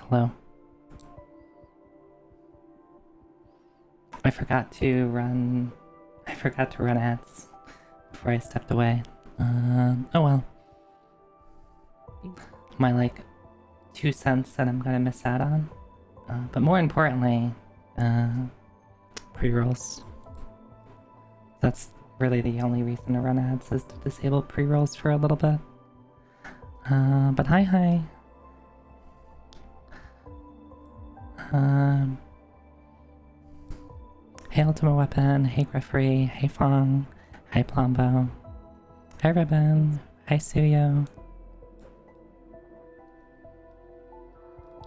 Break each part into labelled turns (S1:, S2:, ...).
S1: Hello. I forgot to run ads before I stepped away. Oh well. My like 2 cents that I'm gonna miss out on. But more importantly, pre-rolls. That's really the only reason to run ads, is to disable pre-rolls for a little bit. But hi. Hey Ultimate Weapon, hey Referee, hey Fong, hi Plombo, hi Ribbon, hi Suyo,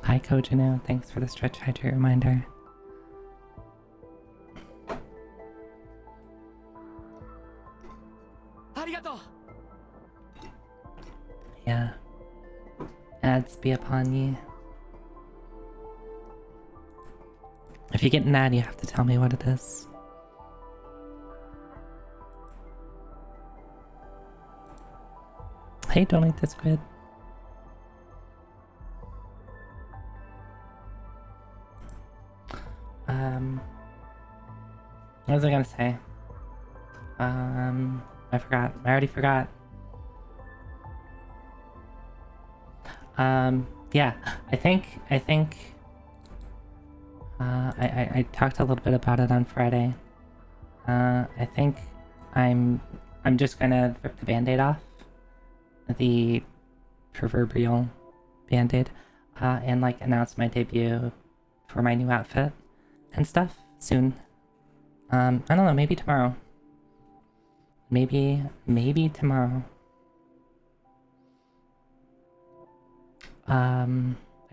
S1: hi Kojinu, thanks for the stretch hydrate reminder. Yeah. Ads be upon ye. If you get an ad, you have to tell me what it is. Hey, don't eat this squid. What was I gonna say? I forgot. I already forgot. Yeah, I think I talked a little bit about it on Friday. I think I'm just gonna rip the band-aid off, the proverbial band-aid, and like announce my debut for my new outfit and stuff soon. I don't know, maybe tomorrow. Maybe tomorrow. I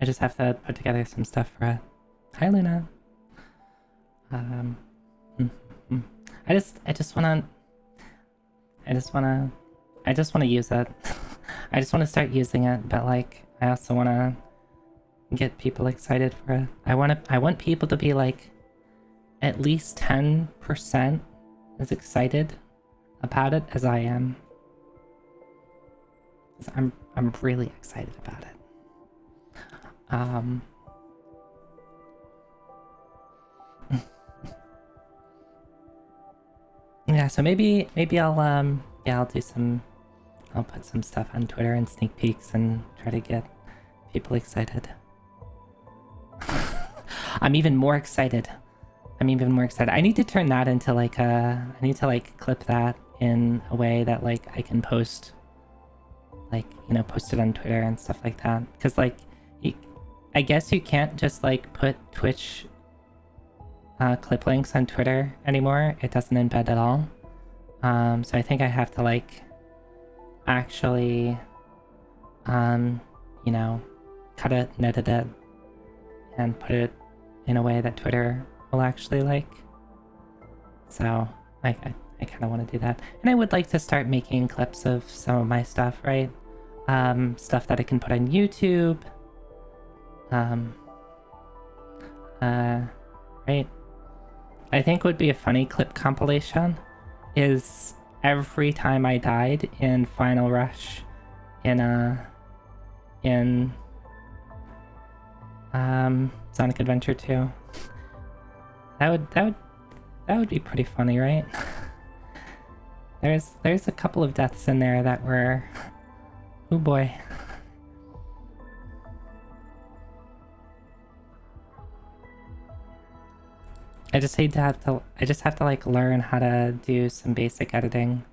S1: just have to put together some stuff for it. Hi, Luna. I just wanna use it. I just wanna start using it, but like, I also wanna get people excited for it. I want people to be like, at least 10% as excited about it as I am. 'Cause I'm really excited about it. Yeah, so maybe I'll do some, I'll put some stuff on Twitter and sneak peeks and try to get people excited. I'm even more excited. I need to turn that into like I need to like clip that in a way that like I can post, like, you know, post it on Twitter and stuff like that. Because like, I guess you can't just like put Twitch clip links on Twitter anymore. It doesn't embed at all. So I think I have to like actually, you know, cut it and edit it and put it in a way that Twitter will actually like. So I kind of want to do that. And I would like to start making clips of some of my stuff, right? Stuff that I can put on YouTube. Right? I think would be a funny clip compilation is every time I died in Final Rush in Sonic Adventure 2. That would be pretty funny, right? There's a couple of deaths in there that were, oh boy. I just have to like learn how to do some basic editing.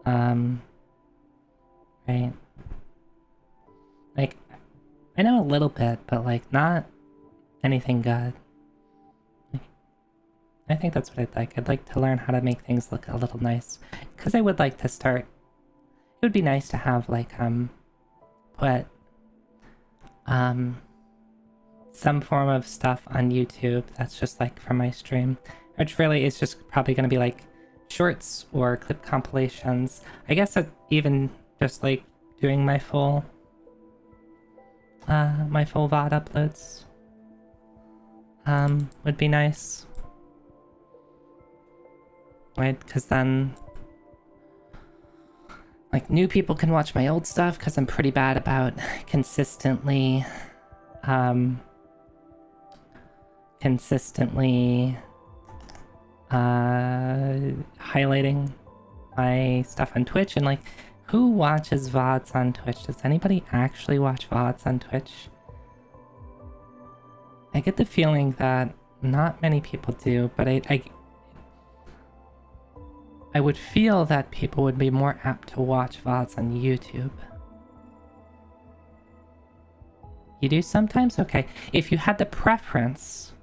S1: Right. Like, I know a little bit, but like not anything good. I think that's what I'd like. I'd like to learn how to make things look a little nice. Because I would like to start... It would be nice to have, like, put, some form of stuff on YouTube that's just, like, from my stream. Which really is just probably going to be, like, shorts or clip compilations. I guess that even just, like, doing my full... my full VOD uploads... would be nice. Right, because then, like, new people can watch my old stuff, because I'm pretty bad about consistently consistently highlighting my stuff on Twitch, and like, who watches VODs on Twitch? Does anybody actually watch VODs on Twitch? I get the feeling that not many people do, but I would feel that people would be more apt to watch VODs on YouTube. You do sometimes? Okay. If you had the preference,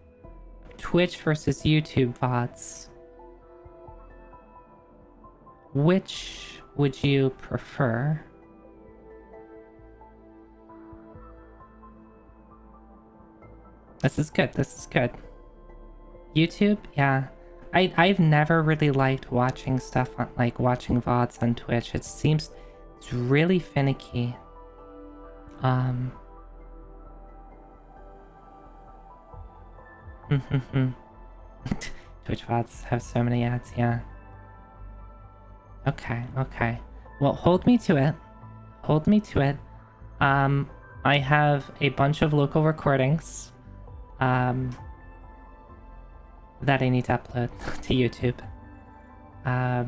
S1: Twitch versus YouTube VODs, which would you prefer? This is good, this is good. YouTube? Yeah. I've never really liked watching stuff on, like, watching VODs on Twitch. It seems it's really finicky. Twitch VODs have so many ads, yeah. Okay, okay. Well, hold me to it. Hold me to it. I have a bunch of local recordings that I need to upload to YouTube. I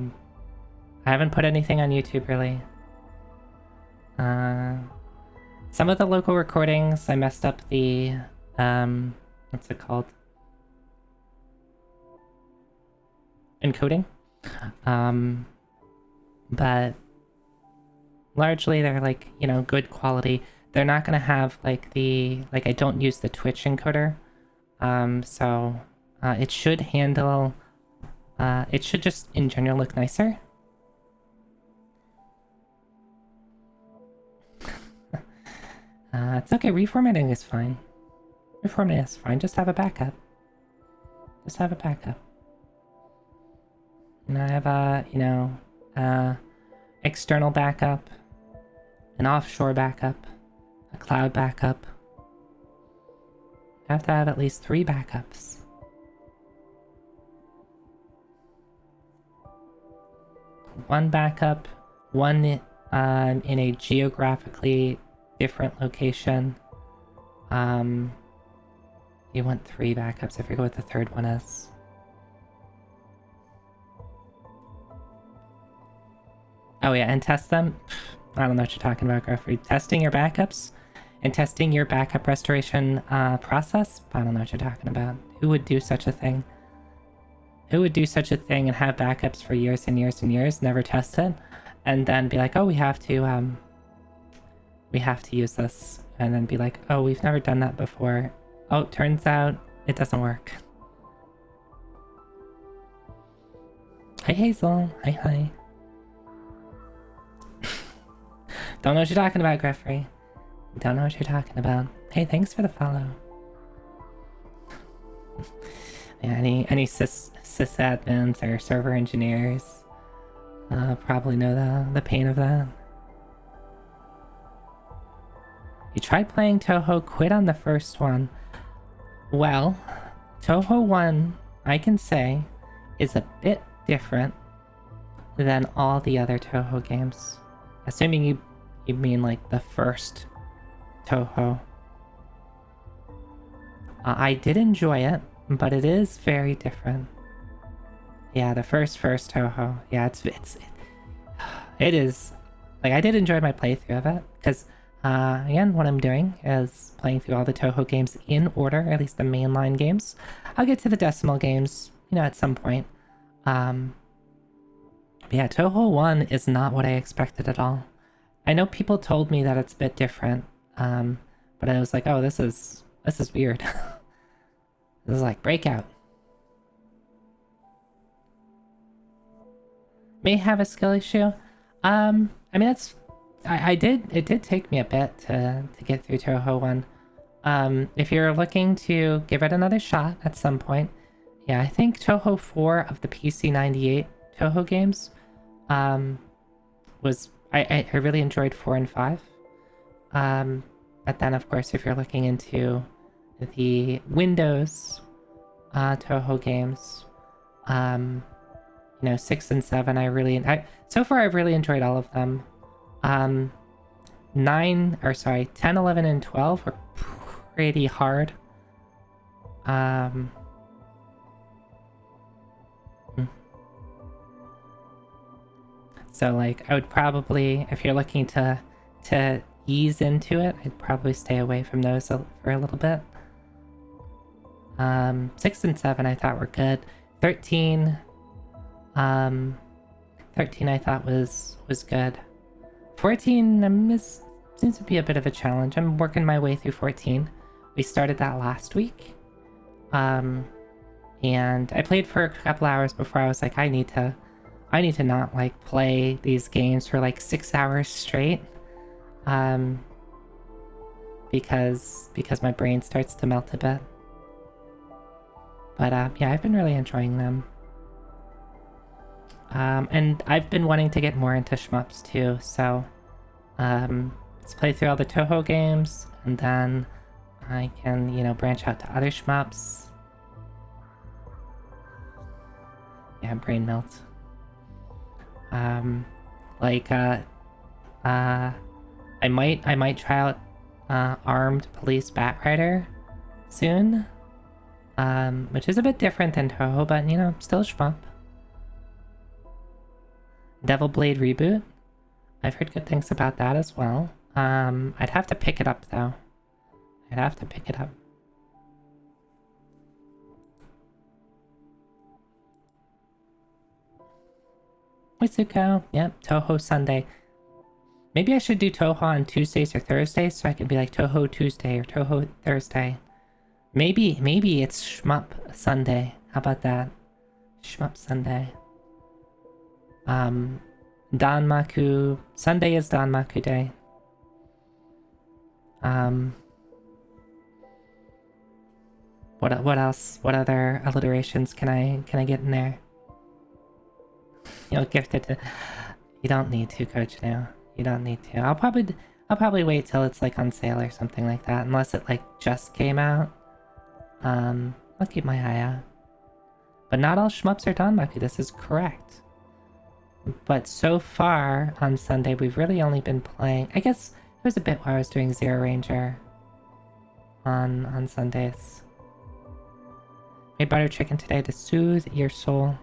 S1: haven't put anything on YouTube, really. Some of the local recordings, I messed up the, what's it called? Encoding. But largely they're like, you know, good quality. They're not gonna have like the, like, I don't use the Twitch encoder. So it should handle, it should just in general look nicer. It's okay, reformatting is fine. Reformatting is fine, just have a backup. Just have a backup. And I have a, you know, external backup, an offshore backup, a cloud backup. I have to have at least 3 backups. One backup, one in a geographically different location. You want 3 backups. I forget what the third one is. Oh yeah, and test them? I don't know what you're talking about, Griffrey. Testing your backups? And testing your backup restoration process? I don't know what you're talking about. Who would do such a thing? Who would do such a thing and have backups for years and years and years, never test it, and then be like, oh, we have to use this, and then be like, oh, we've never done that before. Oh, turns out it doesn't work. Hi, Hazel. Hi. Don't know what you're talking about, Griffrey. Don't know what you're talking about. Hey, thanks for the follow. Yeah, any sysadmins or server engineers probably know the pain of that. You tried playing Touhou, quit on the first one. Well, Touhou 1, I can say, is a bit different than all the other Touhou games. Assuming you mean like the first Touhou. I did enjoy it, but it is very different. Yeah, the first Touhou. Yeah, it is. Like, I did enjoy my playthrough of it, because again, what I'm doing is playing through all the Touhou games in order, at least the mainline games. I'll get to the decimal games, you know, at some point. But yeah, Touhou 1 is not what I expected at all. I know people told me that it's a bit different, but I was like, oh, this is weird. This is like Breakout. May have a skill issue. I mean, it did take me a bit to get through Touhou 1. If you're looking to give it another shot at some point, yeah, I think Touhou 4 of the PC98 Touhou games was... I really enjoyed 4 and 5. But then, of course, if you're looking into the Windows Touhou games, you know, 6 and 7, so far I've really enjoyed all of them. 10, 11, and 12 were pretty hard. So like I would probably, if you're looking to ease into it, I'd probably stay away from those for a little bit. 6 and 7 I thought were good. 13 13 I thought was good. 14 seems to be a bit of a challenge. I'm working my way through 14. We started that last week. And I played for a couple hours before I was like, I need to not like play these games for like 6 hours straight. Because my brain starts to melt a bit. But yeah, I've been really enjoying them. And I've been wanting to get more into shmups too, so let's play through all the Touhou games, and then I can, you know, branch out to other shmups. Yeah, brain melt. I might try out Armed Police Batrider soon, which is a bit different than Touhou, but you know, still a shmup. Devil Blade reboot. I've heard good things about that as well. I'd have to pick it up though. I'd have to pick it up. Mitsuko, yep, Touhou Sunday. Maybe I should do Touhou on Tuesdays or Thursdays so I can be like Touhou Tuesday or Touhou Thursday. Maybe it's Shmup Sunday. How about that? Shmup Sunday. Danmaku. Sunday is Danmaku Day. What else? What other alliterations can I get in there? You'll gift it to... You don't need to, Coach now. You don't need to. I'll probably wait till it's like on sale or something like that, unless it like just came out. I'll keep my eye out. But not all shmups are Danmaku, this is correct. But so far on Sunday, we've really only been playing... I guess it was a bit where I was doing Zero Ranger on Sundays. Made butter chicken today to soothe your soul.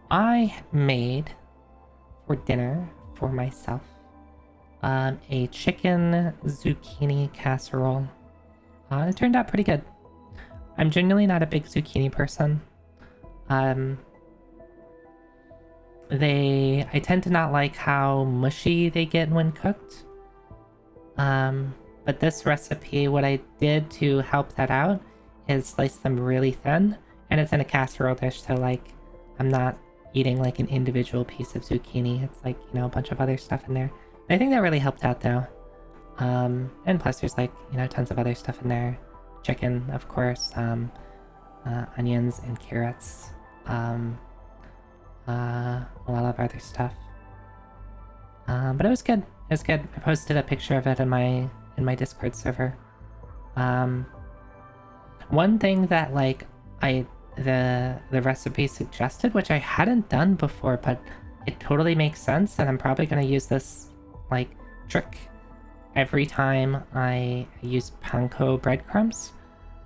S1: I made for dinner for myself a chicken zucchini casserole. It turned out pretty good. I'm genuinely not a big zucchini person. I tend to not like how mushy they get when cooked. But this recipe, what I did to help that out is slice them really thin, and it's in a casserole dish, so like I'm not eating like an individual piece of zucchini. It's like, you know, a bunch of other stuff in there. I think that really helped out though. And plus there's like, you know, tons of other stuff in there. Chicken, of course, onions and carrots, a lot of other stuff. But it was good. It was good. I posted a picture of it in my Discord server. One thing that like the recipe suggested, which I hadn't done before, but it totally makes sense, and I'm probably gonna use this like trick every time I use panko breadcrumbs.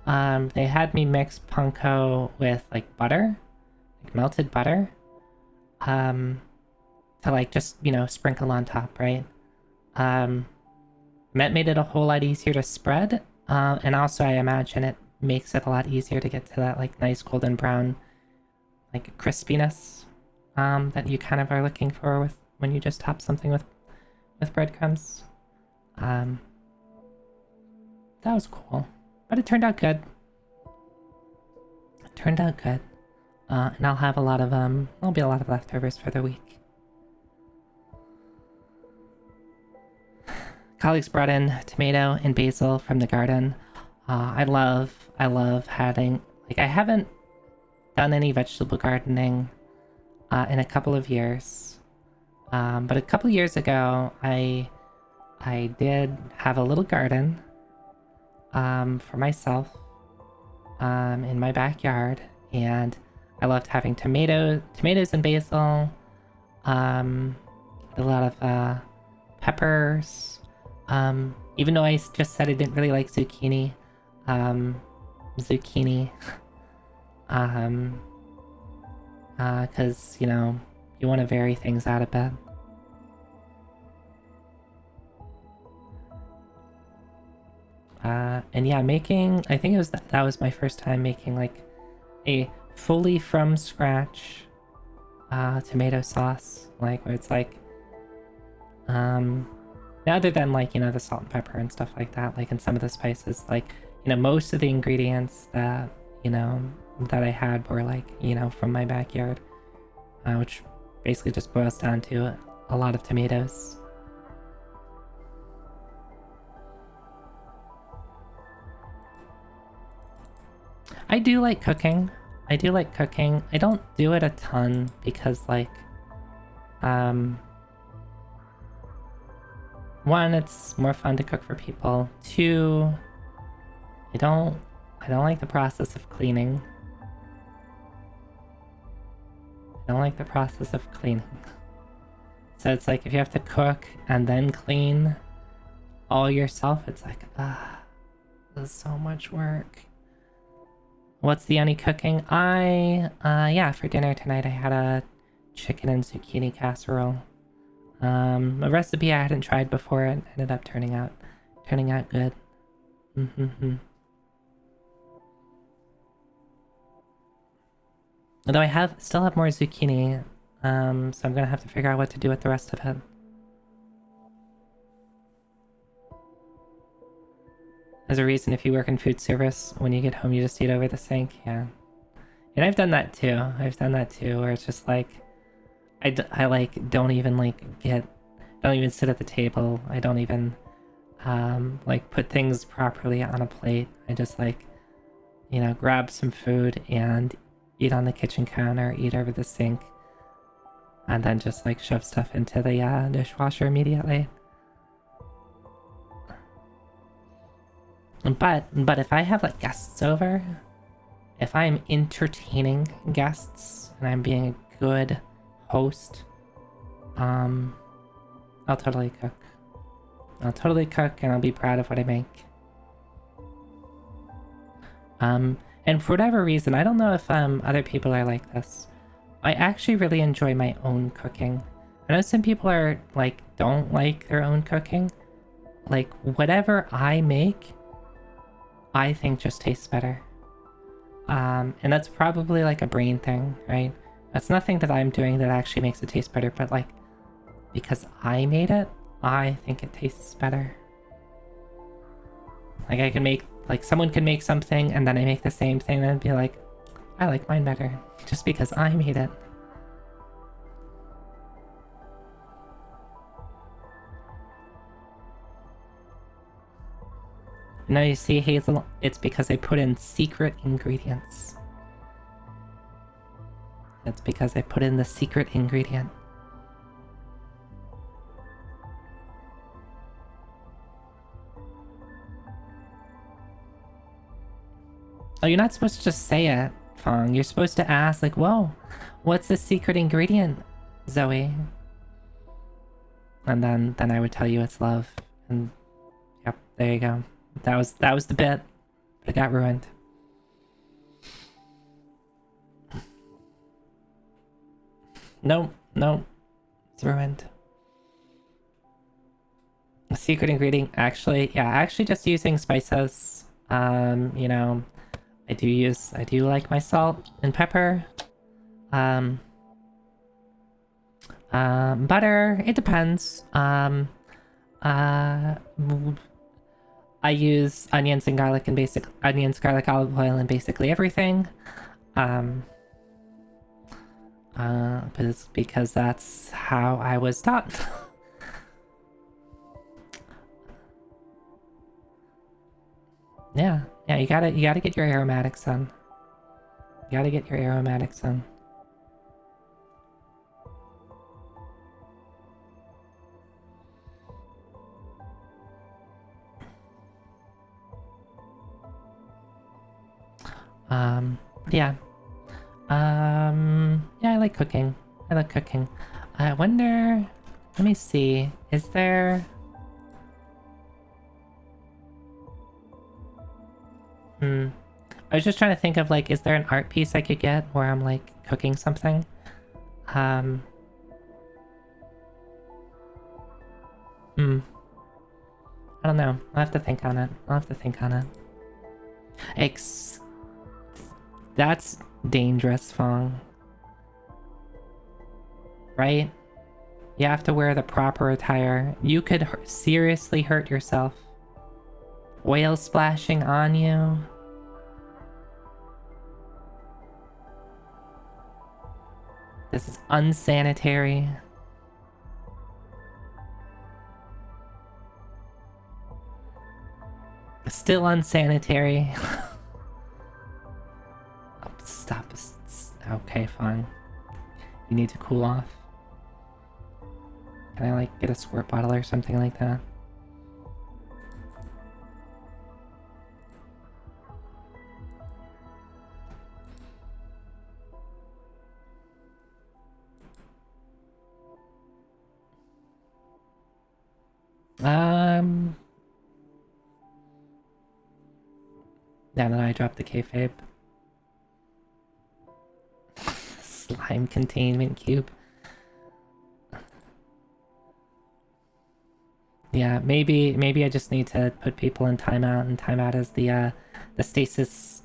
S1: They had me mix panko with like butter, like melted butter, to like just, you know, sprinkle on top, right? That made it a whole lot easier to spread, and also I imagine it makes it a lot easier to get to that like nice golden brown like crispiness that you kind of are looking for with when you just top something with breadcrumbs. That was cool, but it turned out good. It turned out good. And I'll have a lot of there'll be a lot of leftovers for the week. Colleagues brought in tomato and basil from the garden. I love having, like, I haven't done any vegetable gardening in a couple of years. But a couple years ago, I did have a little garden for myself in my backyard, and I loved having tomatoes and basil, a lot of peppers. Even though I just said I didn't really like zucchini, zucchini. Because, you know, you want to vary things out a bit. And yeah, making, I think it was that was my first time making like a fully from scratch tomato sauce, like where it's like other than like, you know, the salt and pepper and stuff like that, like in some of the spices, like, you know, most of the ingredients that, you know, that I had were like, you know, from my backyard, which basically just boils down to a lot of tomatoes. I do like cooking. I do like cooking. I don't do it a ton because like, one, it's more fun to cook for people. Two, I don't like the process of cleaning. I don't like the process of cleaning. So it's like if you have to cook and then clean all yourself, it's like, this is so much work. What's the only cooking? Yeah, for dinner tonight I had a chicken and zucchini casserole. A recipe I hadn't tried before and ended up turning out good. Although I still have more zucchini, so I'm gonna have to figure out what to do with the rest of it. There's a reason if you work in food service, when you get home you just eat over the sink, yeah. And I've done that too. Where it's just like, I like don't even sit at the table. I don't even like put things properly on a plate. I just like, you know, grab some food and eat on the kitchen counter, eat over the sink, and then just like shove stuff into the dishwasher immediately. But if I have like guests over, if I'm entertaining guests and I'm being a good host, I'll totally cook. I'll totally cook and I'll be proud of what I make. And for whatever reason, I don't know if other people are like this, I actually really enjoy my own cooking. I know some people are like, don't like their own cooking. Like, whatever I make, I think just tastes better. And that's probably like a brain thing, right? That's nothing that I'm doing that actually makes it taste better, but like, because I made it, I think it tastes better. Like I can make, like someone can make something and then I make the same thing and be like, I like mine better, just because I made it. Now you see, Hazel, it's because I put in secret ingredients. That's because I put in the secret ingredient. Oh, you're not supposed to just say it, Fong. You're supposed to ask, like, whoa, what's the secret ingredient, Zoe? And then I would tell you it's love. And yep, there you go. That was the bit. But it got ruined. No, it's ruined. A secret ingredient, actually, yeah, actually just using spices. You know, I do like my salt and pepper. Butter, it depends. I use onions and garlic and garlic, olive oil, and basically everything. But it's because that's how I was taught. Yeah, you gotta get your aromatics on. You gotta get your aromatics on. Yeah. Yeah, I like cooking. I wonder, let me see, is there... I was just trying to think of like, is there an art piece I could get where I'm like cooking something? I don't know. I'll have to think on it. That's dangerous, Fong. Right? You have to wear the proper attire. You could seriously hurt yourself. Oil splashing on you. This is unsanitary. Still unsanitary. Oh, stop. Okay, fine. You need to cool off. Can I like get a squirt bottle or something like that? Now that I dropped the kayfabe. Slime containment cube. Yeah, maybe I just need to put people in timeout, and timeout is the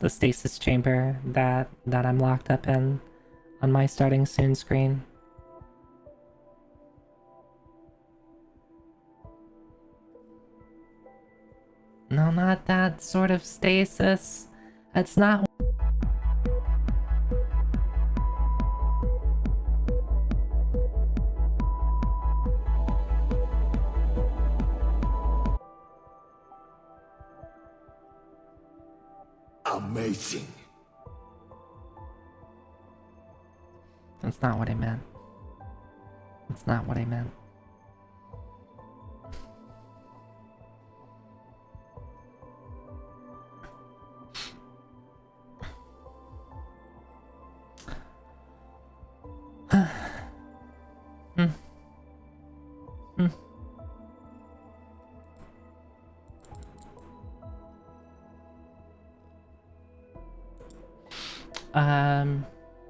S1: stasis chamber that I'm locked up in on my starting soon screen. No, not that sort of stasis. That's not.
S2: Amazing.
S1: That's not what I meant. That's not what I meant.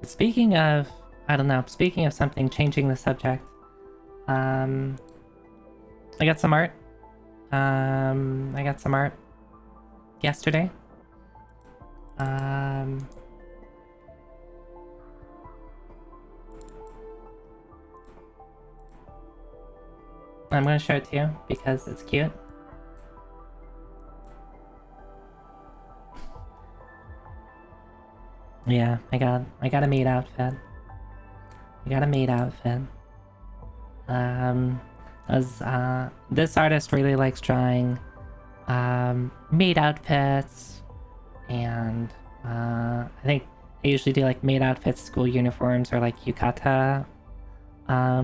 S1: Speaking of, I don't know, speaking of something changing the subject, I got some art. I got some art yesterday. I'm gonna show it to you because it's cute. Yeah, I got a maid outfit. This artist really likes drawing maid outfits, and I think I usually do like maid outfits, school uniforms, or like yukata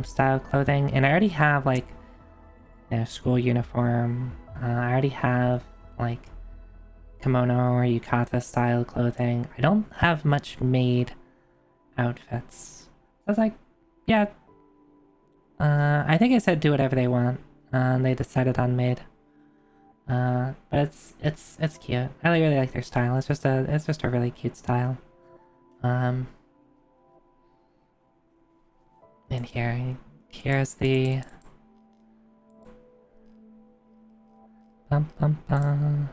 S1: style clothing. And I already have like school uniform. I already have like kimono or yukata style clothing. I don't have much maid outfits. So I was like, yeah. I think I said do whatever they want. And they decided on maid. But it's cute. I really like their style. It's just a really cute style. And here's the bum bum bum.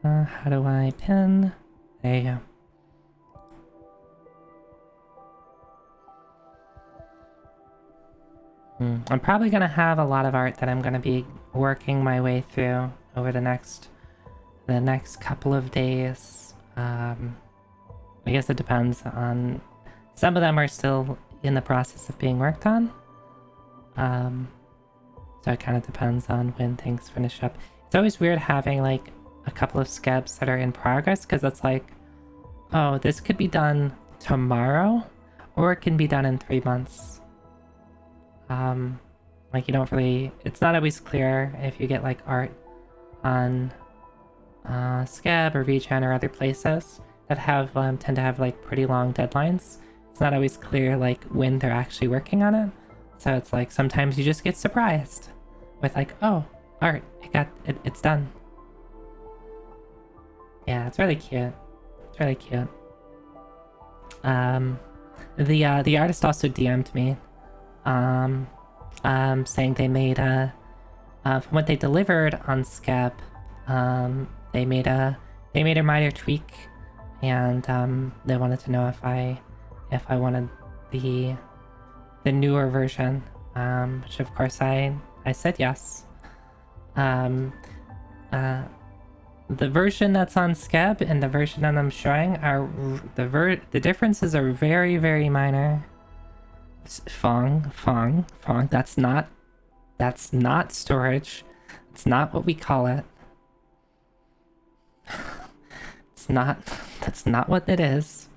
S1: How do I pin? There you go. I'm probably gonna have a lot of art that I'm gonna be working my way through over the next couple of days. I guess it depends on. Some of them are still in the process of being worked on. So it kind of depends on when things finish up. It's always weird having like a couple of skebs that are in progress, because it's like, oh, this could be done tomorrow, or it can be done in 3 months. Like you don't really, it's not always clear if you get like art on Scab or VChan or other places that have tend to have like pretty long deadlines. It's not always clear like when they're actually working on it, so it's like sometimes you just get surprised with like, oh, art, it's done. Yeah, it's really cute. It's really cute. The artist also DM'd me, saying they made from what they delivered on Scab, they made a minor tweak, and they wanted to know if I wanted the newer version, which of course I said yes. The version that's on Scab and the version that I'm showing are the differences are very, very minor. Fong. That's not storage. It's not what we call it. That's not what it is.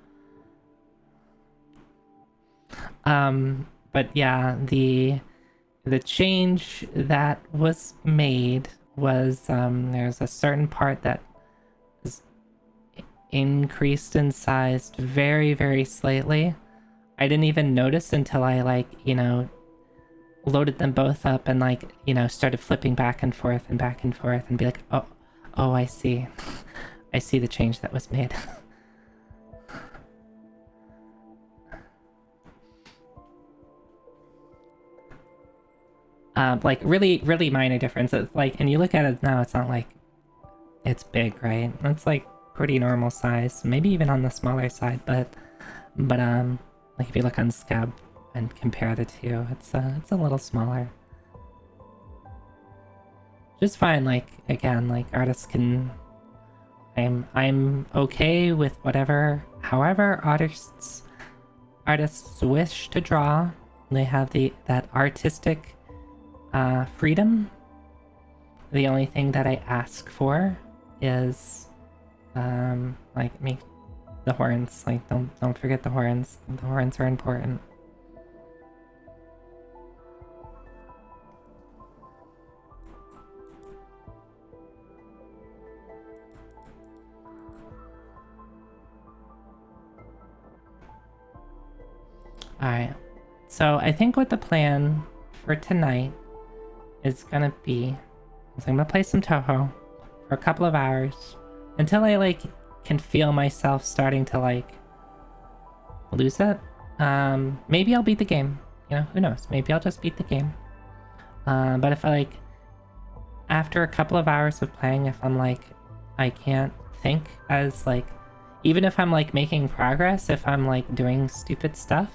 S1: But yeah, the change that was made was there's a certain part that is increased in size very, very slightly. I didn't even notice until I loaded them both up and started flipping back and forth and be like, oh, I see. I see the change that was made. Really, really minor differences. And you look at it now, it's not like it's big, right? It's like pretty normal size, maybe even on the smaller side. But if you look on Scab and compare the two, it's a little smaller. Just fine. Artists can. I'm okay with however artists wish to draw. They have that artistic freedom. The only thing that I ask for is the horns. Don't forget the horns. The horns are important. Alright, so I think what the plan for tonight is gonna be is I'm gonna play some Touhou for a couple of hours until I can feel myself starting to lose it. Maybe I'll beat the game, who knows, maybe I'll just beat the game. But if after a couple of hours of playing, if I'm I can't think as even if I'm making progress, if I'm doing stupid stuff,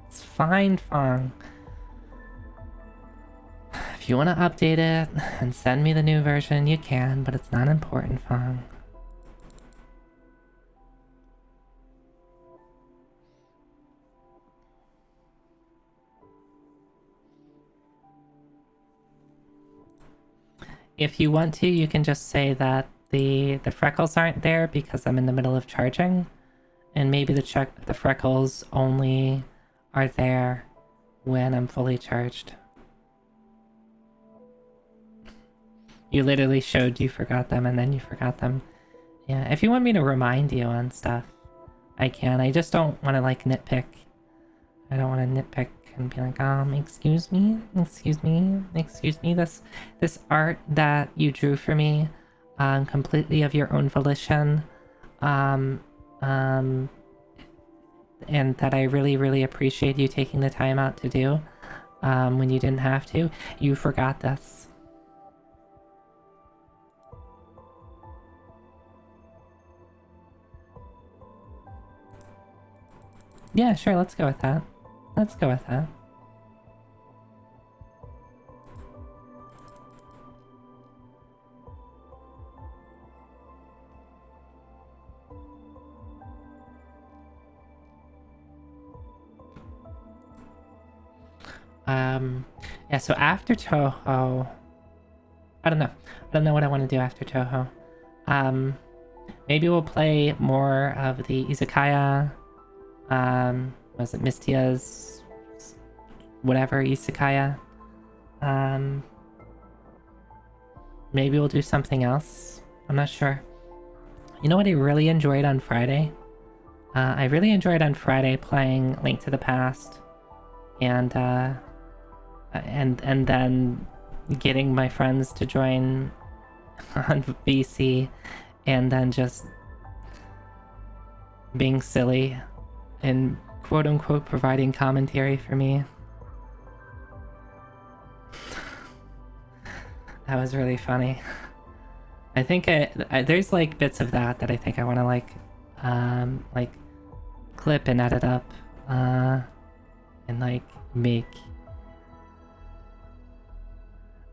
S1: it's fine, Fong. If you want to update it and send me the new version, you can, but it's not important, Fong. If you want to, you can just say that the freckles aren't there because I'm in the middle of charging. And maybe the freckles only are there when I'm fully charged. You literally showed you forgot them and then you forgot them. Yeah, if you want me to remind you on stuff, I can. I just don't want to nitpick. I don't want to nitpick and be like, excuse me, this art that you drew for me, completely of your own volition, and that I really, really appreciate you taking the time out to do, when you didn't have to. You forgot this. Yeah, sure, let's go with that. Let's go with that. Yeah, so after Touhou, I don't know what I want to do after Touhou. Maybe we'll play more of the Izakaya, was it Mystia's whatever Izakaya? Um, maybe we'll do something else. I'm not sure. You know what I really enjoyed on Friday? I really enjoyed on Friday playing Link to the Past, and then getting my friends to join on BC, and then just being silly and quote unquote providing commentary for me. That was really funny. I think there's like bits of that I think I want to like clip and edit up and like make.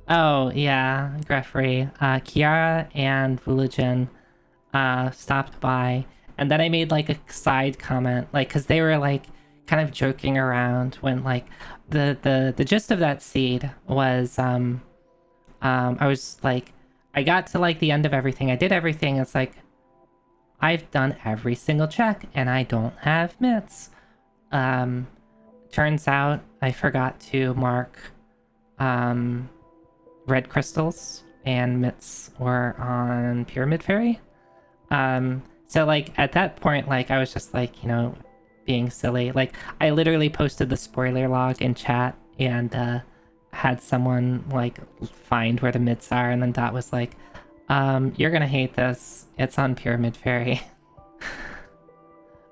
S1: Oh yeah, Greffrey, Kiara and Vulijin stopped by, and then I made like a side comment, like because they were like kind of joking around when like the gist of that seed was I was like, I got to like the end of everything, I did everything. It's like I've done every single check and I don't have mitts. Turns out I forgot to mark red crystals, and mitts were on Pyramid Fairy. So like at that point, like I was just like, you know, being silly. Like I literally posted the spoiler log in chat and had someone like find where the mitts are, and then Dot was like, you're gonna hate this. It's on Pyramid Fairy.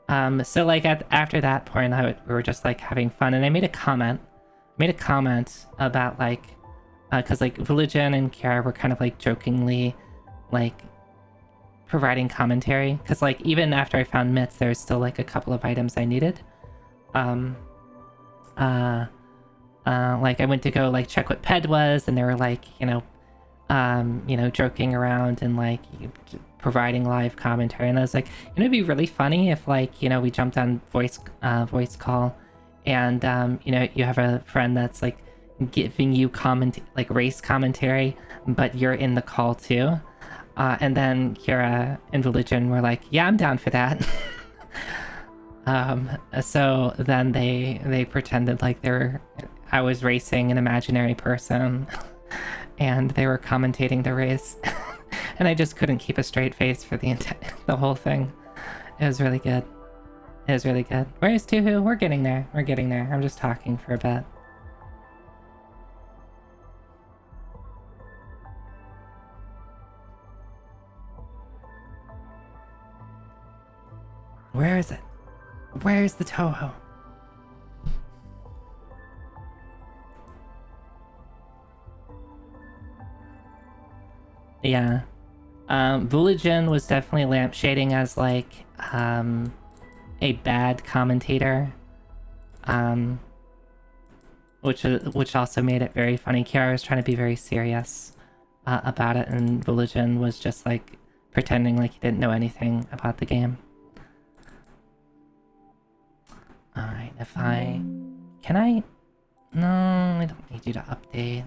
S1: So like after that point, we were just like having fun, and I made a comment. About like, because like Vulijin and Kiara were kind of like jokingly like providing commentary, because like even after I found mitts, there was still like a couple of items I needed. Like I went to go like check what ped was, and they were like, you know, joking around and like providing live commentary, and I was like, you know, it'd be really funny if like, you know, we jumped on voice call, and you know, you have a friend that's like giving you like race commentary, but you're in the call too. And then Kira and Vulijin were like, yeah, I'm down for that. So then they pretended like I was racing an imaginary person and they were commentating the race. And I just couldn't keep a straight face for the whole thing. It was really good. It was really good. Where is Touhou? We're getting there. We're getting there. I'm just talking for a bit. Where is it? Where's the Touhou? Yeah. Vulijin was definitely lampshading as like a bad commentator. Which also made it very funny. Kiara was trying to be very serious about it, and Vulijin was just like pretending like he didn't know anything about the game. Alright, can I... No, I don't need you to update.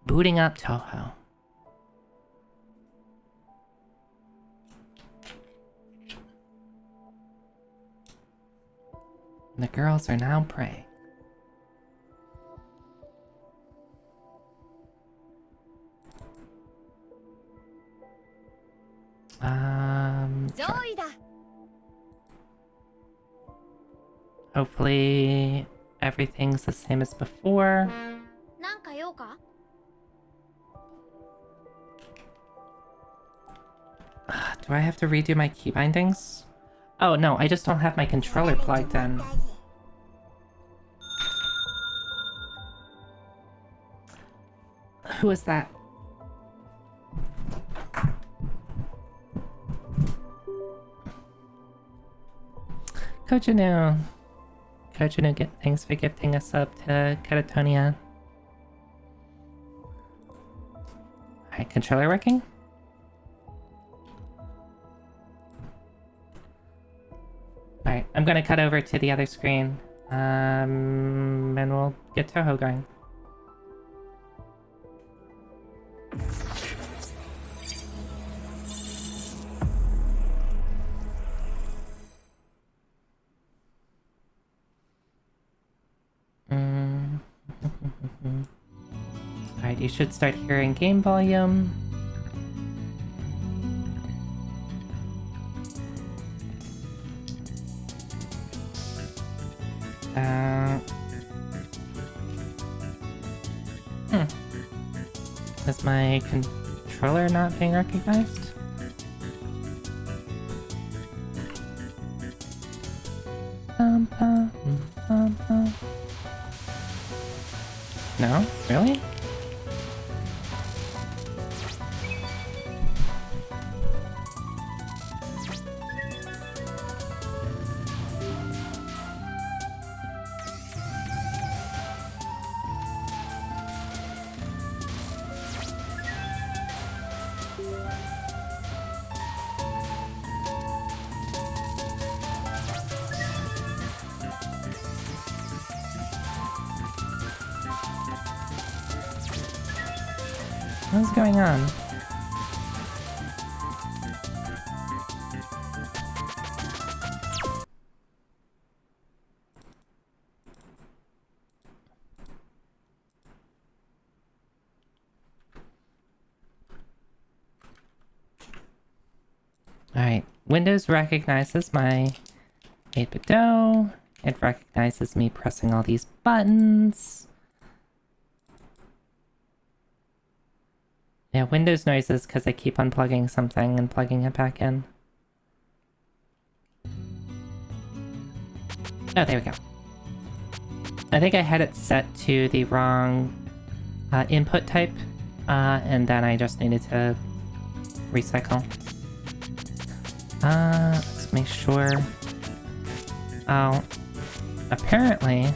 S1: Booting up Touhou. The girls are now praying. Sure. Hopefully everything's the same as before. Do I have to redo my key bindings? Oh no, I just don't have my controller plugged in. Who is that? Kojunu. Kojunu, thanks for gifting us up to Catatonia. Alright, controller working? Alright, I'm gonna cut over to the other screen. And we'll get Touhou going. Alright, you should start hearing game volume. Is my controller not being recognized? No? Really? What's going on? Alright, Windows recognizes my 8-bit dough. It recognizes me pressing all these buttons. Yeah, Windows noises because I keep unplugging something and plugging it back in. Oh, there we go. I think I had it set to the wrong input type, and then I just needed to recycle. Let's make sure. Oh, apparently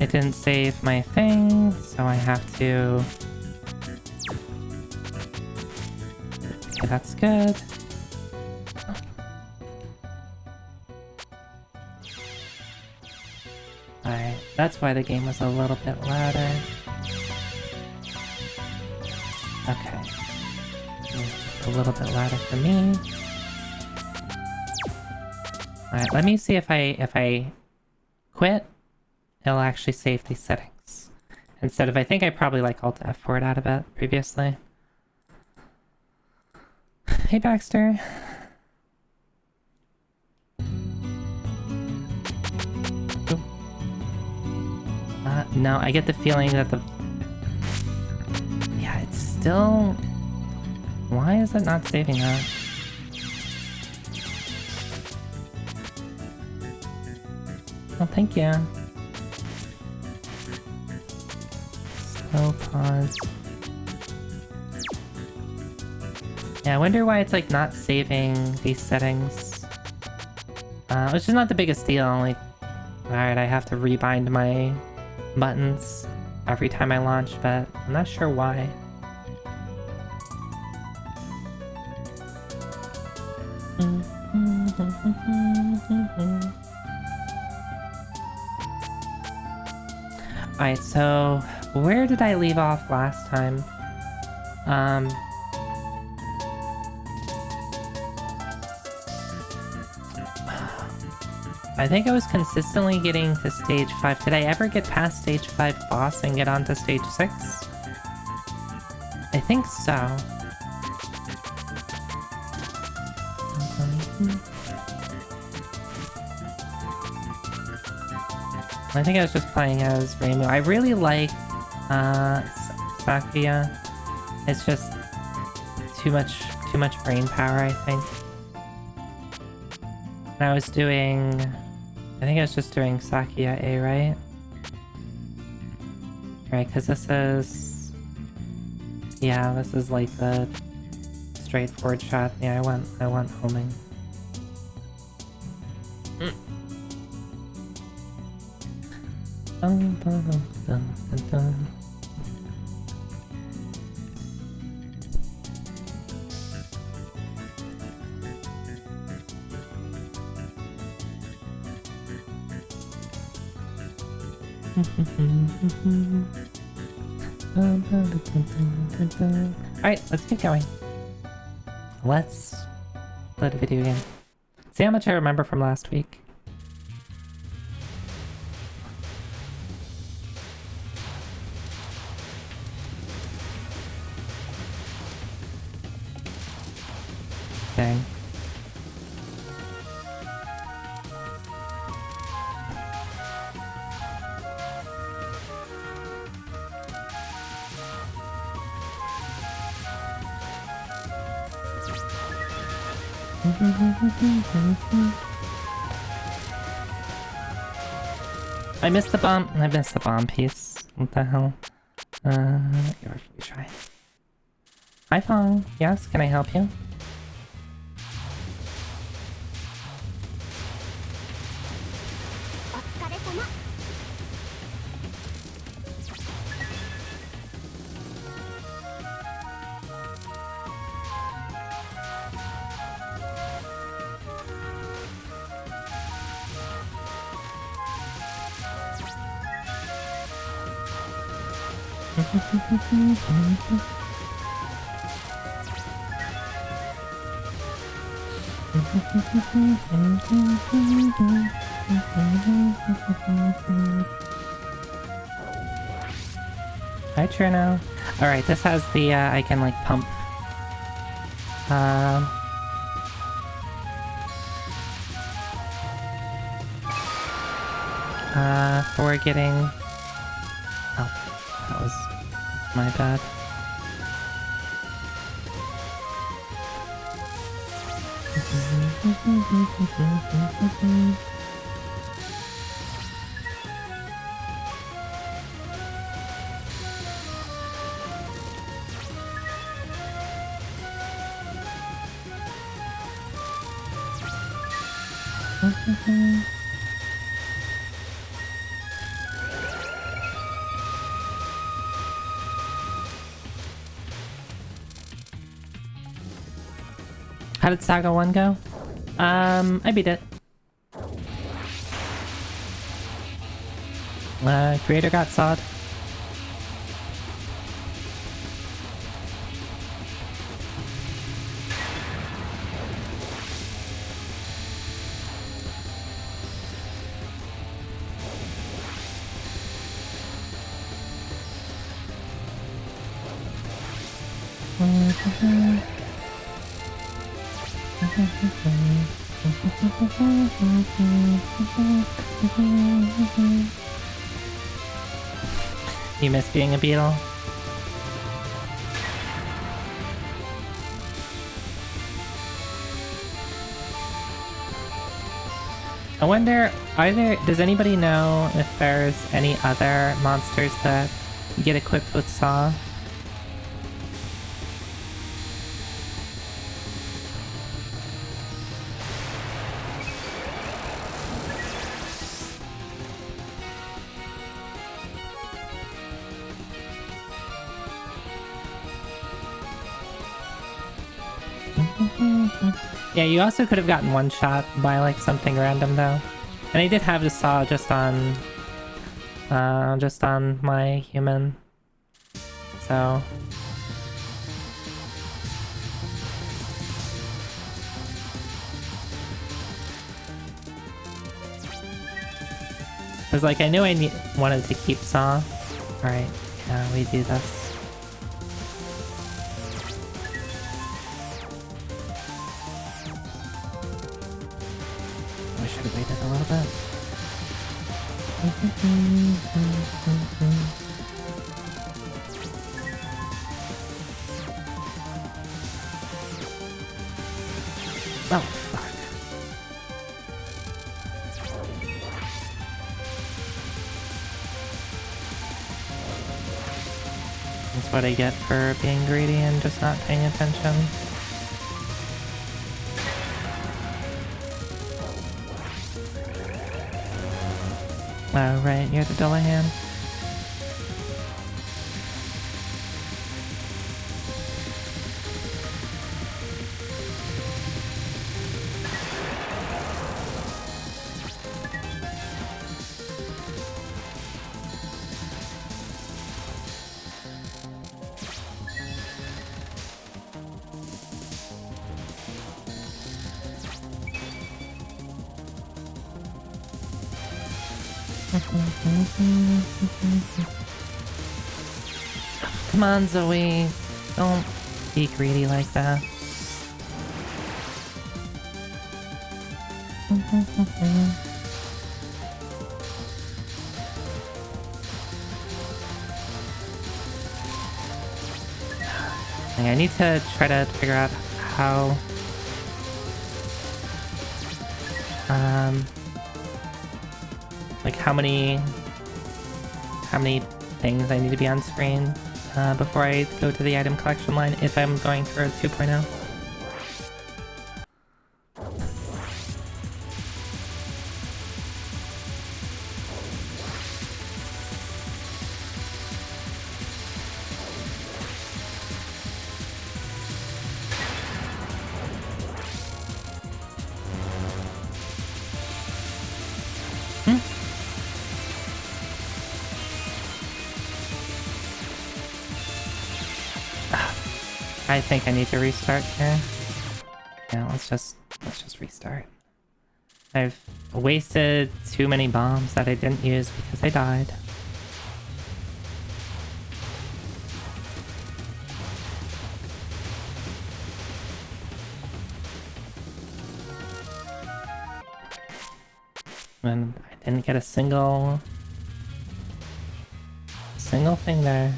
S1: it didn't save my thing, so I have to... Okay, that's good. Alright, that's why the game was a little bit louder. Okay. A little bit louder for me. Alright, let me see if I quit, it'll actually save these settings. Instead of, I think I probably like Alt F4 out of it previously. Hey, Baxter. No, I get the feeling that the... Yeah, it's still... Why is it not saving that? Oh, thank you. Slow pause. Yeah, I wonder why it's like not saving these settings. Which is not the biggest deal, like... Alright, I have to rebind my buttons every time I launch, but I'm not sure why. Alright, so where did I leave off last time? I think I was consistently getting to stage 5. Did I ever get past stage 5 boss and get onto stage 6? I think so. I think I was just playing as Reimu. I really like Sakuya. It's just too much brain power, I think. And I was doing... I think I was just doing Sakuya A, right? Right, because this is... Yeah, this is like the straightforward shot. Yeah, I want homing. Dun, dun, dun, dun, dun, dun. Alright, let's get going. Let's play the video game. See how much I remember from last week. Dang. I missed the bomb. I missed the bomb piece. What the hell? We try. Hi, Fong. Yes, can I help you? Hi, Trino. Alright, this has the, I can, like, pump. For getting... Oh, that was my bad. How did Saga 1 go? I beat it. Creator got sawed. You miss being a beetle? I wonder, does anybody know if there's any other monsters that get equipped with Saw? Yeah, you also could have gotten one shot by like something random though. And I did have the saw just on my human. So I was like, I knew I wanted to keep saw. Alright, yeah, we do this. Waited a little bit. Oh, fuck. That's what I get for being greedy and just not paying attention. Oh, right, you're the Dullahan. Come on, Zoe. Don't be greedy like that. I need to try to figure out how... like how many things I need to be on screen before I go to the item collection line if I'm going for 2.0. I think I need to restart here. Yeah, let's just restart. I've wasted too many bombs that I didn't use because I died. And I didn't get a single thing there.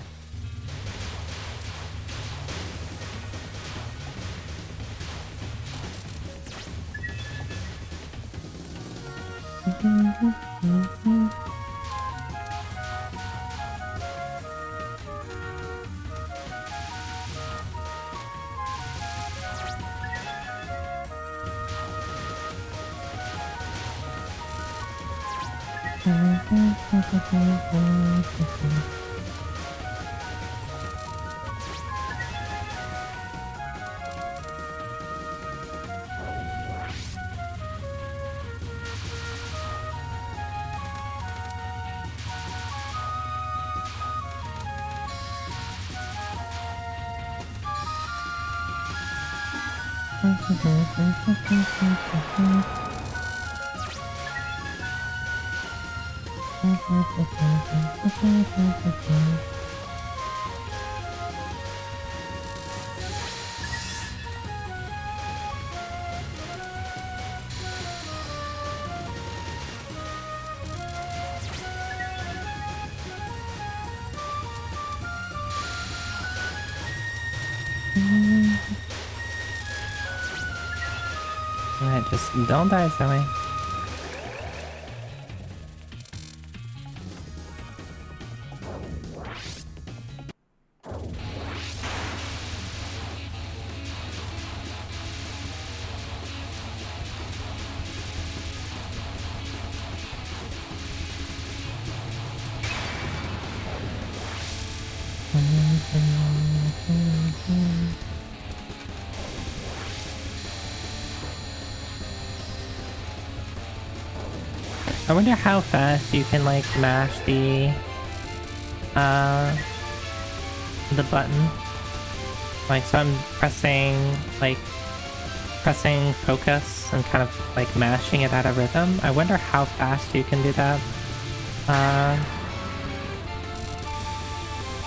S1: Alright, just don't die, Zoe. I wonder how fast you can like mash the button. Like, so I'm pressing focus and kind of like mashing it out of rhythm. I wonder how fast you can do that.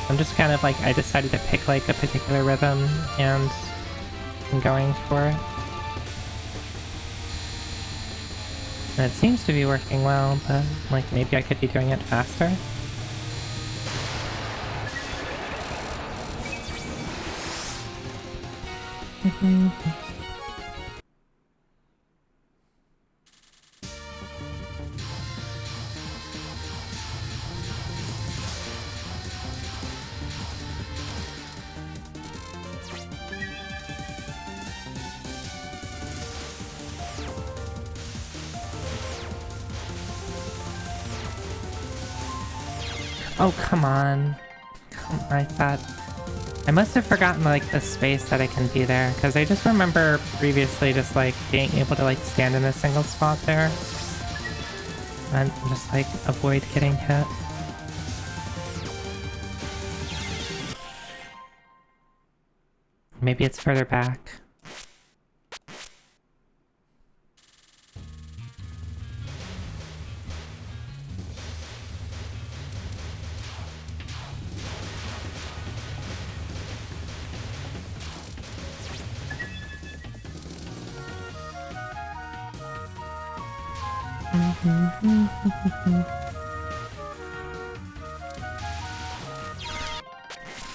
S1: I'm just kind of like, I decided to pick like a particular rhythm and I'm going for it. And it seems to be working well, but like maybe I could be doing it faster. Oh, come on. I thought... I must have forgotten, like, the space that I can be there, because I just remember previously just, like, being able to, like, stand in a single spot there. And just, like, avoid getting hit. Maybe it's further back.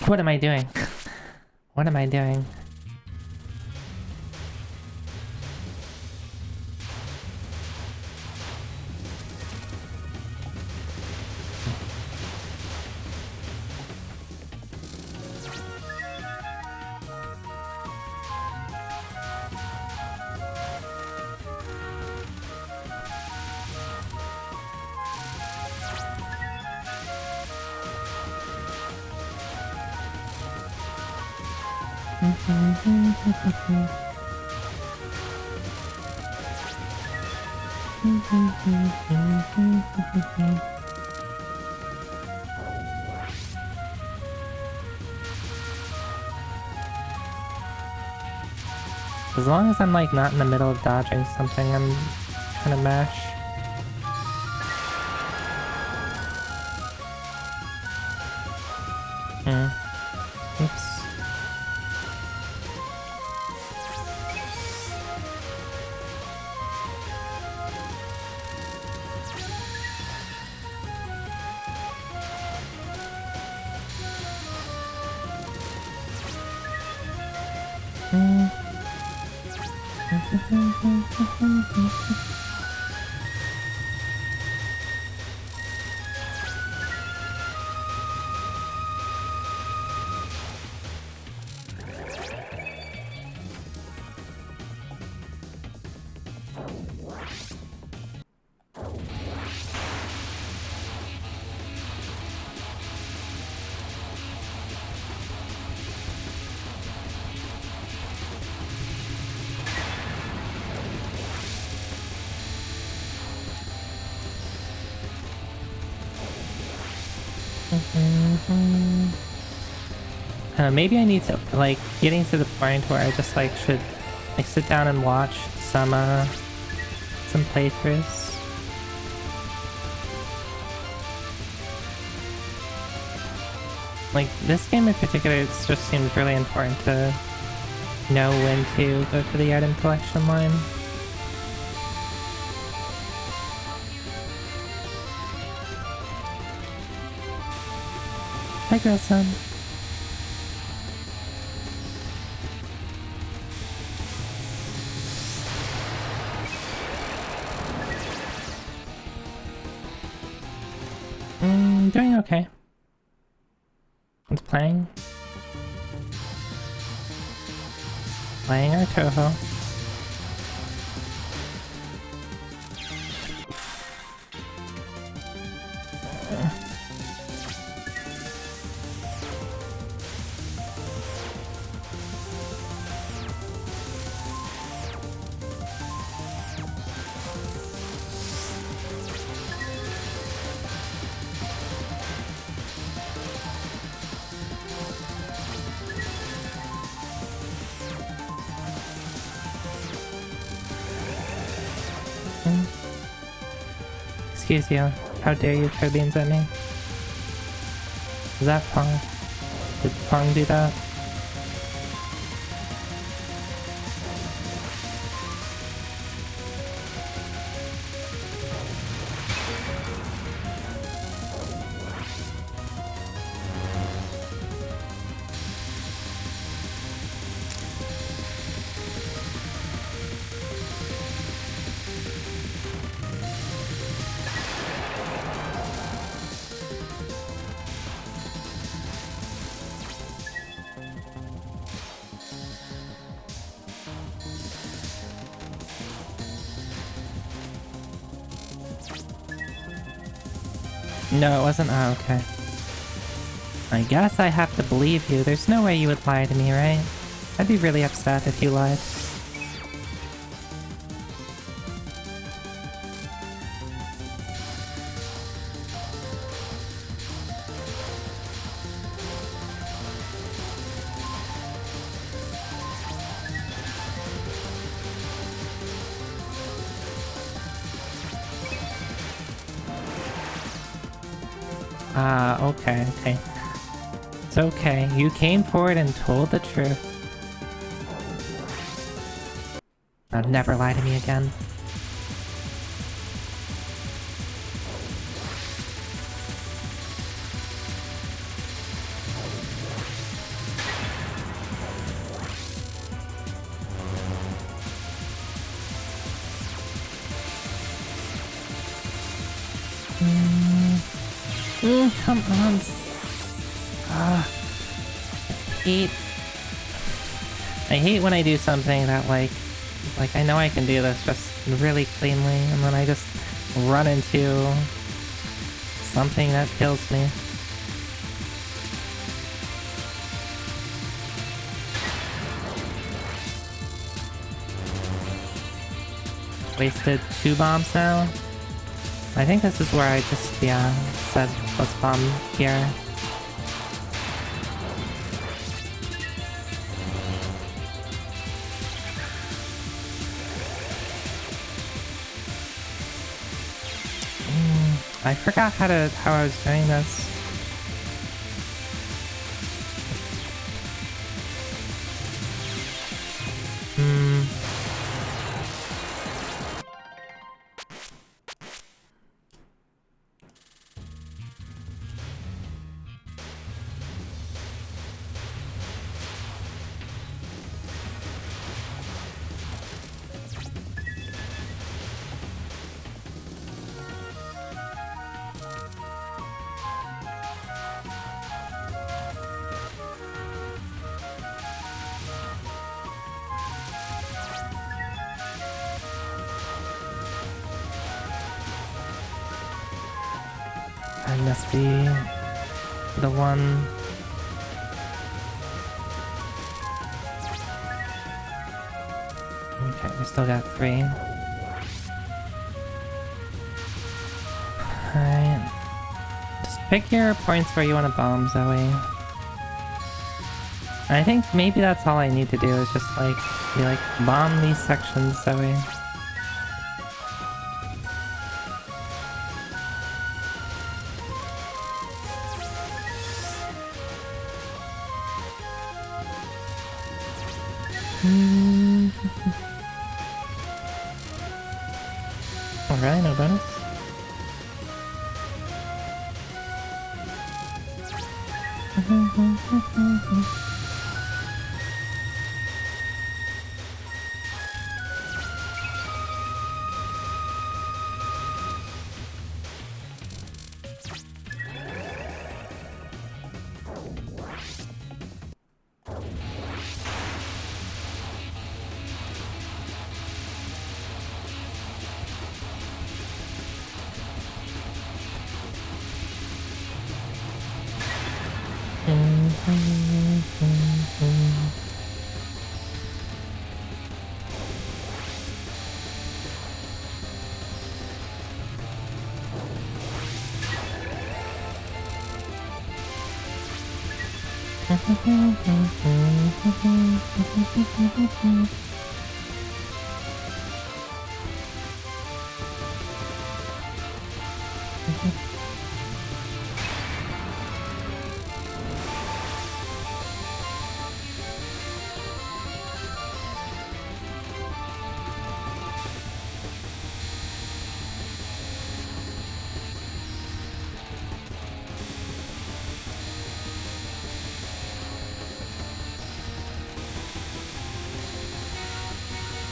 S1: What am I doing? What am I doing? As long as I'm like not in the middle of dodging something, I'm trying to mash. Oops. Maybe I need to, like, getting to the point where I just, like, should, like, sit down and watch some playthroughs. Like, this game in particular, it just seems really important to know when to go to the item collection line. Hi, girl-son. Doing okay. It's playing. Playing our Touhou. Excuse you. How dare you throw beans at me? Is that Pong? Did Pong do that? No, it wasn't. Oh, okay. I guess I have to believe you. There's no way you would lie to me, right? I'd be really upset if you lied. Ah, okay. It's okay. You came forward and told the truth. Now never lie to me again. Come on. I hate when I do something that like I know I can do this just really cleanly, and then I just run into something that kills me. Wasted 2 bombs now. I think this is where I just, yeah, said let's bomb here. I forgot how I was doing this. I missed the one. Okay, we still got 3. Alright. Just pick your points where you want to bomb, Zoe. I think maybe that's all I need to do is just be like, bomb these sections, Zoe. Alright, no bonus.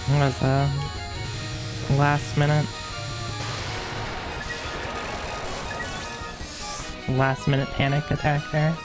S1: What was last minute panic attack there?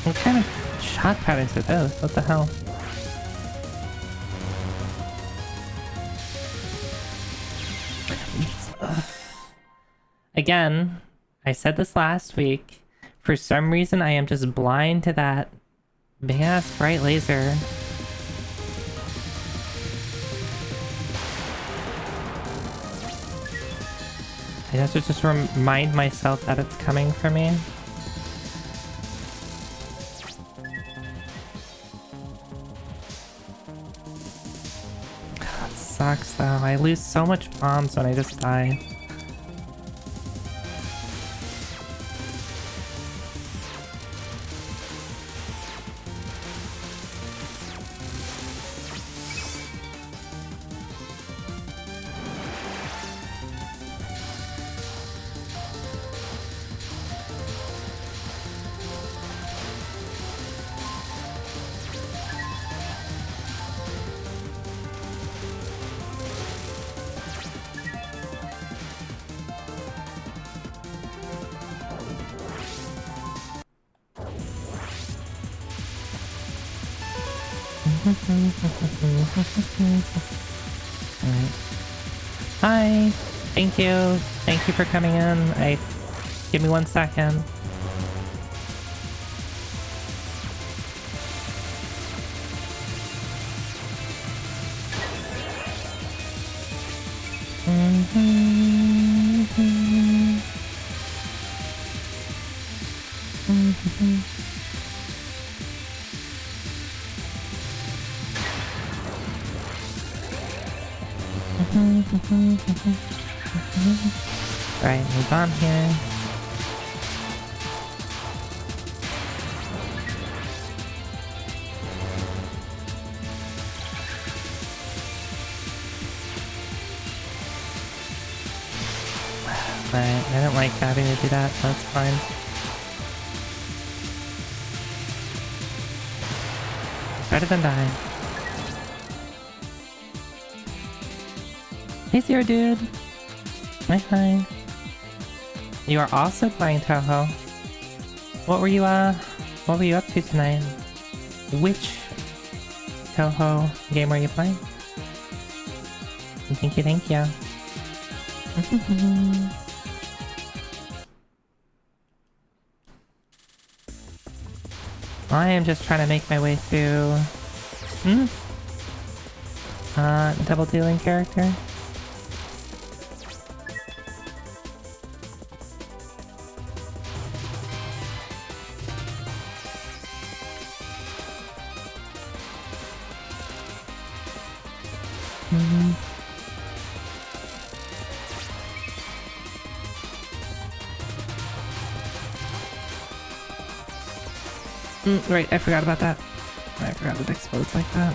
S1: What kind of shot patterns are those? What the hell? Again, I said this last week. For some reason, I am just blind to that Big ass bright laser. I have to just remind myself that it's coming for me. That sucks though. I lose so much bombs when I just die. Alright. Hi! Thank you! Thank you for coming in. Give me 1 second. Right, move on here. Right, I don't like having to do that, that's fine. Better than dying. Hey Zero Dude! Hi. You are also playing Touhou. What were you up to tonight? Which Touhou game were you playing? Thank you. I am just trying to make my way through... double dealing character. Right, I forgot about that. I forgot it explodes like that.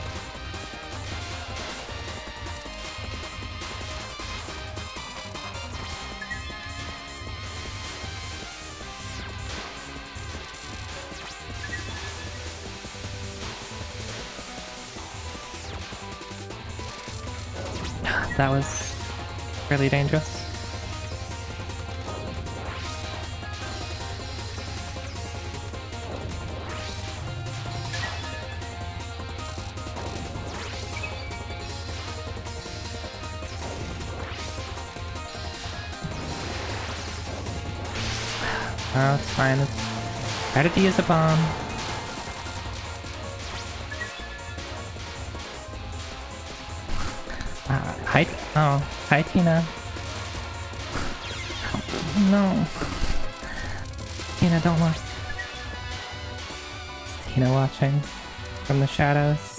S1: That was really dangerous. Oh, it's fine. It's better to use a bomb. Hi Tina. No. Tina, don't look. Is Tina watching from the shadows?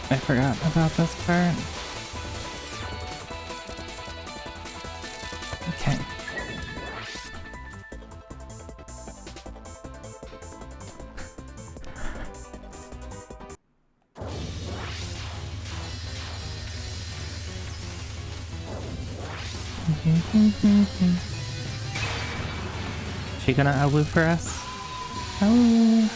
S1: I forgot about this part. Okay. She gonna awu for us? Oh.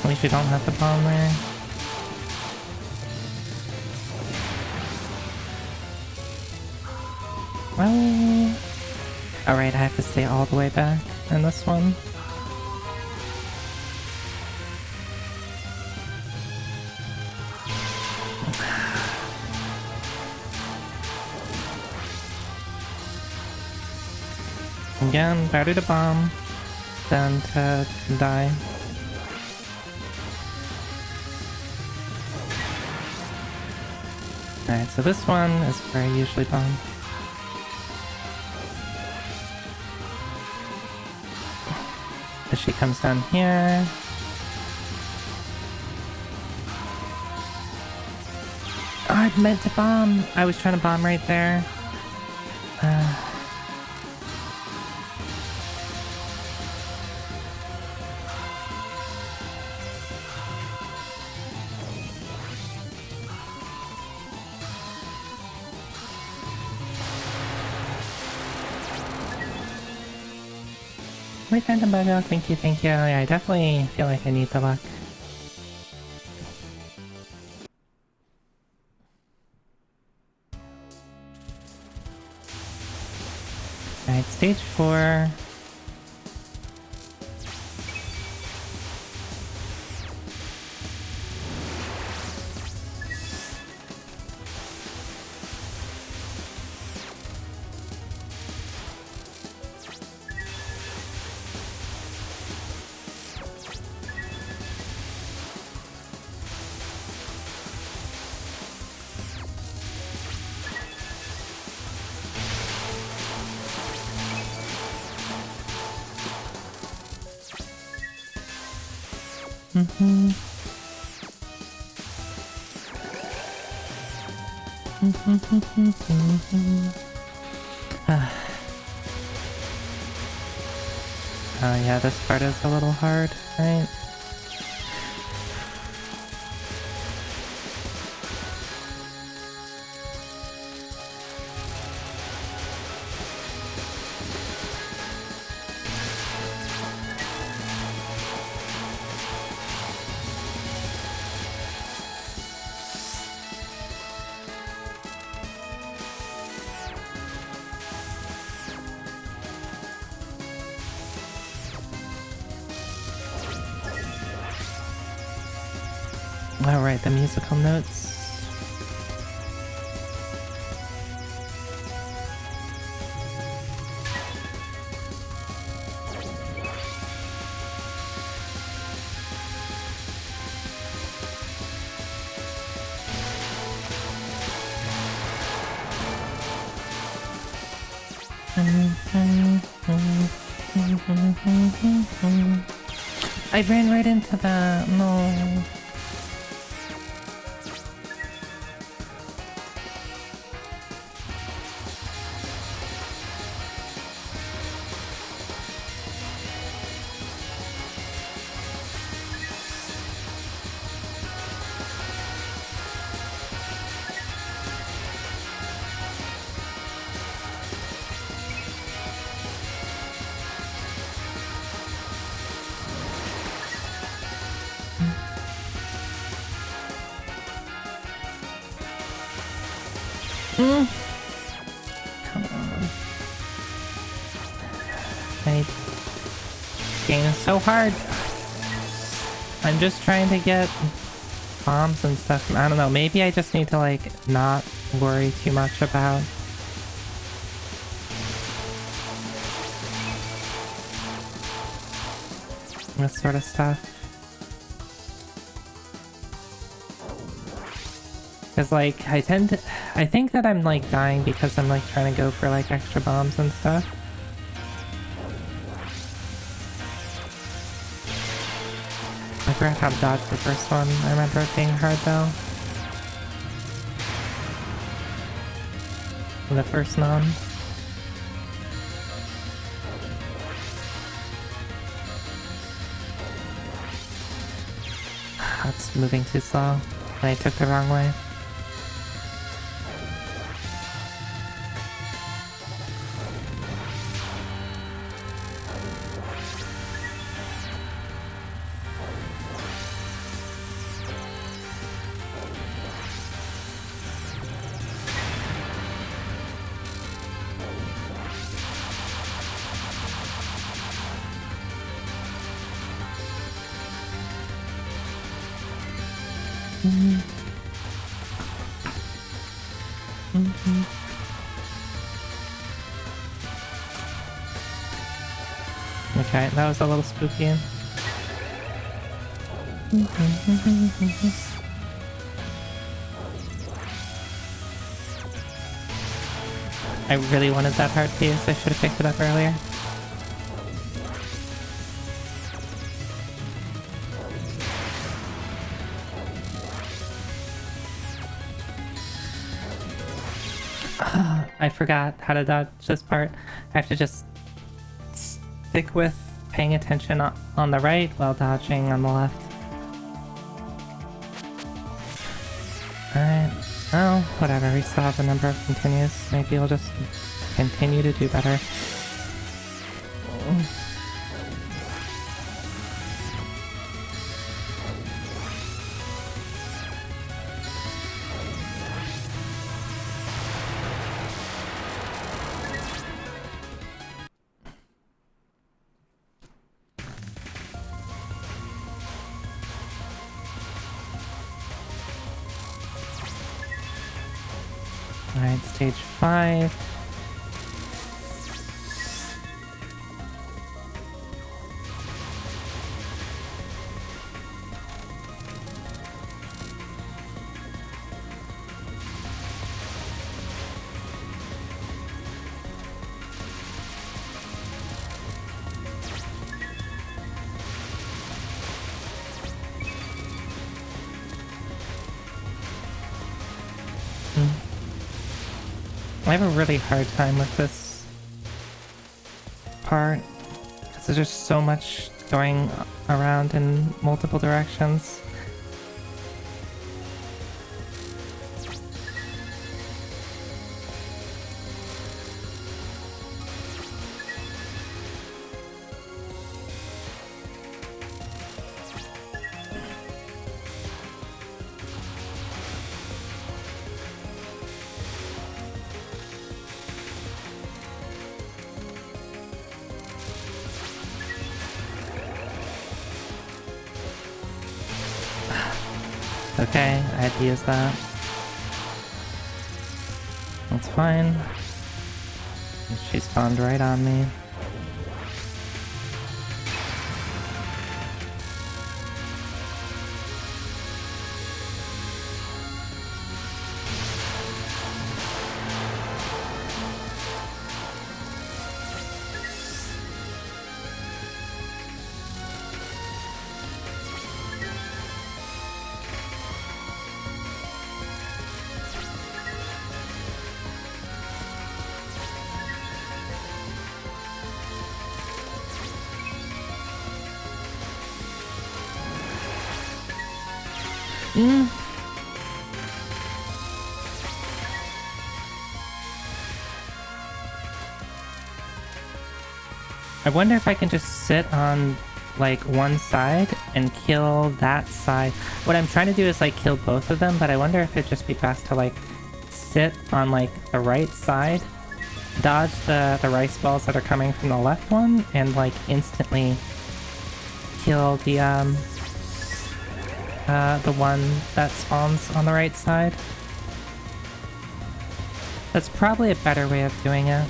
S1: At least we don't have the bomb there. Well... Alright, I have to stay all the way back in this one. Again, better to bomb than to die. Alright, so this one is where I usually bomb. As she comes down here. Oh, I meant to bomb! I was trying to bomb right there. Wait, Phantom Bogo, thank you, thank you. Yeah, I definitely feel like I need the luck. Alright, stage 4. Oh yeah, this part is a little hard, right? Alright, the musical notes. I ran right into that. No. Come on. This game is so hard. I'm just trying to get bombs and stuff. I don't know, maybe I just need to like not worry too much about this sort of stuff. Because like I think that I'm like dying because I'm like trying to go for like extra bombs and stuff. forgot how to dodge the first one. I remember it being hard though. The first non. That's moving too slow. And I took the wrong way. Okay, that was a little spooky. I really wanted that heart piece. I should have picked it up earlier. I forgot how to dodge this part. I have to just stick with paying attention on the right while dodging on the left. Alright. Oh, whatever. We still have a number of continues. Maybe we'll just continue to do better. Alright, stage 5. I have a really hard time with this part because there's just so much going around in multiple directions. Okay, I had to use that. That's fine. She spawned right on me. I wonder if I can just sit on like one side and kill that side. What I'm trying to do is like kill both of them, but I wonder if it'd just be best to like sit on like the right side, dodge the rice balls that are coming from the left one, and like instantly kill the one that spawns on the right side. That's probably a better way of doing it.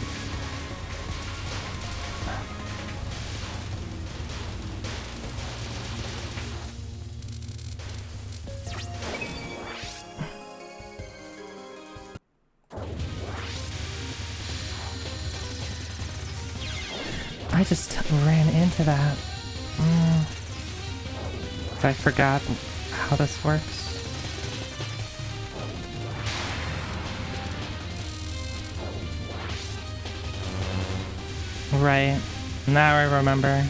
S1: I just ran into that. Because I forgot how this works. Right. Now I remember.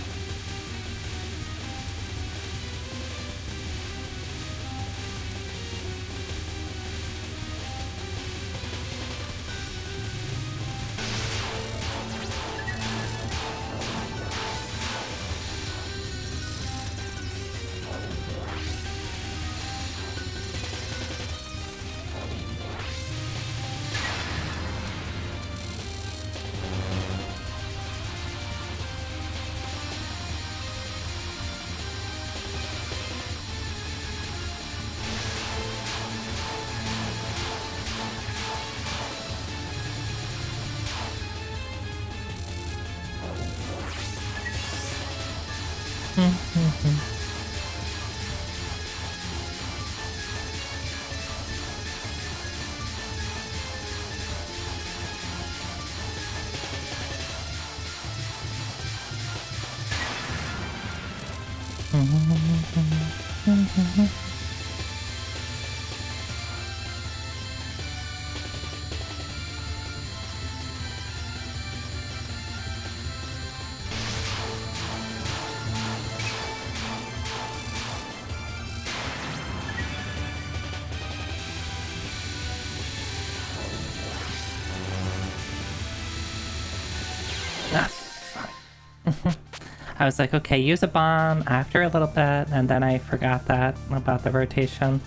S1: I was like, okay, use a bomb after a little bit, and then I forgot that about the rotation.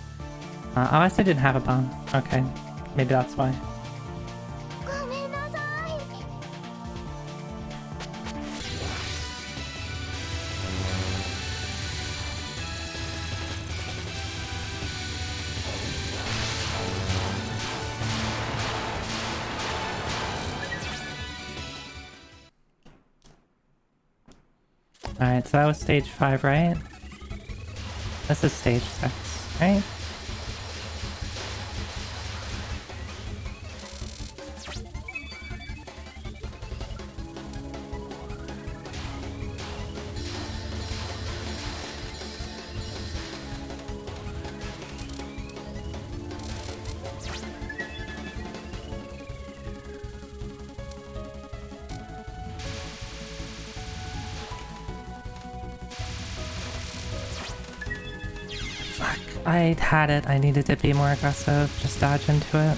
S1: Oh, I still didn't have a bomb. Okay, maybe that's why. Alright, so that was stage 5, right? This is stage 6, right? I had it. I needed to be more aggressive. Just dodge into it.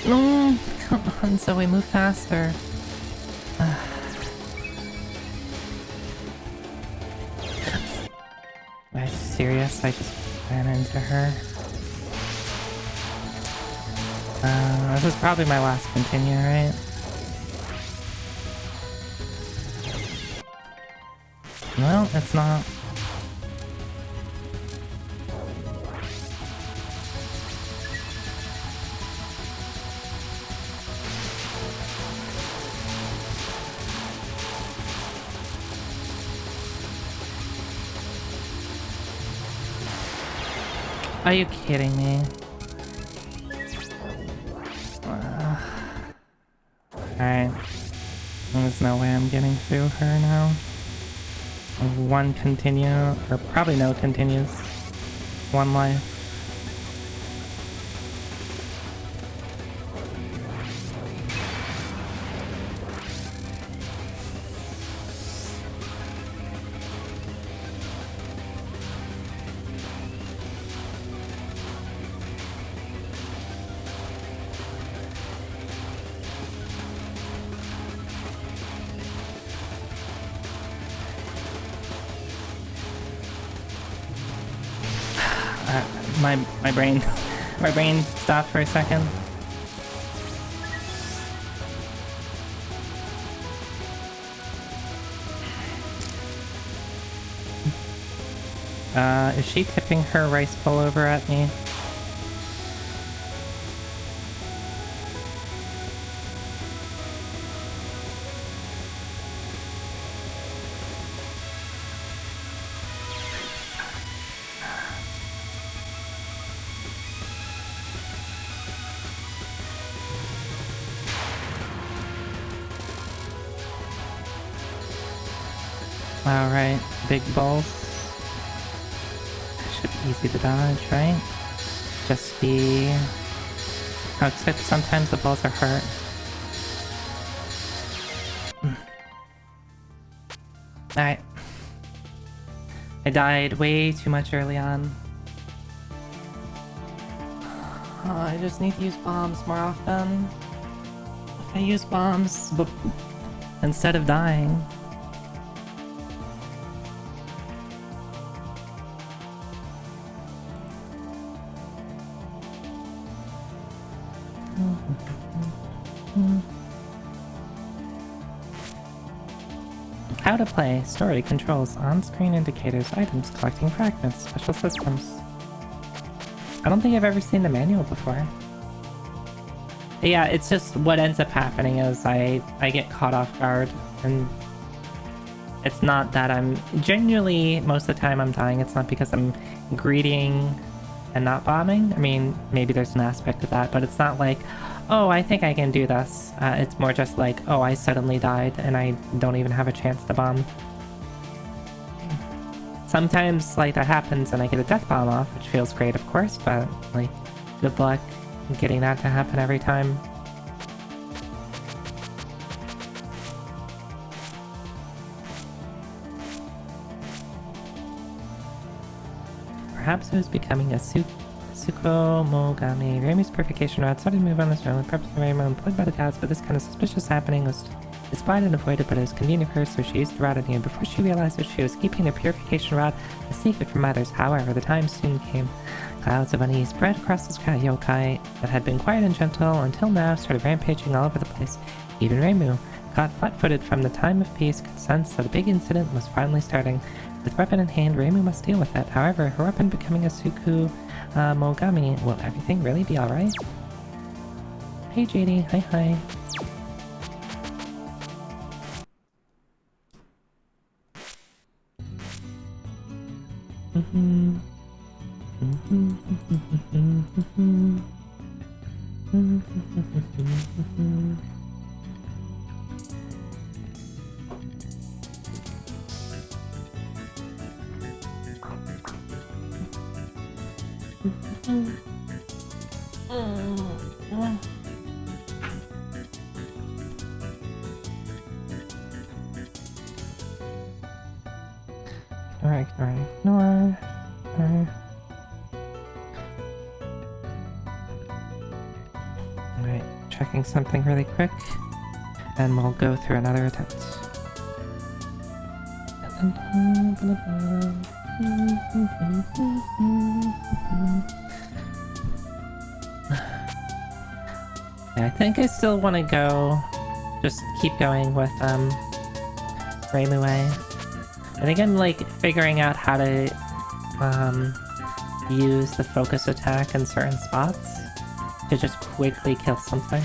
S1: No, come on, Zoe, move faster. Are you serious? I just ran into her. This is probably my last continue, right? No, it's not. Are you kidding me? Alright. There's no way I'm getting through her now. One continue, or probably no continues. One life. My brain stopped for a second. Is she tipping her rice bowl over at me? Alright, big balls. Should be easy to dodge, right? Just be... Oh, except sometimes the balls are hurt. Alright. I died way too much early on. Oh, I just need to use bombs more often. If I use bombs instead of dying. How to play, story, controls, on-screen indicators, items, collecting fragments, special systems. I don't think I've ever seen the manual before. But yeah, it's just what ends up happening is I get caught off guard, and it's not that I'm... Genuinely, most of the time I'm dying, it's not because I'm greeting and not bombing. I mean, maybe there's an aspect of that, but it's not like, oh, I think I can do this. It's more just like, oh, I suddenly died and I don't even have a chance to bomb. Sometimes, like, that happens and I get a death bomb off, which feels great, of course, but, like, good luck getting that to happen every time. Perhaps it was becoming a Tsukomogami. Reimu's purification rod started to move on this road with purpose of Reimu employed by the gods, but this kind of suspicious happening was despised and avoided, but it was convenient for her, so she used the rod on you. Before she realized it, she was keeping the purification rod a secret from others. However, the time soon came. Clouds of unease spread across the sky. Yokai that had been quiet and gentle until now started rampaging all over the place. Even Reimu, caught flat-footed from the time of peace, could sense that a big incident was finally starting. With weapon in hand, Reimu must deal with it. However, her weapon becoming a Tsukomogami, will everything really be alright? Hey JD, hi. Ignore. Alright, checking something really quick, and we'll go through another attempt. Yeah, I think I still want to go, just keep going with Reimu. I think I'm like figuring out how to use the focus attack in certain spots to just quickly kill something.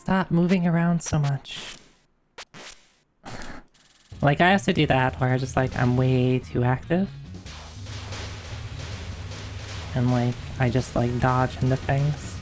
S1: Stop moving around so much. Like, I also do that where I just like, I'm way too active. And like, I just like dodge into things.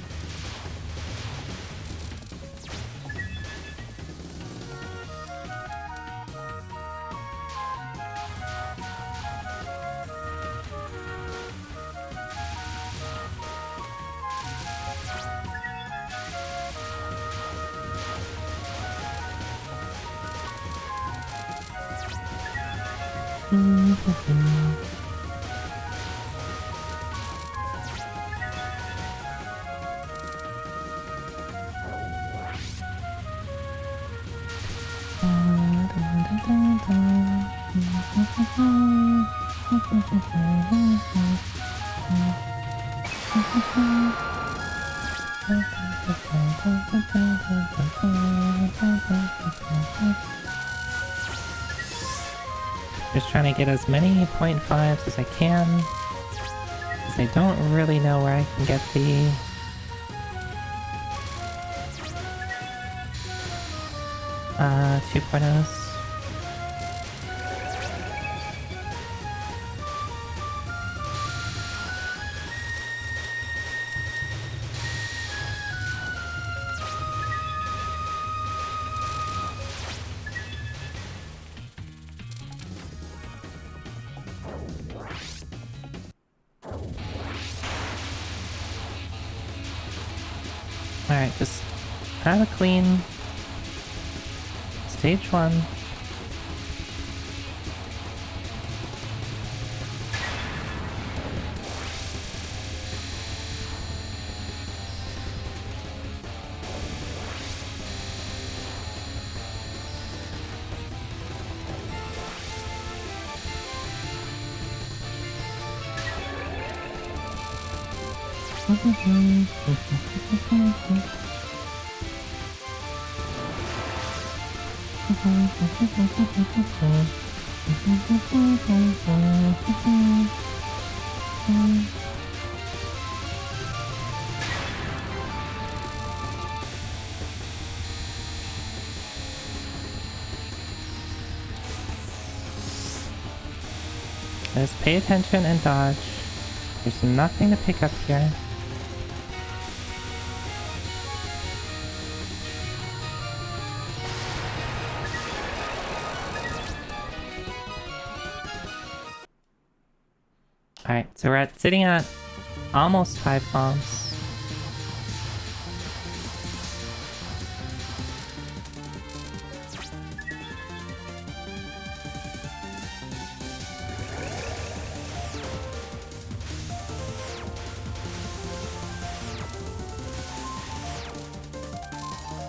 S1: Just trying to get as many 0.5s as I can, because I don't really know where I can get the uh, 2.0s. Alright, just have a clean stage 1. Just pay attention and dodge. There's nothing to pick up here. Alright, so we're sitting at almost 5 bombs.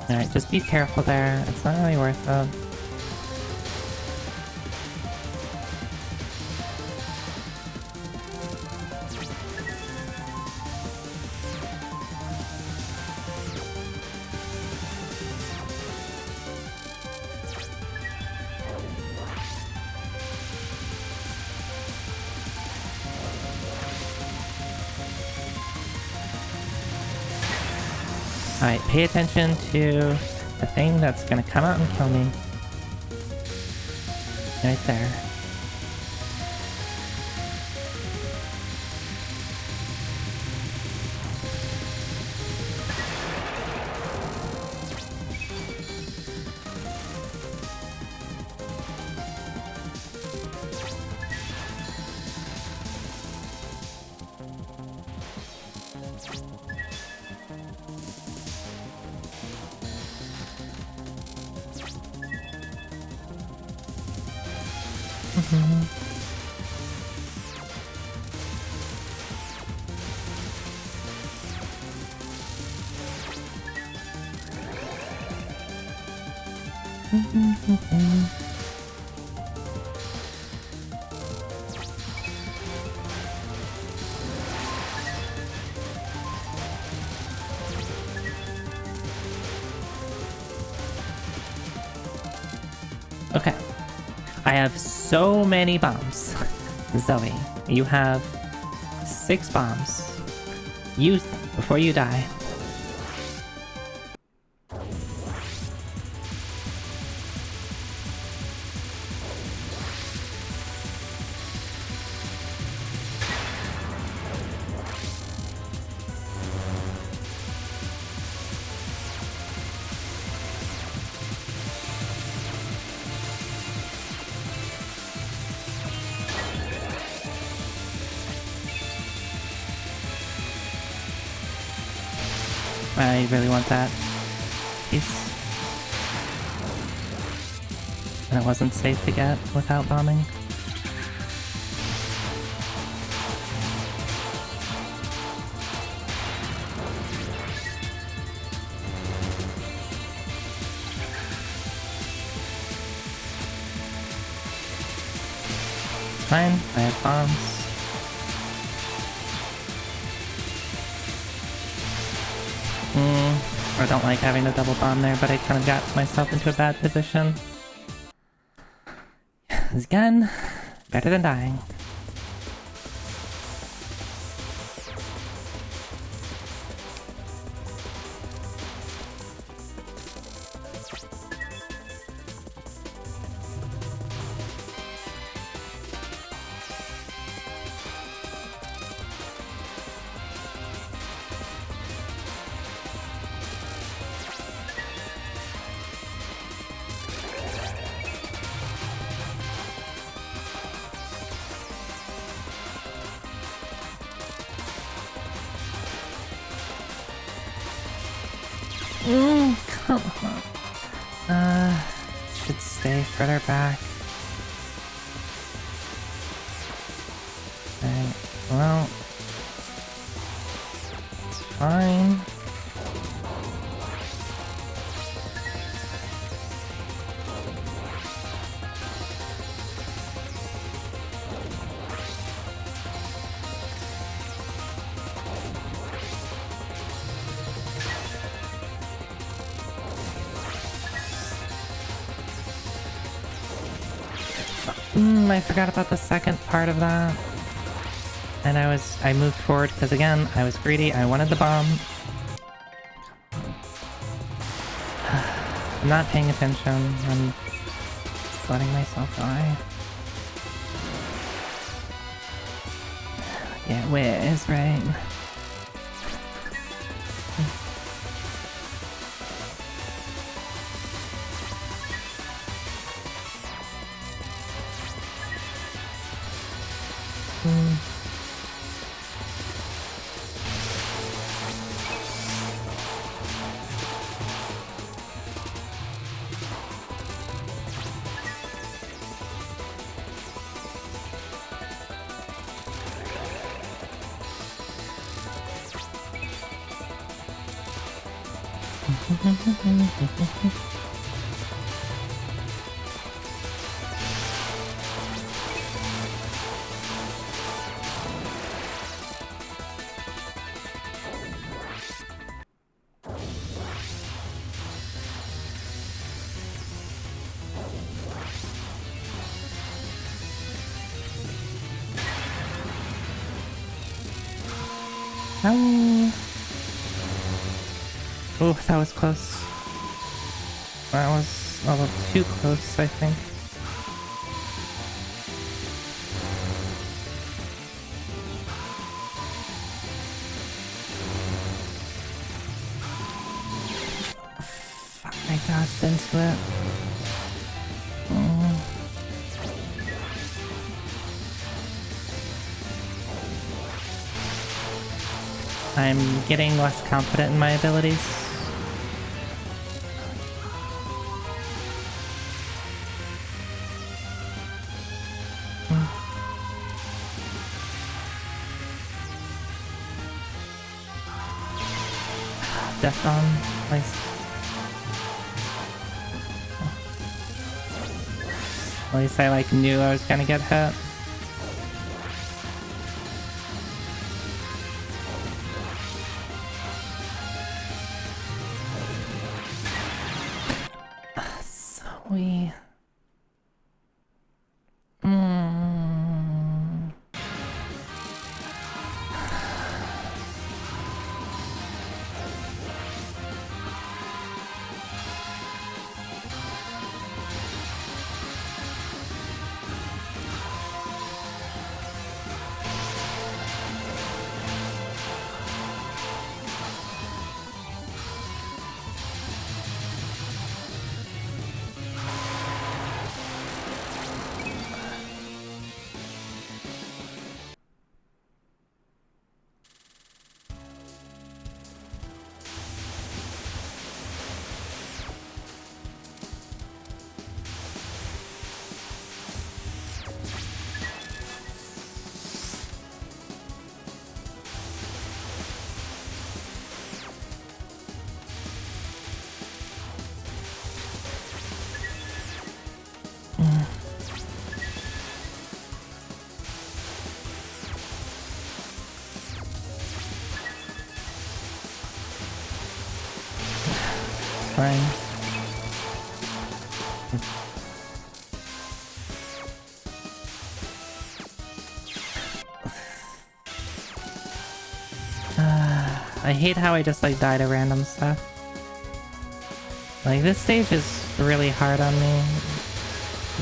S1: Alright, just be careful there. It's not really worth it. Alright, pay attention to the thing that's gonna come out and kill me. Right there. Okay. I have so many bombs. Zoe, you have 6 bombs. Use them before you die. I really want that piece. And it wasn't safe to get without bombing. fine. I have bombs. I don't like having a double bomb there, but I kind of got myself into a bad position. Again, better than dying. Come on. Should stay further back. Okay, well, it's fine. I forgot about the second part of that. And I moved forward because again, I was greedy. I wanted the bomb. I'm not paying attention. I'm just letting myself die. Yeah, where is right? Oh, that was close. That was a little too close, I think. Fuck, I dodged into it. I'm getting less confident in my abilities. Death on, please. At least I knew I was gonna get hit. fine. I hate how I just like die to random stuff. Like this stage is really hard on me.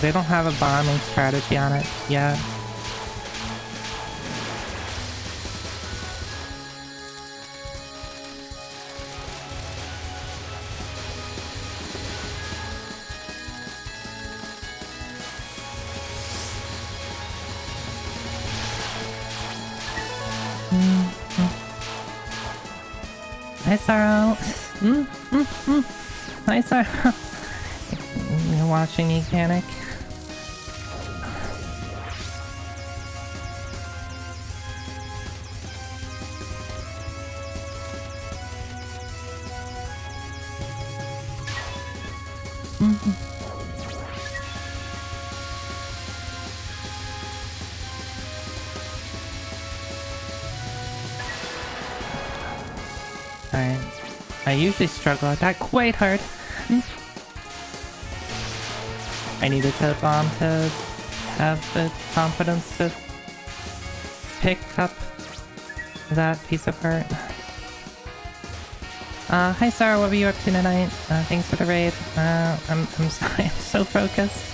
S1: They don't have a bombing strategy on it yet. Hi, Sorrow. Hi, Sorrow. You're watching me panic. Alright. I usually struggle at that quite hard. I needed to bomb to have the confidence to pick up that piece of art. Hi Sarah, what were you up to tonight? Thanks for the raid. I'm sorry, I'm so focused.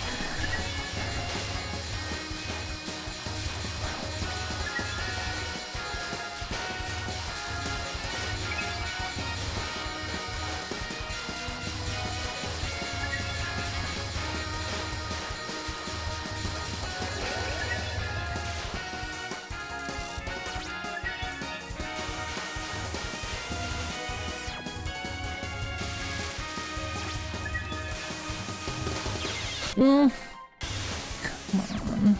S1: Come on.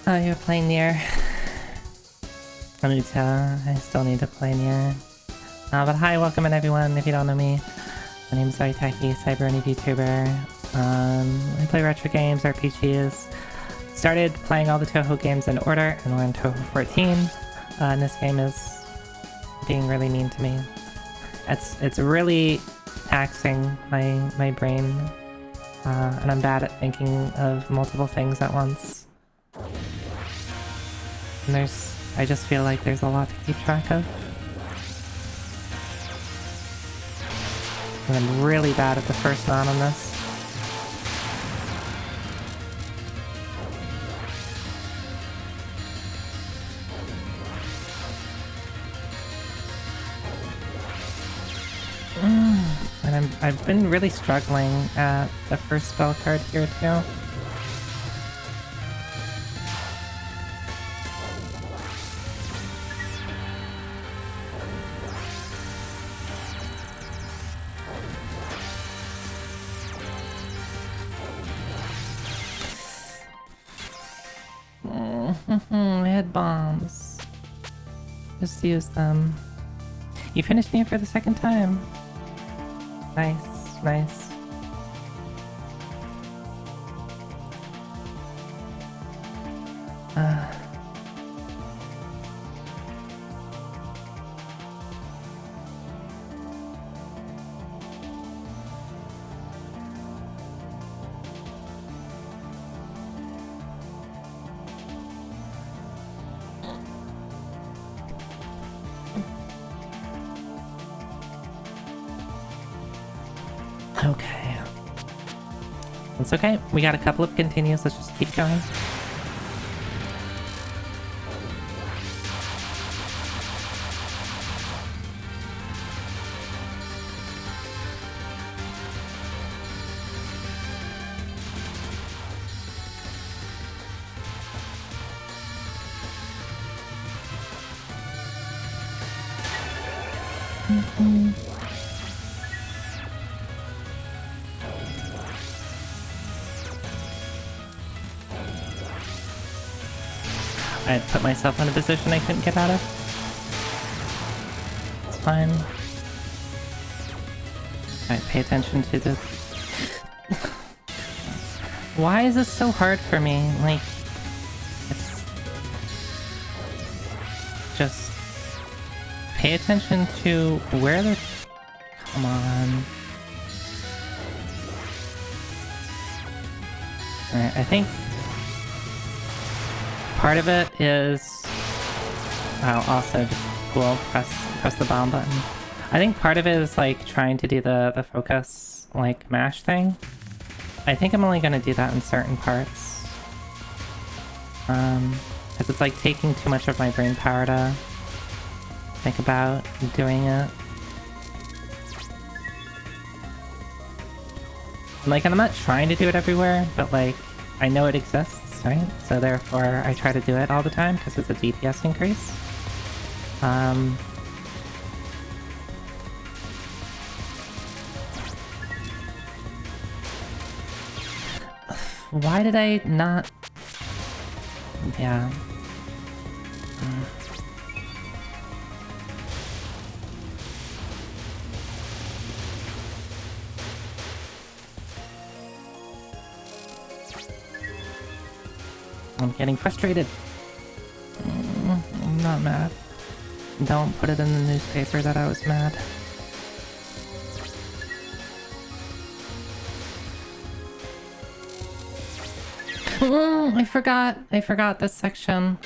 S1: Oh, you're playing near. I still need to play near. But hi, welcome in everyone, if you don't know me. My name is Izakaya, cyberny VTuber. I play retro games, RPGs. Started playing all the Touhou games in order, and we're in Touhou 14. And this game is being really mean to me. It's really taxing my brain, and I'm bad at thinking of multiple things at once. And I just feel like there's a lot to keep track of. And I'm really bad at the first non on this. And I've been really struggling at the first spell card here too. I had bombs. Just use them. You finished me for the second time. Nice, nice. Okay. It's okay. We got a couple of continues. Let's just keep going. I had put myself in a position I couldn't get out of. fine. Alright, pay attention to the... Why is this so hard for me? Like, it's... Just... Pay attention to where the... Come on. Alright, I think... Part of it is... Oh, also just cool, press the bomb button. I think part of it is like trying to do the focus, like, mash thing. I think I'm only gonna do that in certain parts. Because it's like taking too much of my brain power to think about doing it. Like, and I'm not trying to do it everywhere, but like, I know it exists, right? So therefore, I try to do it all the time because it's a DPS increase. Why did I not... Yeah. I'm getting frustrated. I'm not mad. Don't put it in the newspaper that I was mad. I forgot this section.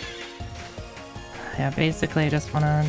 S1: Yeah, basically I just wanna...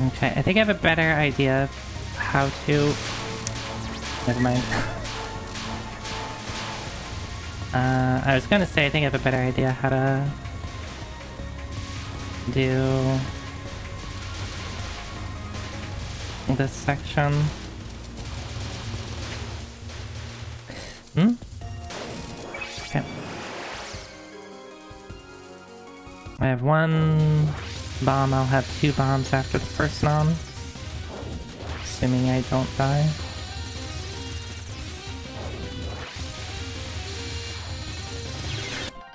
S1: Okay, I think I have a better idea of how to... Never mind. I was gonna say I think I have a better idea how to... do... this section. Okay. I have one... bomb. I'll have 2 bombs after the first nom. Assuming I don't die.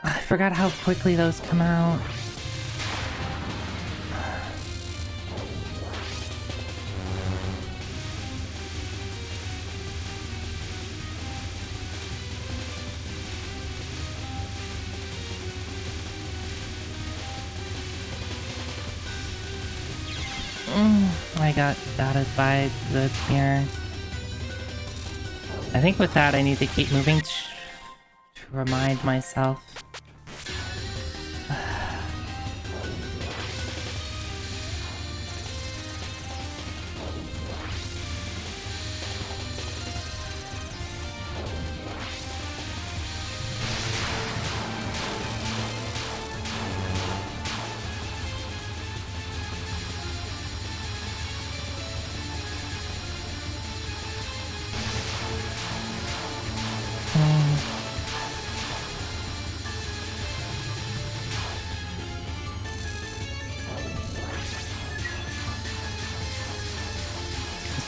S1: I forgot how quickly those come out. I got dotted by the here. I think with that I need to keep moving to remind myself.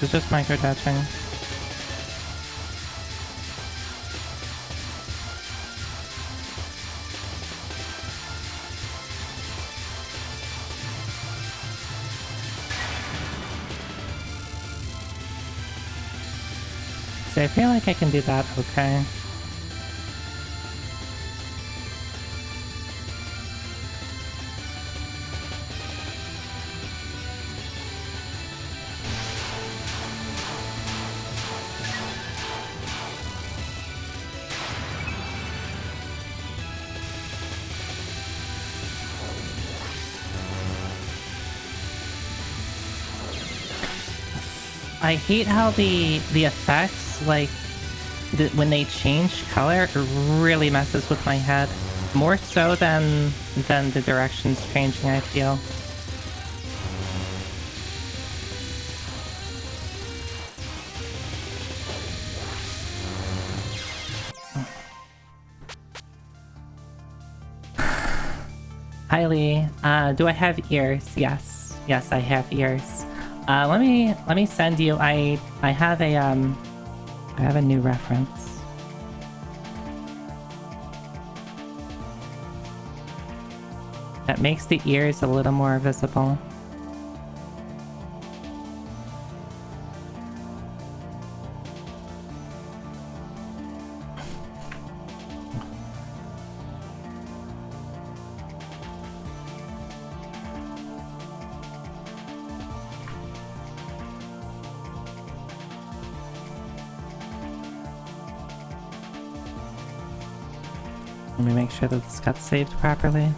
S1: This is just micro-touching. So I feel like I can do that okay. I hate how the effects, like, when they change color, it really messes with my head. More so than the directions changing, I feel. Hi Lee. Do I have ears? Yes. Yes, I have ears. Let me send you. I have a new reference. That makes the ears a little more visible. Let me make sure that this got saved properly.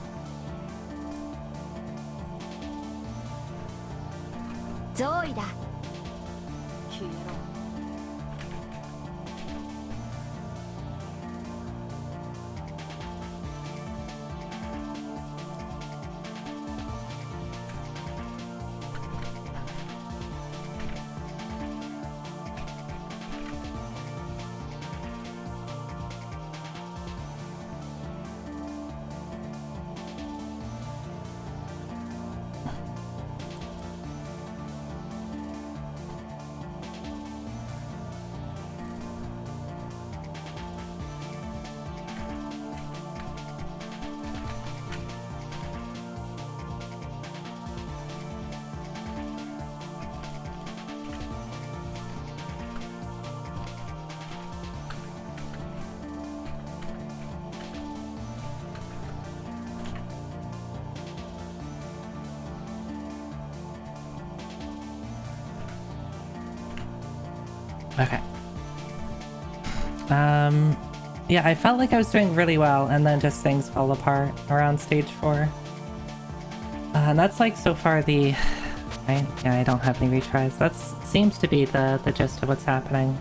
S1: Okay. Yeah, I felt like I was doing really well, and then just things fell apart around stage 4. And that's like so far the... Right? Yeah, I don't have any retries. That seems to be the gist of what's happening.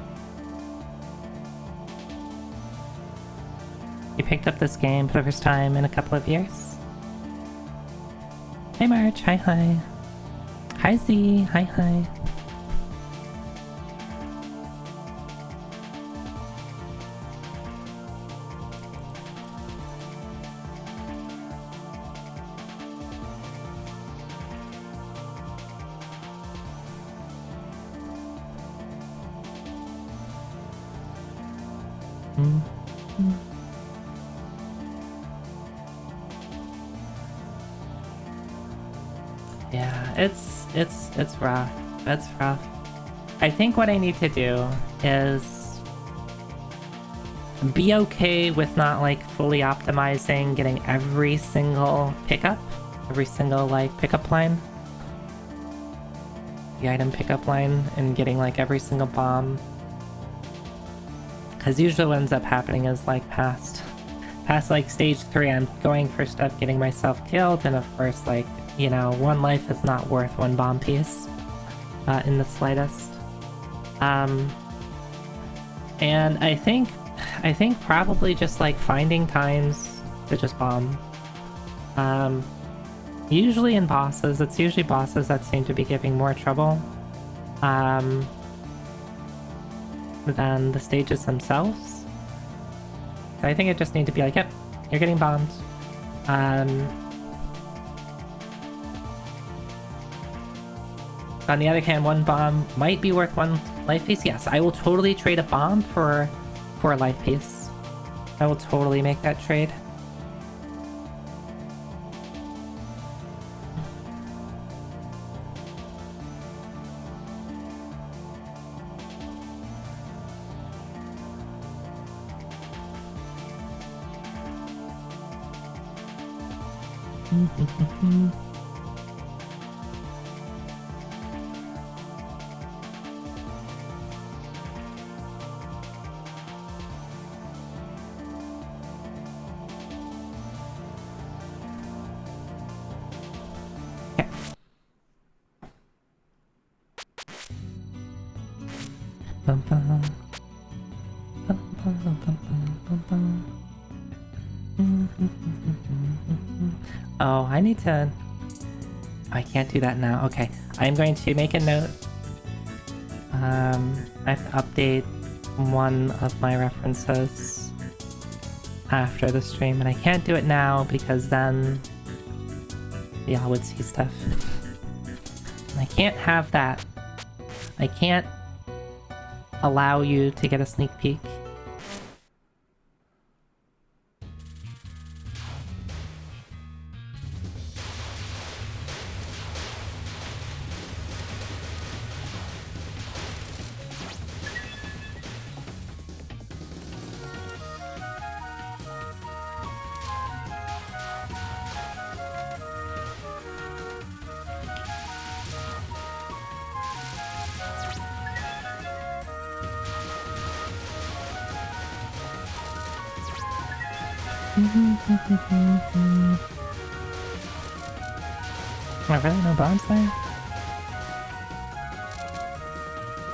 S1: You picked up this game for the first time in a couple of years? Hey March, hi hi. Hi Z, hi hi. Yeah, it's rough. It's rough. I think what I need to do is be okay with not like fully optimizing getting every single pickup, every single like pickup line, the item pickup line, and getting like every single bomb. Because usually what ends up happening is like past like stage 3, I'm going for stuff, getting myself killed, and of course like, you know, one life is not worth one bomb piece in the slightest. And I think probably just like finding times to just bomb. Usually in bosses, it's usually bosses that seem to be giving more trouble than the stages themselves. So I think I just need to be like, yep, you're getting bombed. On the other hand, one bomb might be worth one life piece. Yes, I will totally trade a bomb for a life piece. I will totally make that trade. Oh, I need to... I can't do that now. Okay, I'm going to make a note. I have to update one of my references after the stream, and I can't do it now because then y'all would see stuff. And I can't have that. I can't allow you to get a sneak peek. Oh, really? No bombs there?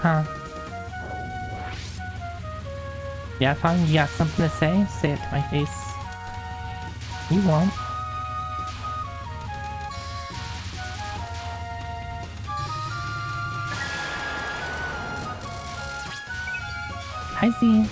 S1: Huh. Yeah, fine. You got something to say? Say it to my face. You won't. Hi, Z.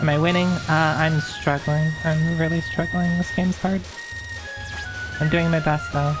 S1: Am I winning? I'm struggling. I'm really struggling. This game's hard. I'm doing my best though.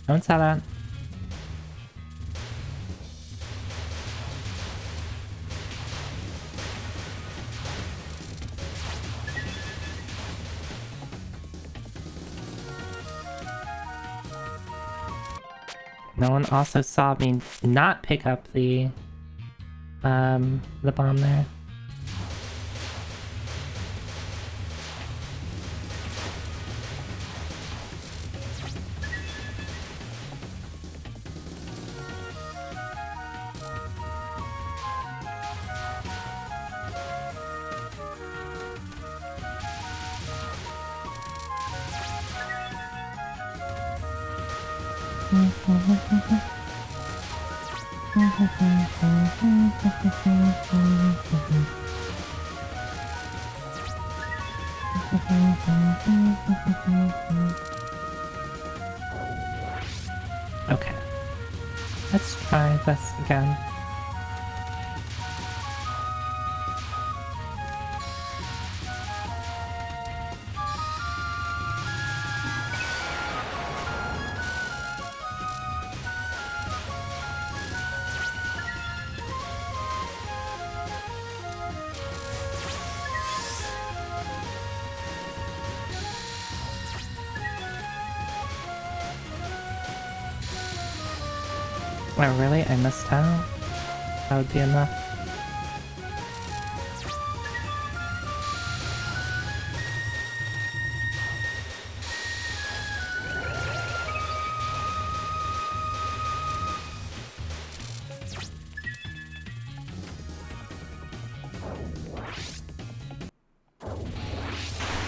S1: Don't say that. No one also saw me not pick up the bomb there. Okay. Let's try this again. Oh, really? I missed out? That would be enough.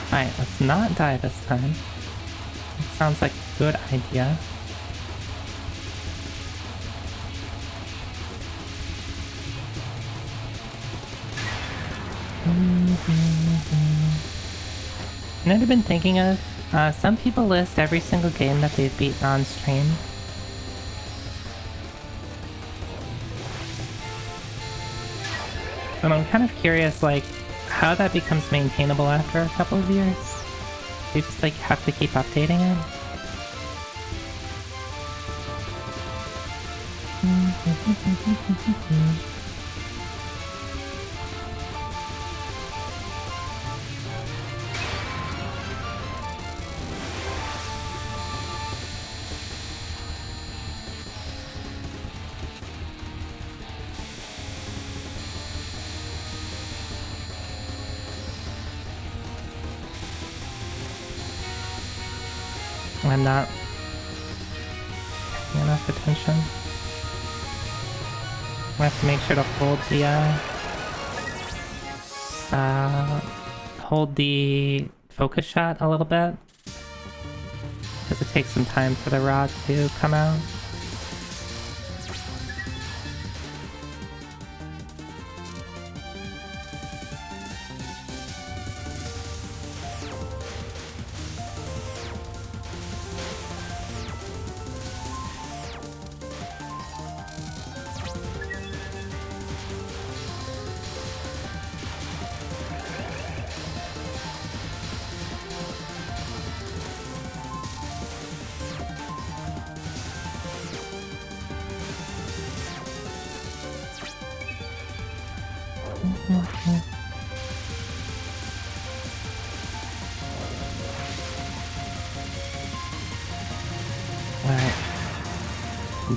S1: Alright, let's not die this time. It sounds like a good idea. You know what I've been thinking of? Some people list every single game that they've beaten on stream. And I'm kind of curious, like, how that becomes maintainable after a couple of years. You just, like, have to keep updating it. I'm not paying enough attention. I have to make sure to hold the focus shot a little bit, because it takes some time for the rod to come out. Alright.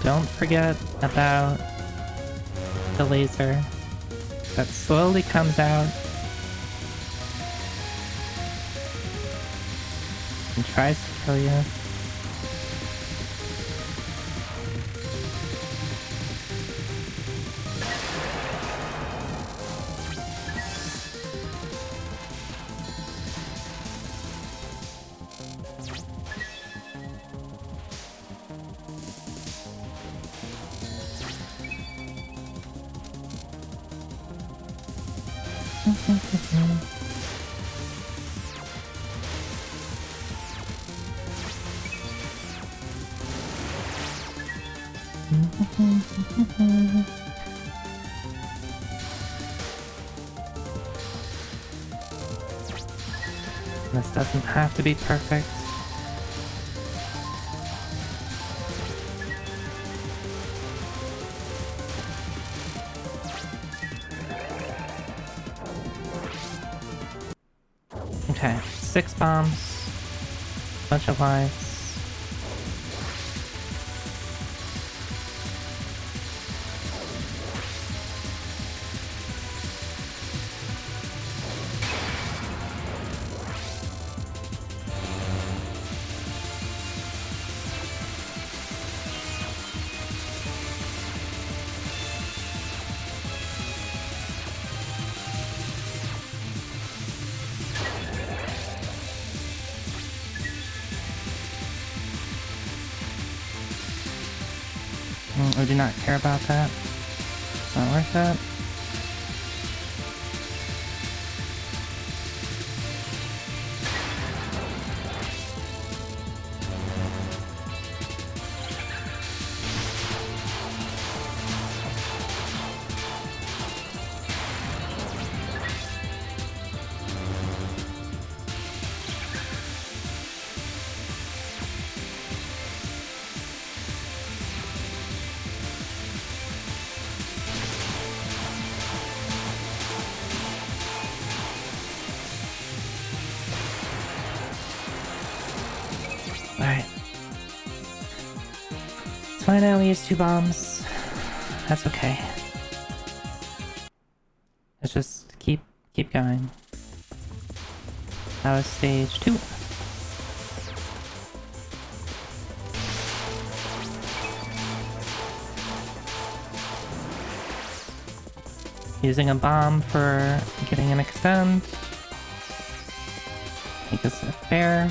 S1: Don't forget about the laser that slowly comes out and tries to kill you. This doesn't have to be perfect. Okay, 6 bombs, bunch of lives. I do not care about that. It's not worth it. Alright. It's fine, I only used 2 bombs. That's okay. Let's just keep going. That was stage 2. Using a bomb for getting an extend. I think it's fair.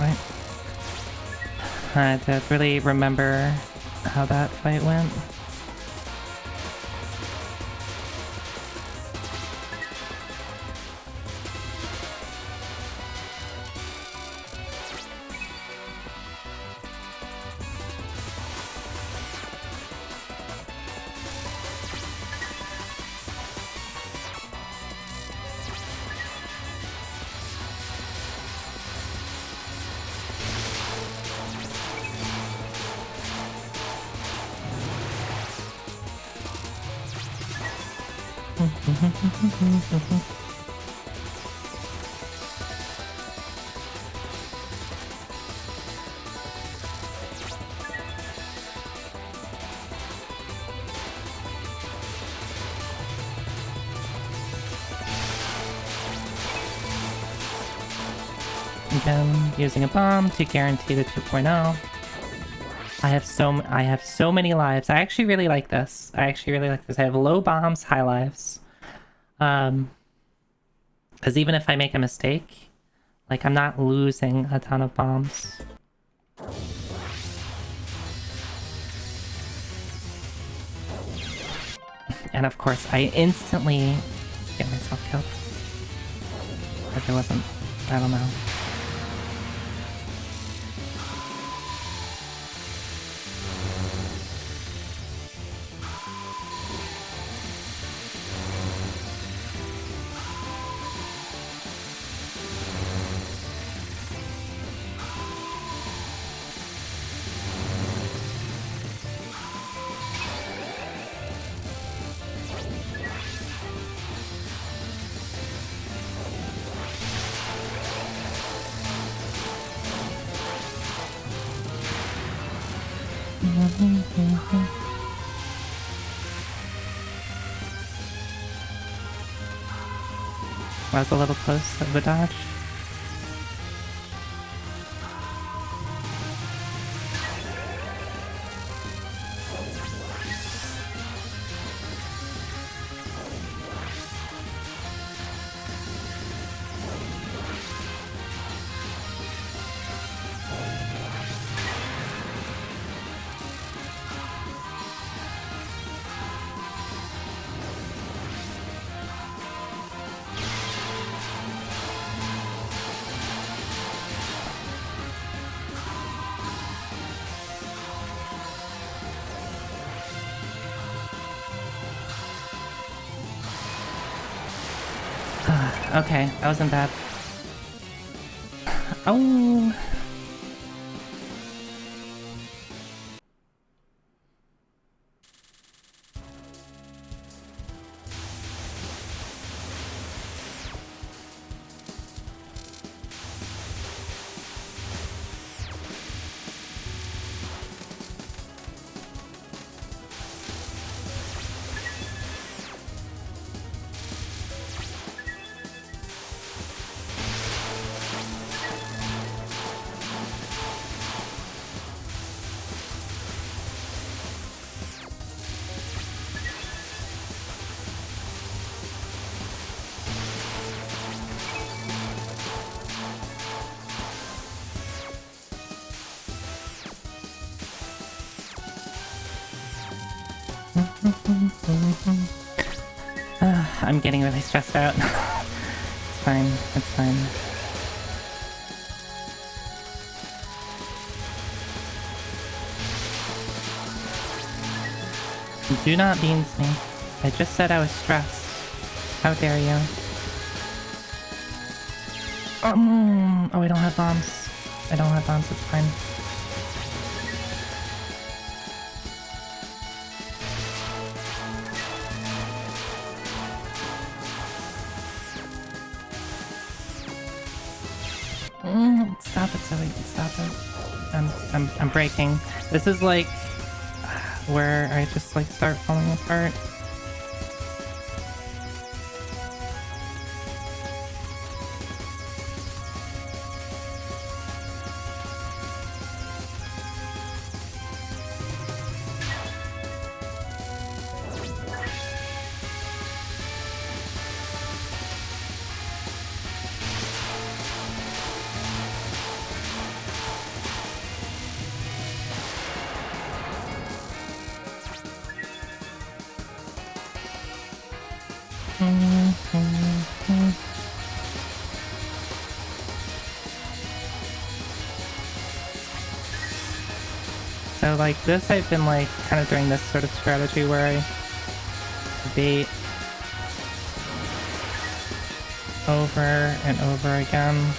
S1: Right. I don't really remember how that fight went. Again, using a bomb to guarantee the 2.0. I have so many lives. I actually really like this. I have low bombs, high lives. Because even if I make a mistake, like, I'm not losing a ton of bombs. And of course, I instantly get myself killed. Because I wasn't... I don't know. I was a little close of a dodge. Okay, that wasn't bad. Oh. I'm getting really stressed out. It's fine, it's fine. Do not beans me. I just said I was stressed. How dare you? Oh, I don't have bombs. I don't have bombs, it's fine. Stop it, Zoe. Stop it. I'm breaking. This is like where I just like start falling apart. So like this, I've been like kind of doing this sort of strategy where I bait over and over again.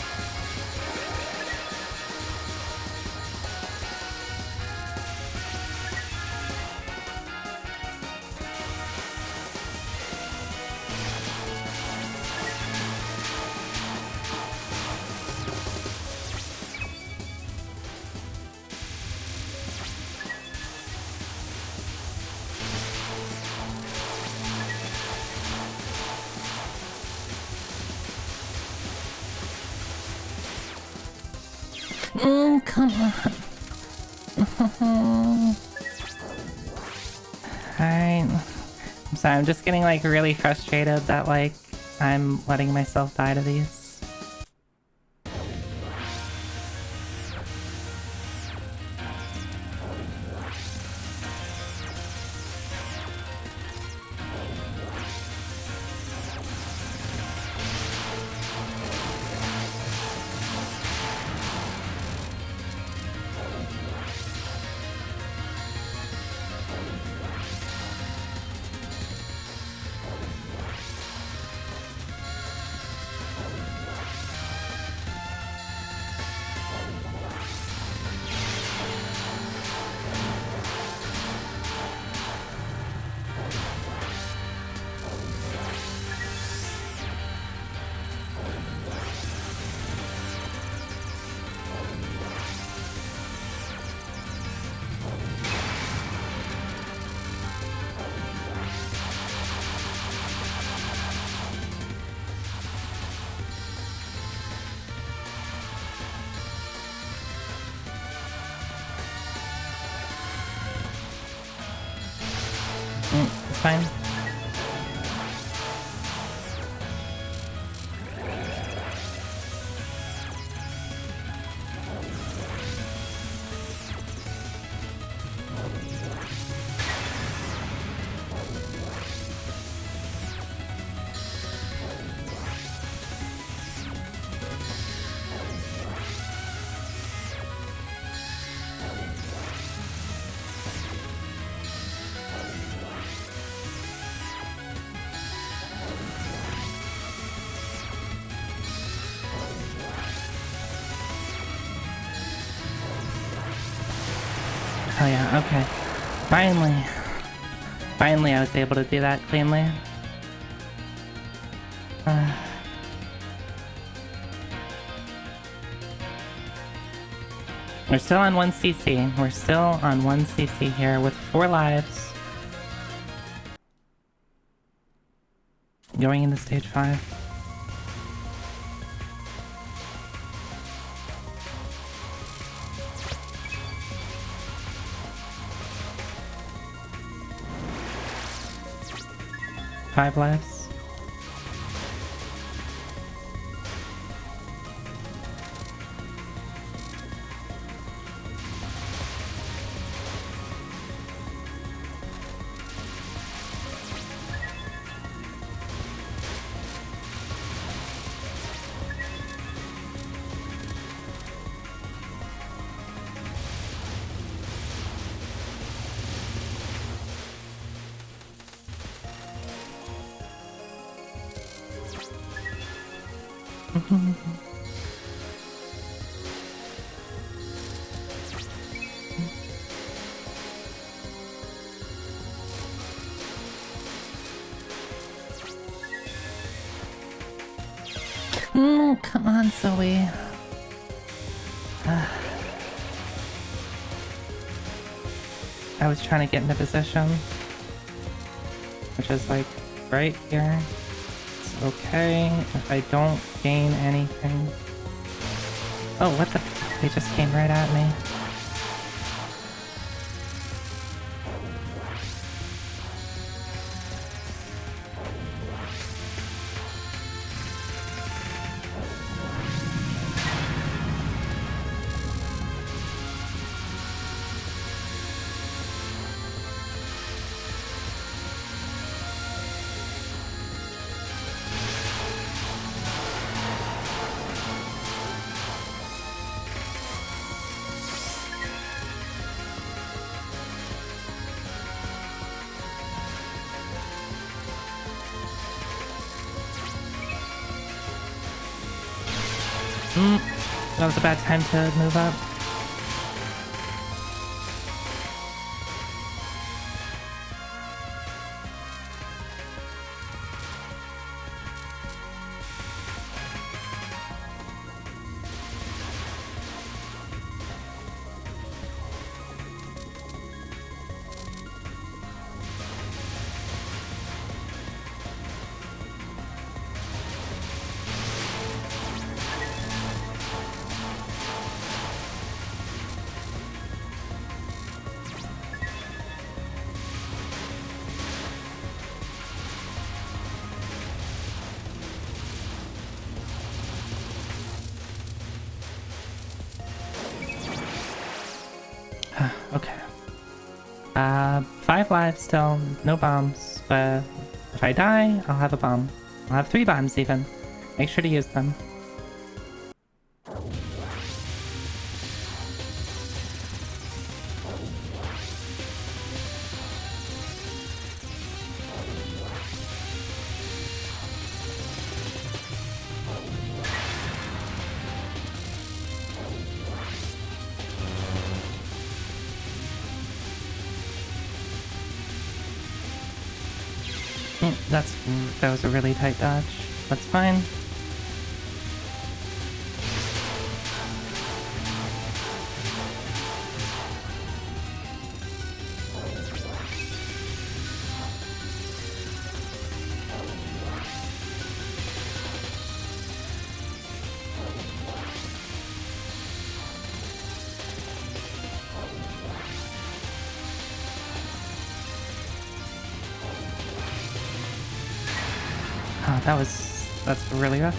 S1: Come on. Alright. I'm sorry, I'm just getting like really frustrated that like I'm letting myself die to these. It's fine. Oh yeah, okay. Finally. Finally I was able to do that cleanly. We're still on 1 CC. We're still on 1 CC here with 4 lives. Going into stage 5. Five lives. Come on, Zoe. I was trying to get into position, which is like right here. It's okay if I don't gain anything. Oh, what the? They just came right at me. That was a bad time to move up. Okay. 5 lives still, no bombs, but if I die, I'll have a bomb. I'll have 3 bombs even. Make sure to use them. That was a really tight dodge. That's fine. That's really rough.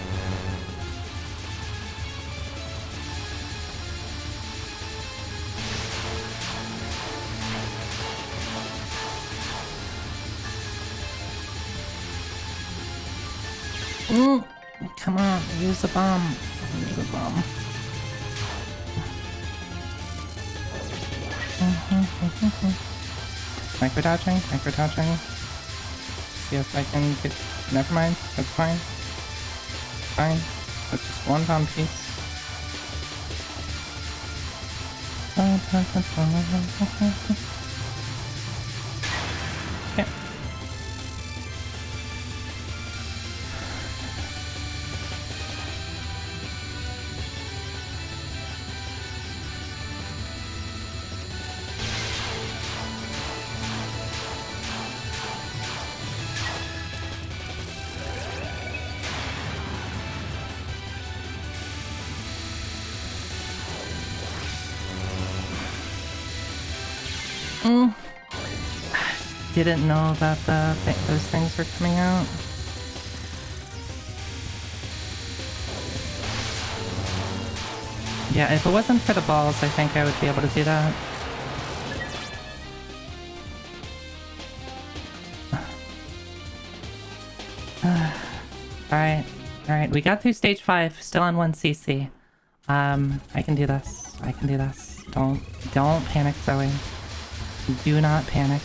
S1: Come on, use a bomb. Use a bomb. Micro dodging, micro dodging. See if I can get. Never mind, that's fine. Fine. That's just one bomb piece. Okay. Didn't know that those things were coming out. Yeah, if it wasn't for the balls, I think I would be able to do that. Alright, we got through stage 5, still on 1 CC. I can do this. I can do this. Don't panic, Zoe. Do not panic.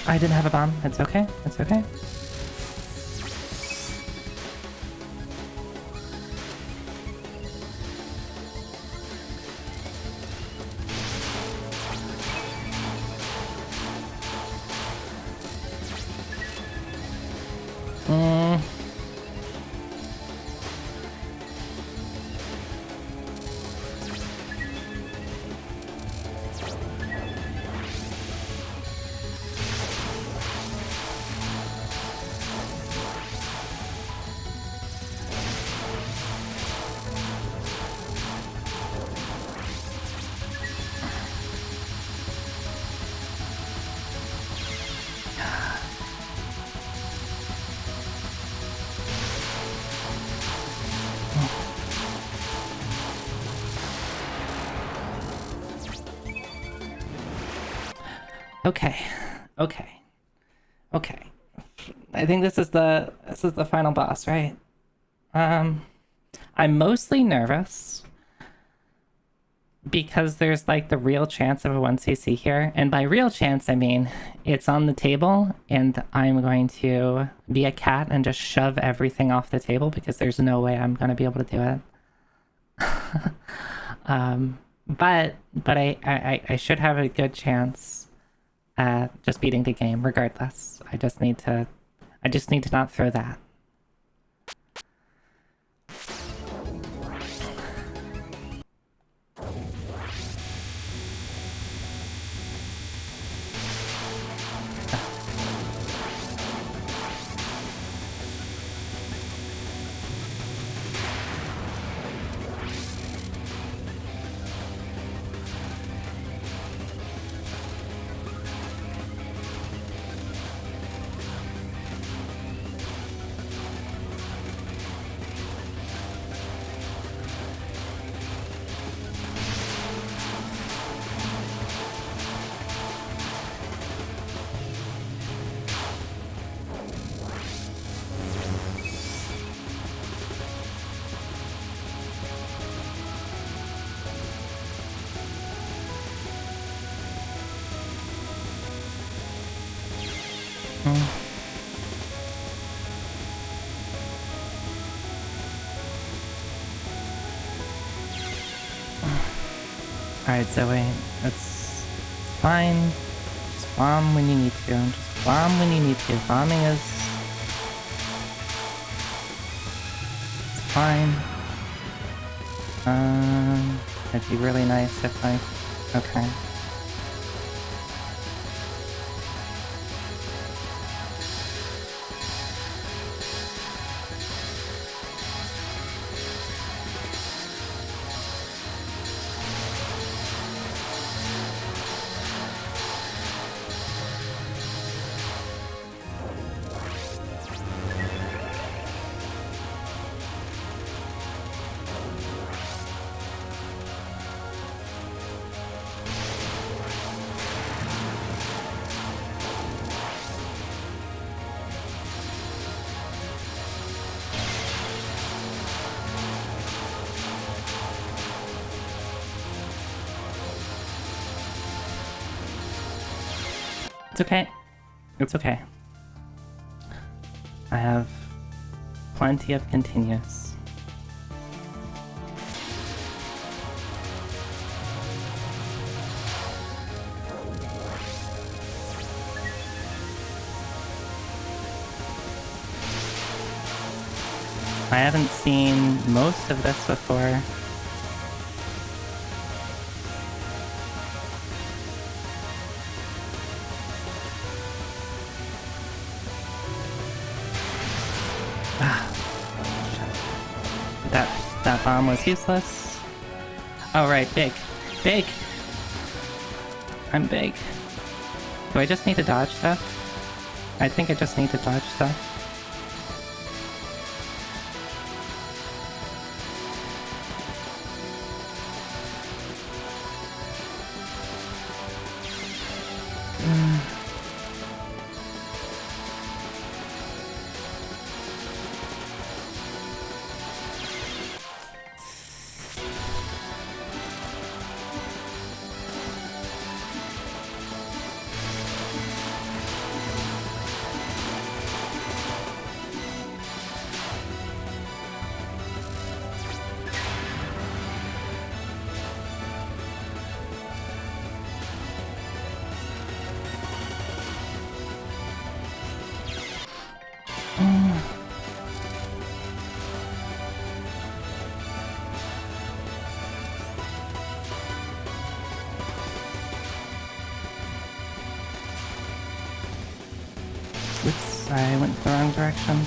S1: I didn't have a bomb. It's okay. It's okay. Okay. I think this is the final boss, right? I'm mostly nervous because there's like the real chance of a 1cc here, and by real chance I mean it's on the table and I'm going to be a cat and just shove everything off the table because there's no way I'm gonna be able to do it. But I should have a good chance at just beating the game regardless. I just need to not throw that. Alright, Zoe, it's fine. Just bomb when you need to. Just bomb when you need to. Bombing is... it's fine. It'd be really nice if I... okay. It's okay. It's okay. I have plenty of continues. I haven't seen most of this before. That bomb was useless. Oh right, big. Big! I'm big. Do I just need to dodge stuff? I think I just need to dodge stuff. Oops, I went the wrong direction.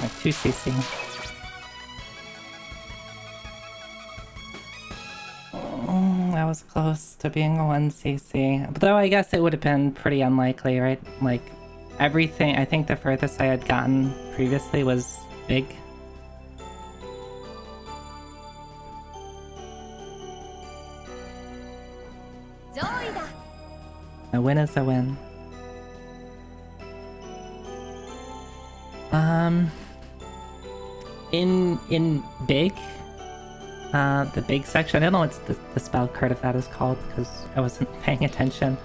S1: Like 2 CC. That was close to being a 1 CC. But though I guess it would have been pretty unlikely, right? Like, everything, I think the furthest I had gotten previously was big. A win is a win. In big, the big section, I don't know what the spell card of that is called because I wasn't paying attention.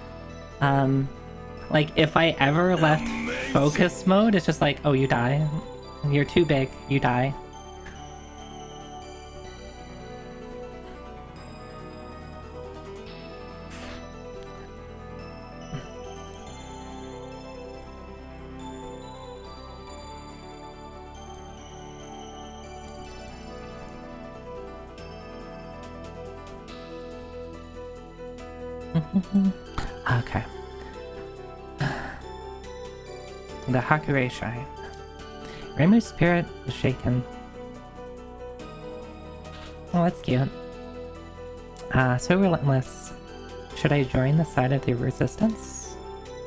S1: Like if I ever left focus mode, it's just like, oh, you die. You're too big, you die. Okay. The Hakurei Shrine. Reimu's spirit was shaken. Oh, that's cute. So relentless. Should I join the side of the resistance?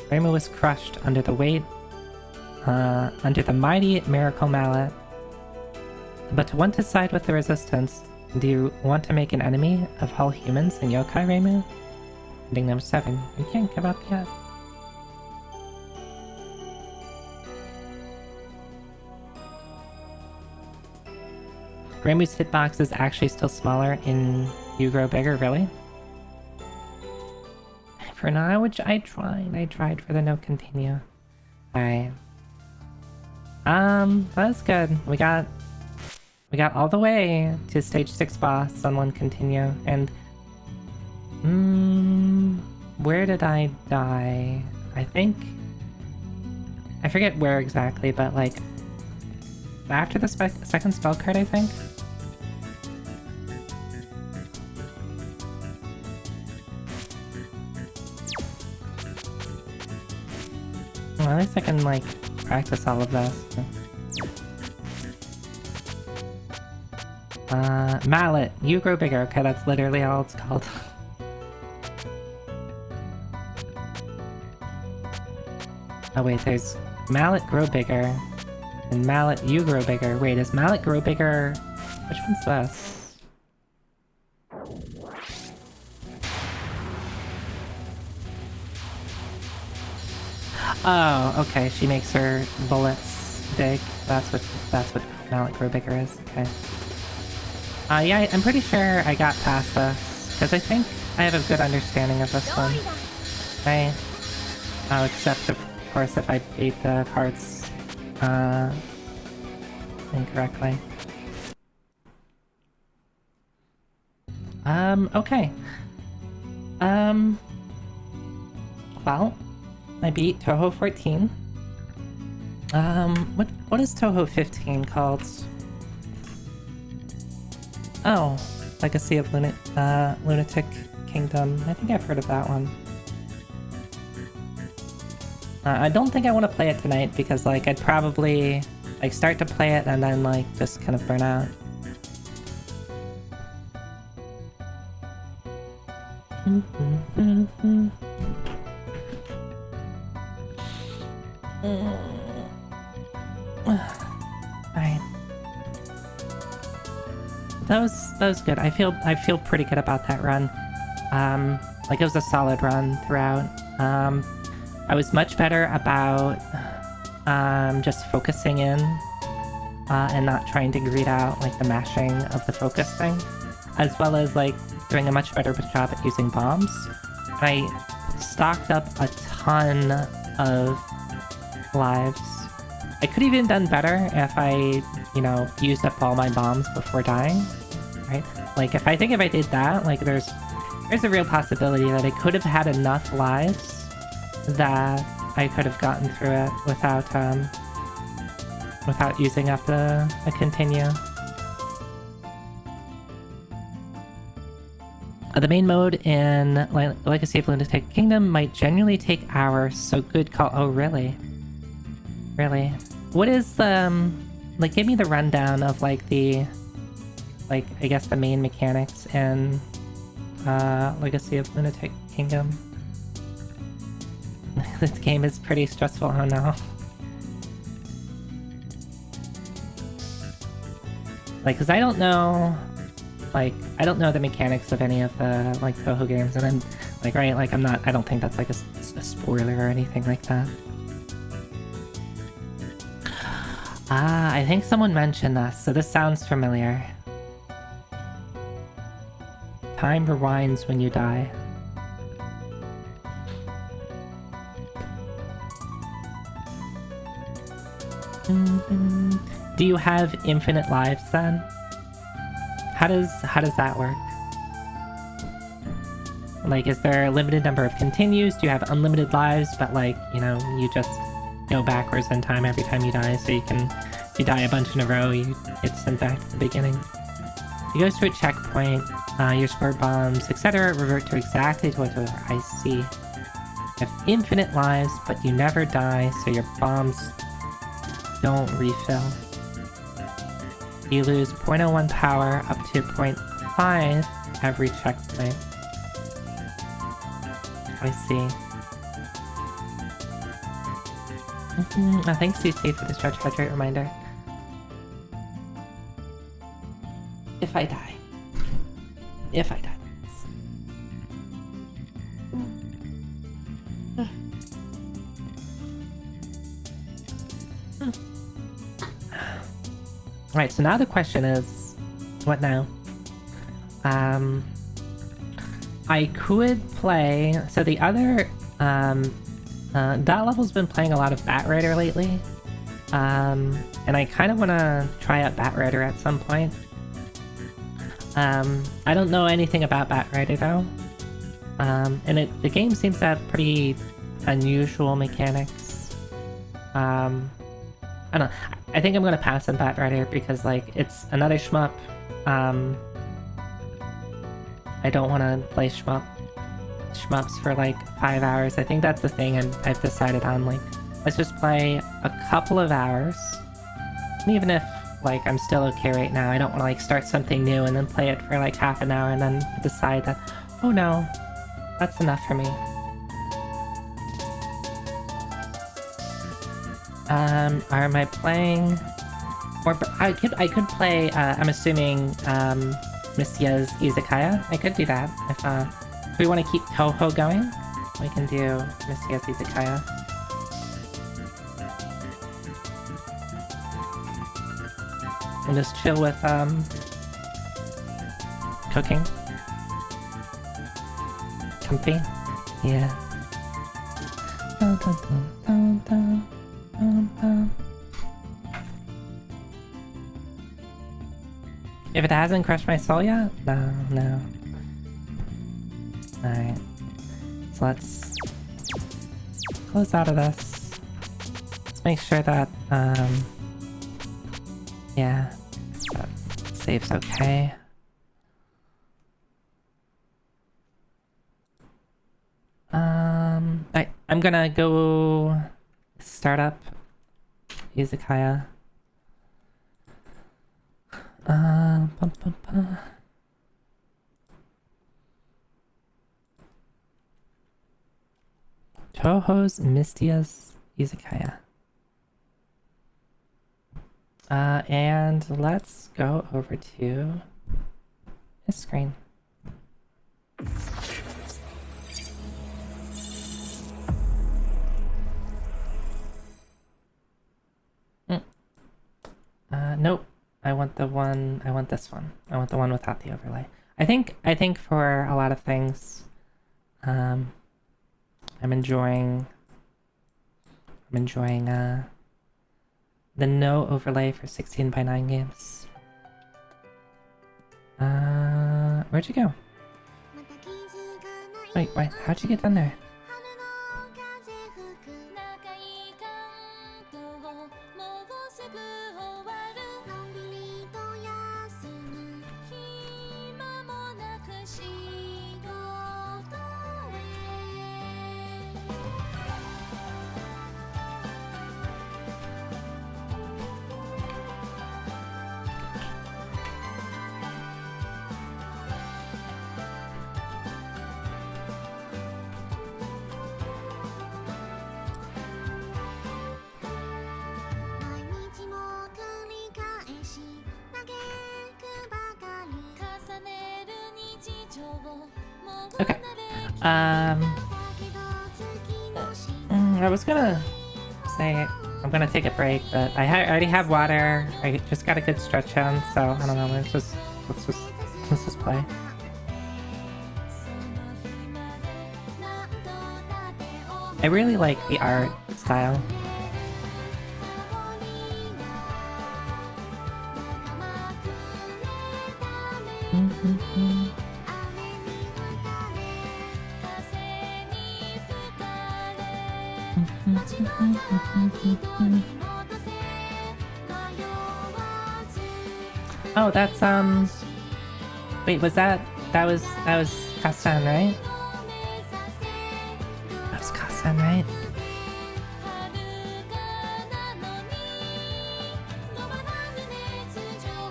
S1: Reimu was crushed under the weight, under the mighty miracle mallet. But to want to side with the resistance, do you want to make an enemy of all humans and yokai, Reimu? Ending number 7. You can't give up yet. Reimu's hitbox is actually still smaller in You Grow Bigger, really? For now, which I tried for the no continue. Alright. That's good. We got all the way to stage 6 boss on 1 continue, and where did I die? I think I forget where exactly, but like after the second spell card, I think. Well, at least I can like practice all of this. Mallet, You Grow Bigger. Okay, that's literally all it's called. Oh wait, there's Mallet Grow Bigger and Mallet You Grow Bigger. Wait, is Mallet Grow Bigger? Which one's this? Oh, okay, she makes her bullets big. That's what Mallet Grow Bigger is. Okay. Yeah, I'm pretty sure I got past this because I think I have a good understanding of this one. Right? Oh, except of course if I beat the cards incorrectly. Okay. Well, I beat Touhou 14. What is Touhou 15 called? Oh, Legacy of Lunatic Kingdom. I think I've heard of that one. I don't think I want to play it tonight because like I'd probably like start to play it and then like just kind of burn out. Alright. That was good. I feel pretty good about that run. Like it was a solid run throughout. I was much better about just focusing in and not trying to greed out like the mashing of the focus thing, as well as like doing a much better job at using bombs. And I stocked up a ton of lives. I could have even done better if I, you know, used up all my bombs before dying, right? Like if I did that, like there's a real possibility that I could have had enough lives that I could have gotten through it without using up a continue. The main mode in Legacy of Lunatic Kingdom might genuinely take hours, so good call. Oh, really? Really? What is the, like, give me the rundown of, like, the, like, I guess the main mechanics in, Legacy of Lunatic Kingdom. This game is pretty stressful, oh no. Like, cause I don't know the mechanics of any of the, like, Touhou games, and I'm, like, right, like, I don't think that's, like, a spoiler or anything like that. Ah, I think someone mentioned this, so this sounds familiar. Time rewinds when you die. Do you have infinite lives then? How does that work? Like, is there a limited number of continues? Do you have unlimited lives, but like, you know, you just go backwards in time every time you die, so if you die a bunch in a row, you get sent back to the beginning. You go to a checkpoint, your scored bombs, etc. revert to exactly to what I see. You have infinite lives, but you never die, so your bombs don't refill. You lose 0.01 power up to 0.5 every checkpoint. I see. Oh, thanks CC for the stretch hydrate reminder. If I die. If I die. Alright, so now the question is, what now? I could play... So the other... That level's been playing a lot of Batrider lately. And I kind of want to try out Batrider at some point. I don't know anything about Batrider though. And the game seems to have pretty unusual mechanics. I don't know. I think I'm gonna pass on Batrider because, like, it's another shmup. I don't want to play shmups for, like, 5 hours. I think that's the thing I've decided on. Like, let's just play a couple of hours. And even if, like, I'm still okay right now, I don't want to, like, start something new and then play it for, like, half an hour and then decide that, oh no, that's enough for me. Am I playing... Or I could play, I'm assuming, Mystia's Izakaya. I could do that. If we want to keep Touhou going, we can do Mystia's Izakaya. And just chill with, cooking. Comfy. Yeah. Dun, dun, dun, dun, dun, dun, dun. If it hasn't crushed my soul yet? No. Alright. So let's close out of this. Let's make sure that, yeah, so save's okay. Alright, I'm gonna go start up Izakaya. Touhou's Mystia's Izakaya. And let's go over to this screen. Nope. I want this one. I want the one without the overlay. I think for a lot of things, I'm enjoying the no overlay for 16:9 games. Where'd you go? Wait, how'd you get down there? Okay. I was gonna say I'm gonna take a break, but I already have water. I just got a good stretch in, so I don't know. Let's just play. I really like the art style. Oh, that's wait, was that was Kasan, right? That was Kasan, right?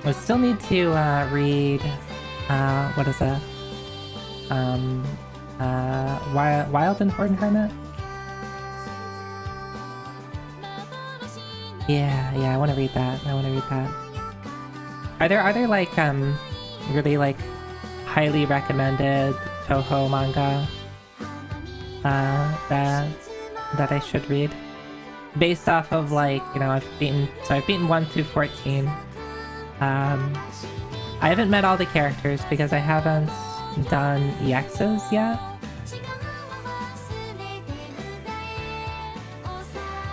S1: I still need to read what is it? Wild and Horde Hermit? Yeah, I want to read that. Are there like really like highly recommended Touhou manga that I should read based off of, like, you know, I've beaten 1 through 14. I haven't met all the characters because I haven't done EXs yet.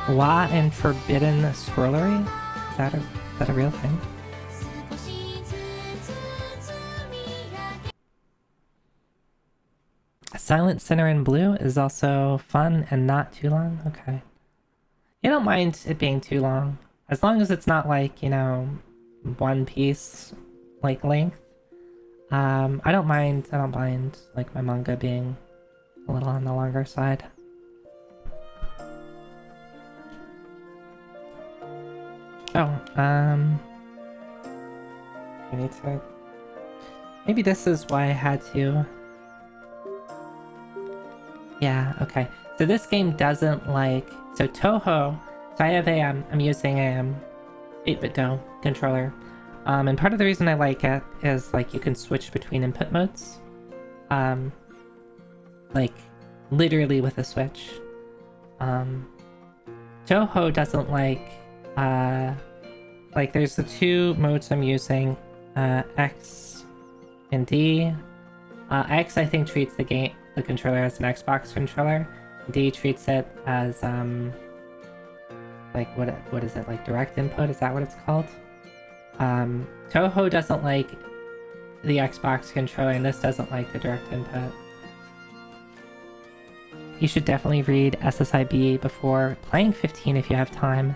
S1: Law and Forbidden Scrollery? Is that a real thing? Silent Sinner in Blue is also fun and not too long? Okay. You don't mind it being too long. As long as it's not like, you know, One Piece like length. I don't mind like my manga being a little on the longer side. Oh, I need to... Maybe this is why I had to... Yeah, okay. So this game doesn't like... So Touhou... So I have a, I'm using a 8-bit Go controller. And part of the reason I like it is, like, you can switch between input modes. Like, literally with a switch. Touhou doesn't like there's the two modes I'm using, X and D. X, I think, treats the controller as an Xbox controller. D treats it as like what is it, like direct input? Is that what it's called? Touhou doesn't like the Xbox controller, and this doesn't like the direct input. You should definitely read SSIB before playing 15 if you have time.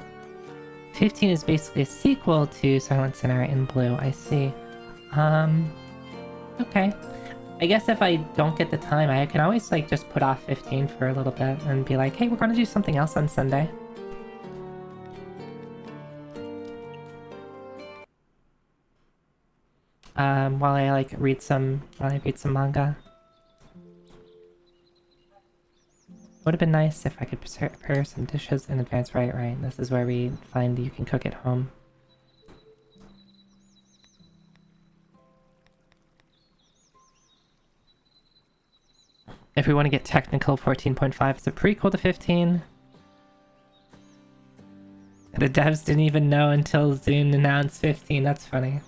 S1: 15 is basically a sequel to Silent Sinner in Blue, I see. Okay. I guess if I don't get the time, I can always, like, just put off 15 for a little bit and be like, hey, we're gonna do something else on Sunday. While I read some manga. Would have been nice if I could prepare some dishes in advance. Right. This is where we find you can cook at home. If we want to get technical, 14.5 is a prequel to 15. The devs didn't even know until Zune announced 15. That's funny.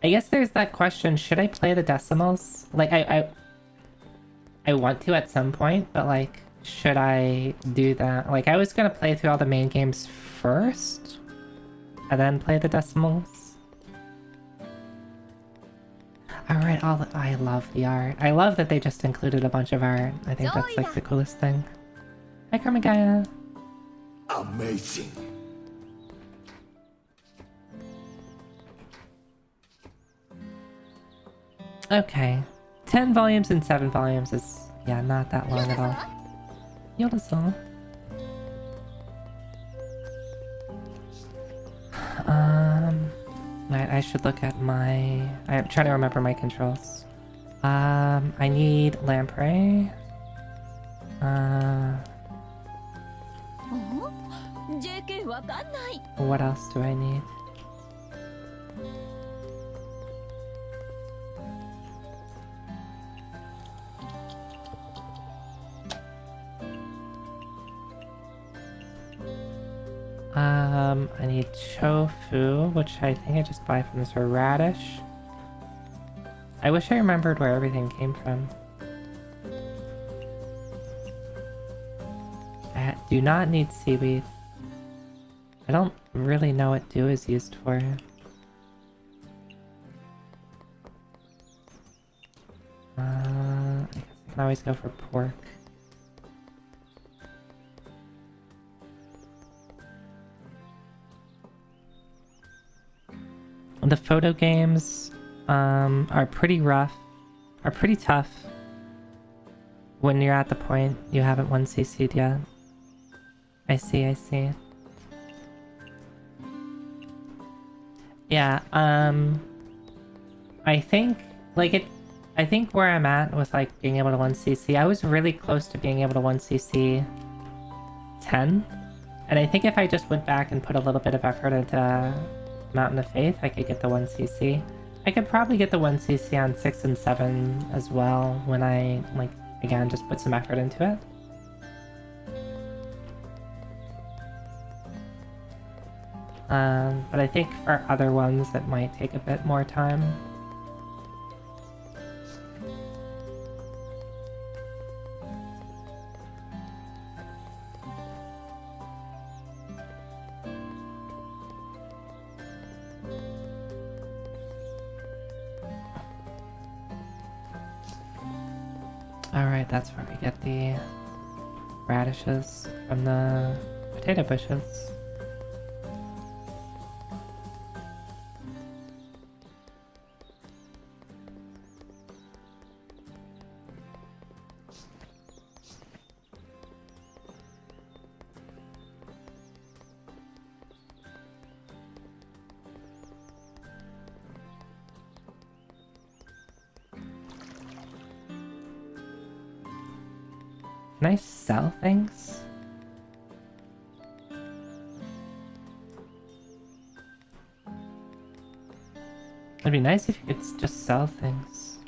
S1: I guess there's that question, should I play the decimals? Like, I want to at some point, but like, should I do that? Like, I was gonna play through all the main games first, and then play the decimals. Alright, I love the art. I love that they just included a bunch of art. I think that's like the coolest thing. Hi, Karmagaya.
S2: Amazing.
S1: Okay. 10 volumes and 7 volumes is, yeah, not that long at all. Yoda-san. I should look at my... I'm trying to remember my controls. I need lamprey. What else do I need? I need tofu, which I think I just buy from this, or radish. I wish I remembered where everything came from. I do not need seaweed. I don't really know what dew is used for. I guess I can always go for pork. The photo games are pretty rough, are pretty tough when you're at the point you haven't 1cc'd yet. I see, I see. Yeah, I think, like I think where I'm at with like being able to 1cc, I was really close to being able to 1cc 10. And I think if I just went back and put a little bit of effort into Mountain of Faith, I could get the 1cc. I could probably get the 1cc on 6 and 7 as well when I, like, again, just put some effort into it. But I think for other ones it might take a bit more time. Alright, that's where we get the radishes from the potato bushes. Can I sell things? It'd be nice if you could just sell things.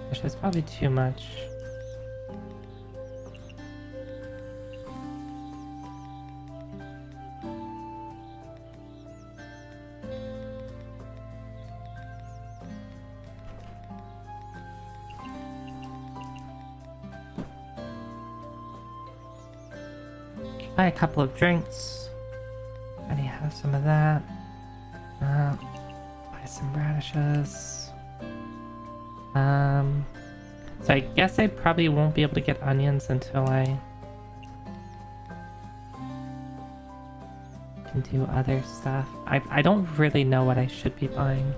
S1: Which is probably too much. Buy a couple of drinks. Already have some of that. Buy some radishes. So I guess I probably won't be able to get onions until I can do other stuff. I don't really know what I should be buying.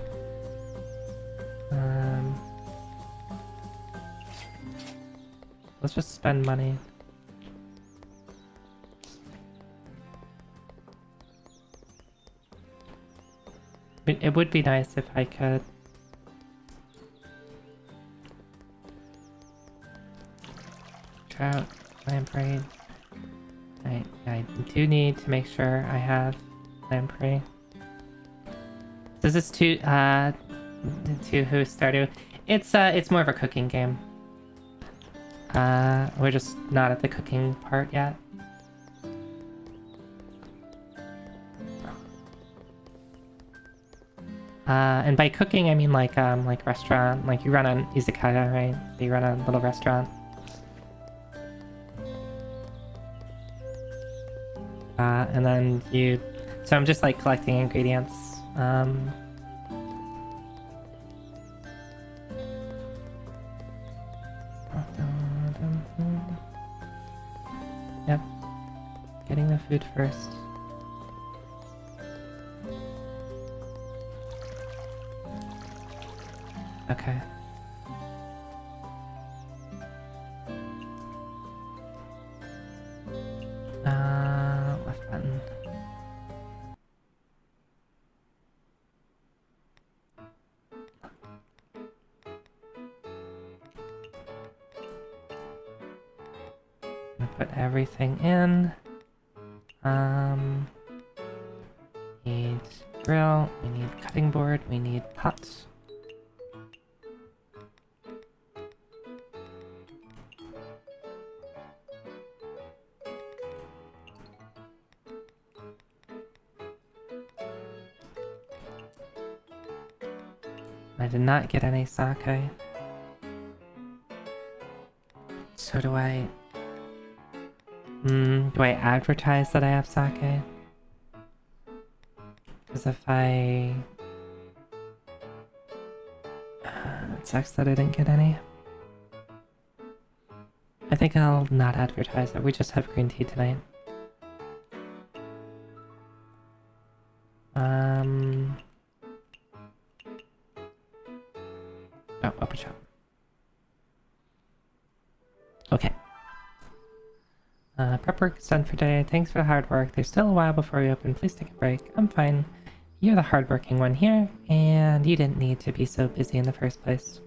S1: Let's just spend money. It would be nice if I could. Sprout, lamprey. I do need to make sure I have lamprey. Does this Touhou Stardew? It's more of a cooking game. We're just not at the cooking part yet. And by cooking, I mean like restaurant. Like you run an Izakaya, right? So you run a little restaurant. And then so I'm just like collecting ingredients. Yep. Getting the food first. Okay. Left button. Gonna put everything in. Need grill, we need cutting board, we need pots. I did not get any sake. So do I... do I advertise that I have sake? Because if I... it sucks that I didn't get any. I think I'll not advertise it. We just have green tea tonight. Oh, open shop. Okay. Prep work is done for today. Thanks for the hard work. There's still a while before we open. Please take a break. I'm fine. You're the hardworking one here, and you didn't need to be so busy in the first place.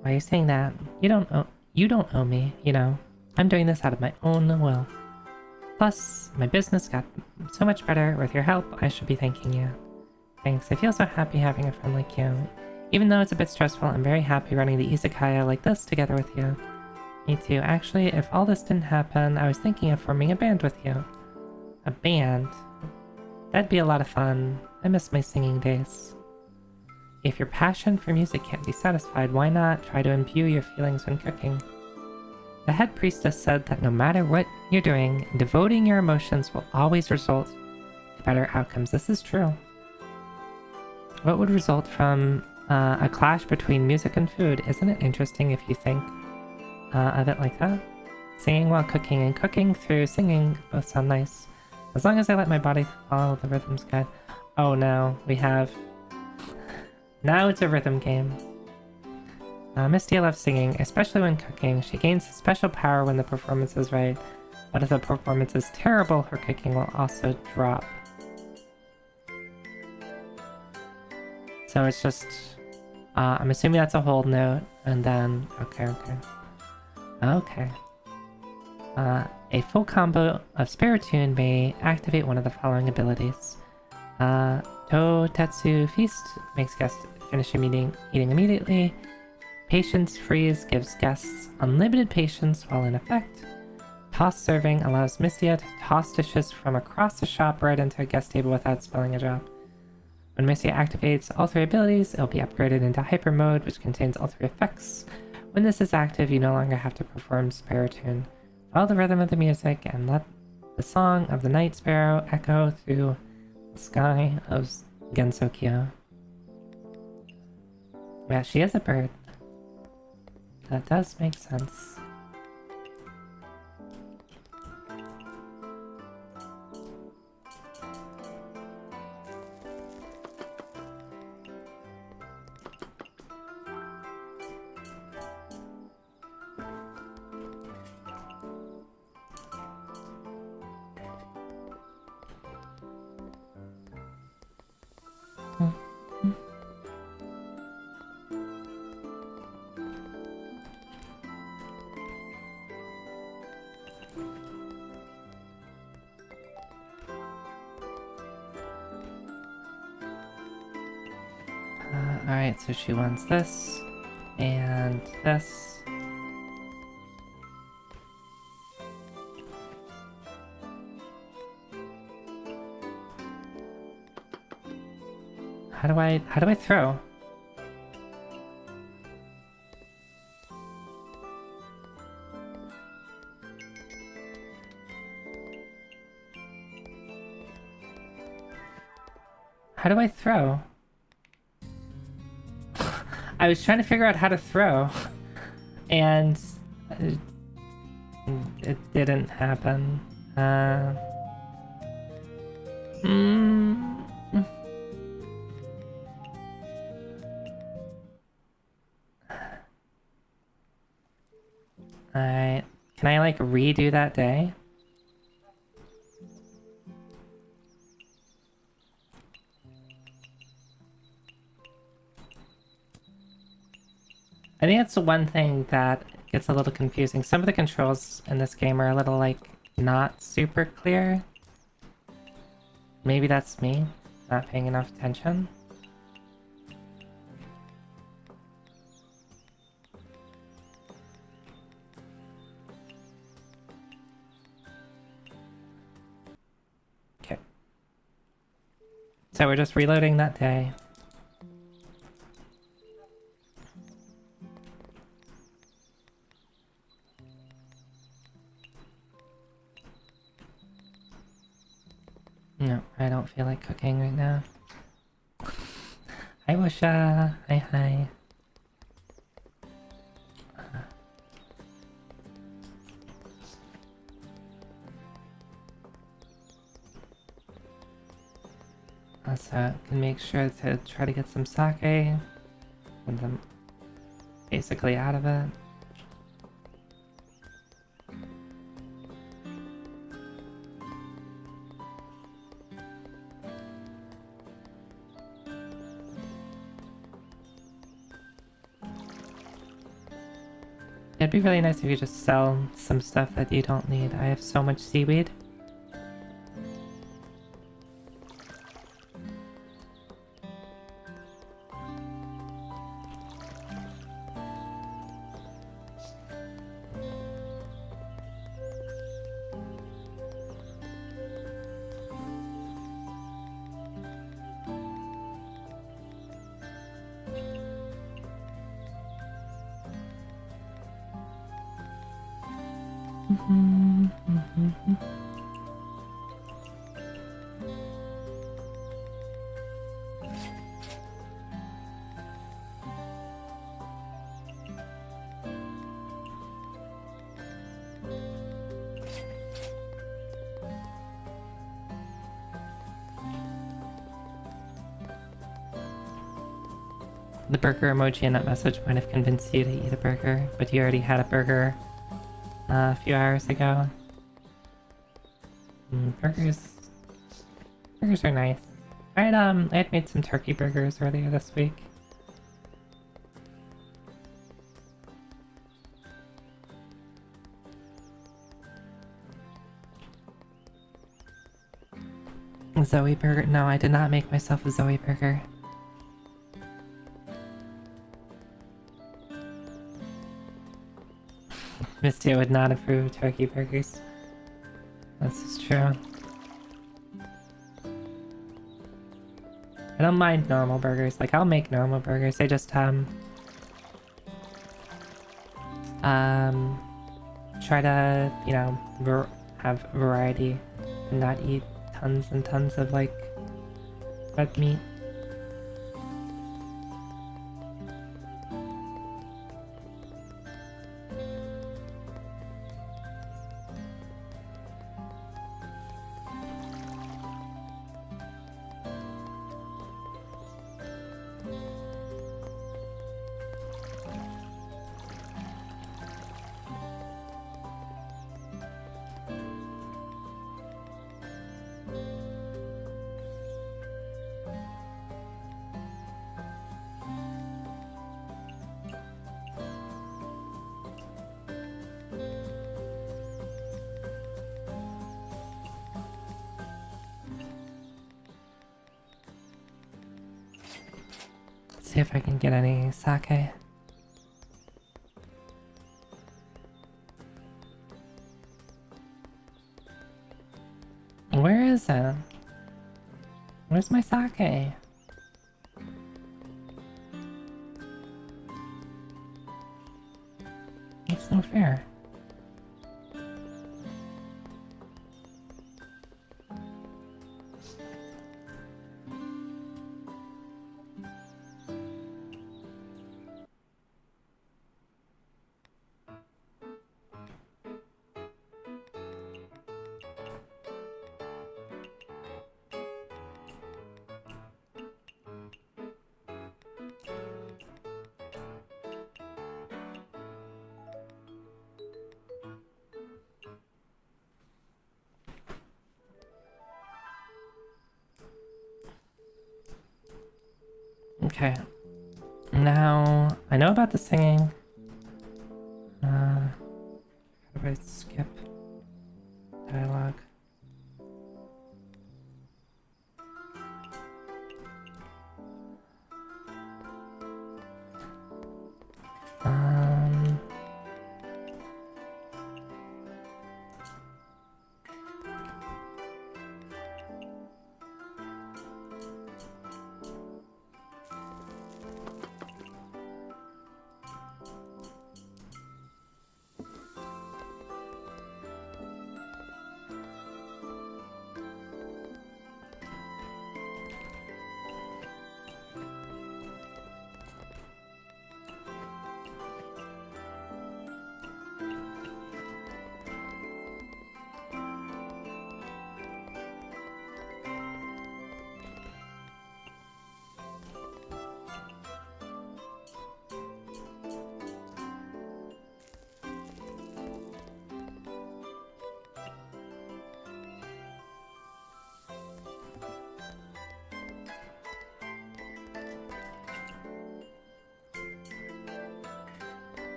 S1: Why are you saying that? You don't owe me, you know. I'm doing this out of my own will. Plus, my business got so much better with your help. I should be thanking you. Thanks. I feel so happy having a friend like you. Even though it's a bit stressful, I'm very happy running the Izakaya like this together with you. Me too. Actually, if all this didn't happen, I was thinking of forming a band with you. A band? That'd be a lot of fun. I miss my singing days. If your passion for music can't be satisfied, why not try to imbue your feelings when cooking? The head priestess said that no matter what you're doing, devoting your emotions will always result in better outcomes. This is true. What would result from a clash between music and food? Isn't it interesting if you think of it like that? Singing while cooking and cooking through singing both sound nice. As long as I let my body follow the rhythm's guide. Oh no, we have... Now it's a rhythm game. Mystia loves singing, especially when cooking. She gains a special power when the performance is right, but if the performance is terrible, her cooking will also drop. So it's just... I'm assuming that's a hold note, and then... Okay. A full combo of Spiritomb may activate one of the following abilities. Totetsu Feast makes guests finish eating immediately. Patience Freeze gives guests unlimited patience while in effect. Toss Serving allows Mystia to toss dishes from across the shop right into a guest table without spilling a drop. When Mystia activates all three abilities, it will be upgraded into Hyper Mode, which contains all three effects. When this is active, you no longer have to perform Spiritomb. Follow the rhythm of the music and let the song of the night sparrow echo through the sky of Gensokyo. Yeah, she is a bird. That does make sense. Alright, so she wants this. And this. How do I throw? How do I throw? I was trying to figure out how to throw, and it didn't happen. Alright. Can I, like, redo that day? I think that's the one thing that gets a little confusing. Some of the controls in this game are a little, like, not super clear. Maybe that's me, not paying enough attention. Okay. So we're just reloading that day. No, I don't feel like cooking right now. Hi, Washa. Hi. Also, can make sure to try to get some sake. And I'm basically out of it. It'd be really nice if you just sell some stuff that you don't need. I have so much seaweed. The burger emoji in that message might have convinced you to eat a burger, but you already had a burger a few hours ago. Burgers are nice. I had made some turkey burgers earlier this week. Zoe burger? No, I did not make myself a Zoe burger. Mystia would not approve of turkey burgers. This is true. I don't mind normal burgers. Like, I'll make normal burgers. I just, try to, you know, have variety and not eat tons and tons of, like, red meat. see if I can get any sake. Where is it? Where's my sake? That's no fair. Okay. Now, I know about the singing. How do I skip dialogue? Um...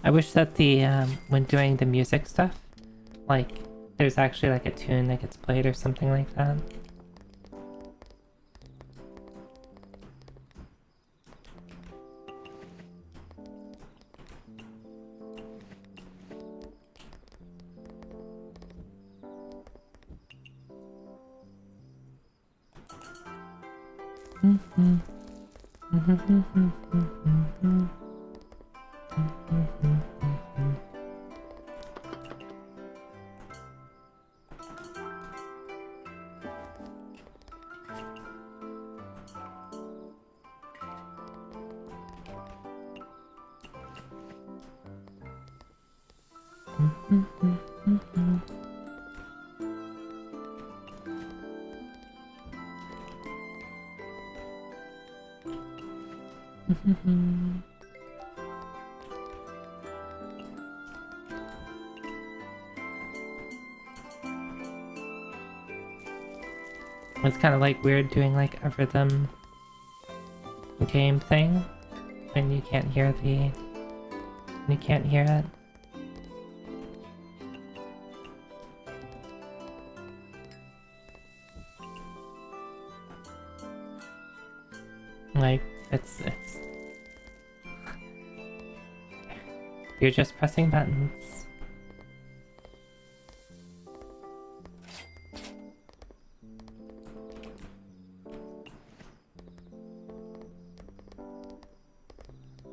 S1: I wish that the when doing the music stuff, like there's actually like a tune that gets played or something like that. It's kind of like weird doing like a rhythm game thing when you can't hear it. Like it's you're just pressing buttons.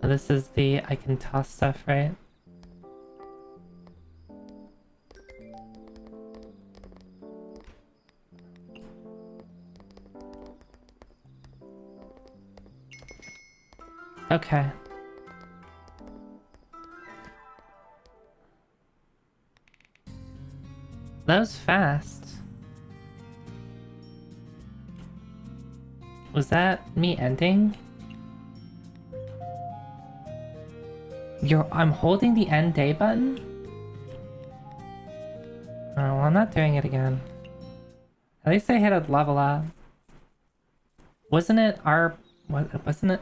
S1: This is the I can toss stuff, right? Okay. That was fast. Was that me ending? I'm holding the end day button? Oh, well, I'm not doing it again. At least I hit a level up. Wasn't it R... Wasn't it...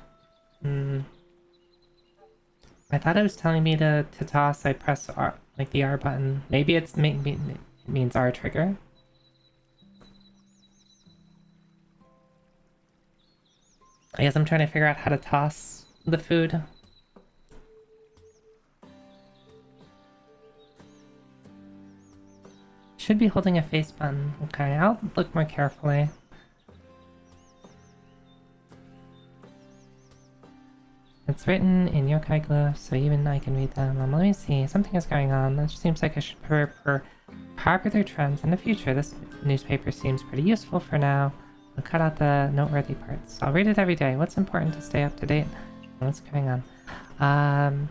S1: I thought it was telling me to toss, I press R, like the R button. Maybe it means R trigger. I guess I'm trying to figure out how to toss the food. Should be holding a face button. Okay, I'll look more carefully. It's written in yokai glyphs, so even I can read them. Let me see. Something is going on. It seems like I should prepare for popular trends in the future. This newspaper seems pretty useful for now. I'll cut out the noteworthy parts. I'll read it every day. What's important to stay up to date? What's going on?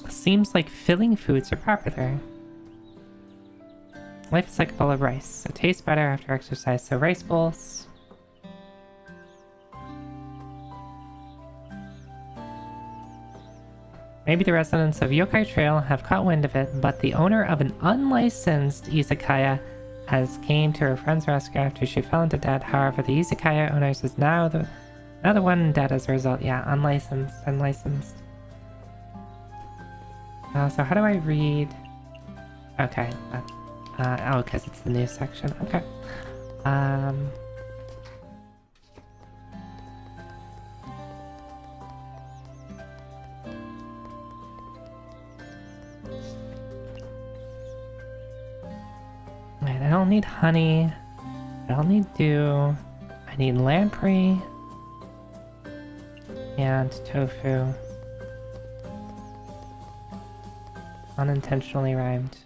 S1: Seems like filling foods are popular. Life is like a bowl of rice. It tastes better after exercise, so rice bowls. Maybe the residents of Yokai Trail have caught wind of it, but the owner of an unlicensed izakaya has came to her friend's rescue after she fell into debt. However, the izakaya owner is now the one dead as a result. Yeah, unlicensed. So how do I read? Okay. Oh, because it's the news section. Okay. Wait, I don't need honey. I don't need dew. I need lamprey. And tofu. Unintentionally rhymed.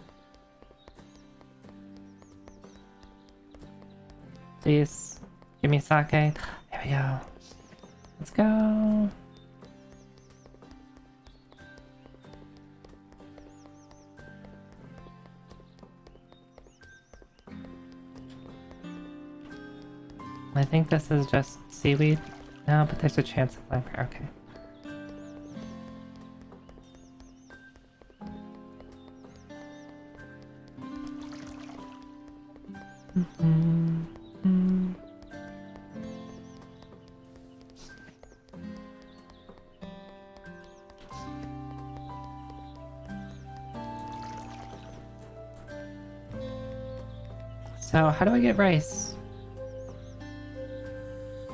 S1: Please, give me sake. There we go. Let's go. I think this is just seaweed. No, but there's a chance of lamprey. Okay. So, how do I get rice?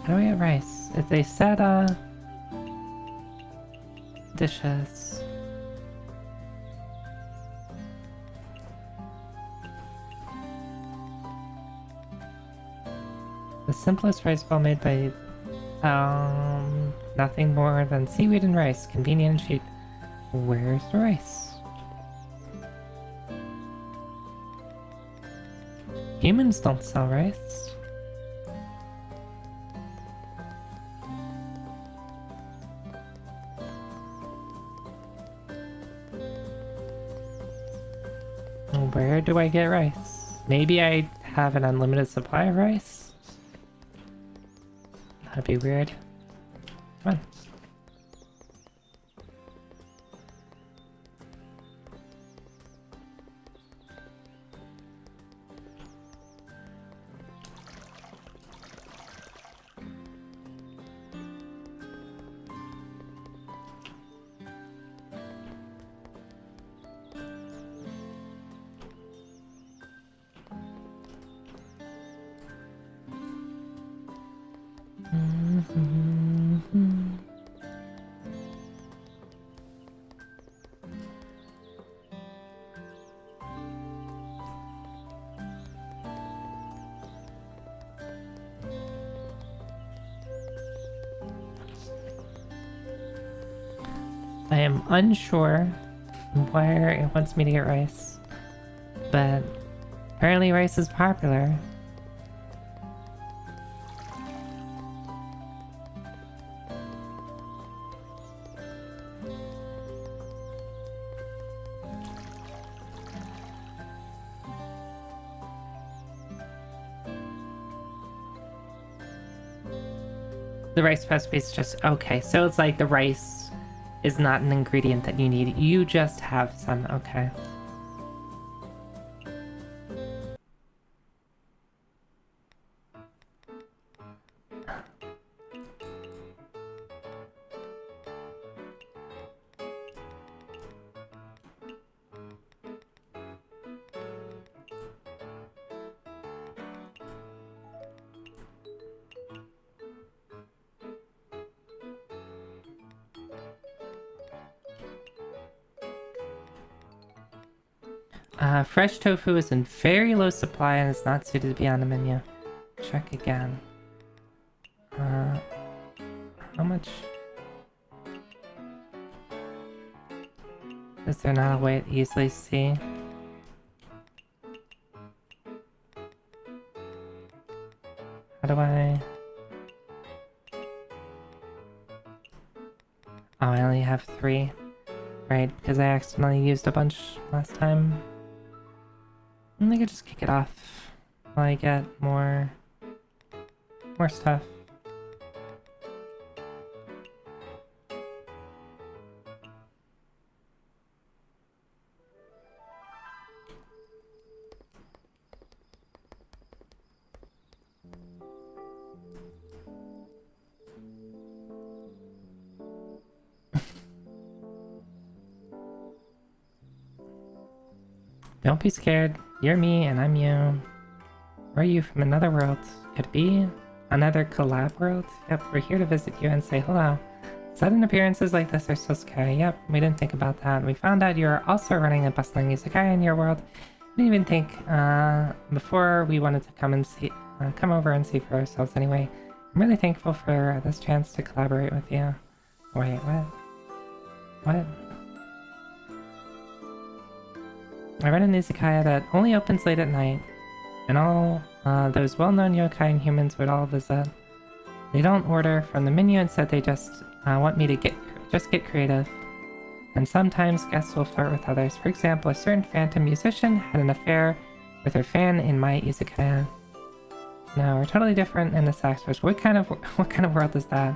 S1: How do I get rice? If they said, dishes. The simplest rice bowl made by, nothing more than seaweed and rice. Convenient and cheap. Where's the rice? Humans don't sell rice. Where do I get rice? Maybe I have an unlimited supply of rice? That'd be weird. Come on. I am unsure where it wants me to get rice, but apparently rice is popular. The rice recipe is just okay. So it's like the rice is not an ingredient that you need. You just have some. Okay. Fresh tofu is in very low supply and is not suited to be on the menu. Check again. How much? Is there not a way to easily see? How do I... Oh, I only have 3. Right, because I accidentally used a bunch last time. I think I just kick it off while I get more stuff. Don't be scared. You're me and I'm you. Or are you from another world? Could it be another collab world? Yep, we're here to visit you and say hello. Sudden appearances like this are so scary. Yep, we didn't think about that. We found out you're also running a bustling izakaya in your world. We didn't even think before we wanted to come over and see for ourselves anyway. I'm really thankful for this chance to collaborate with you. Wait, what? What? I run an izakaya that only opens late at night, and all those well-known yokai and humans would all visit. They don't order from the menu, instead they just want me to get creative. And sometimes guests will flirt with others. For example, a certain phantom musician had an affair with her fan in my izakaya. No, we're totally different in this aspect. What kind of world is that?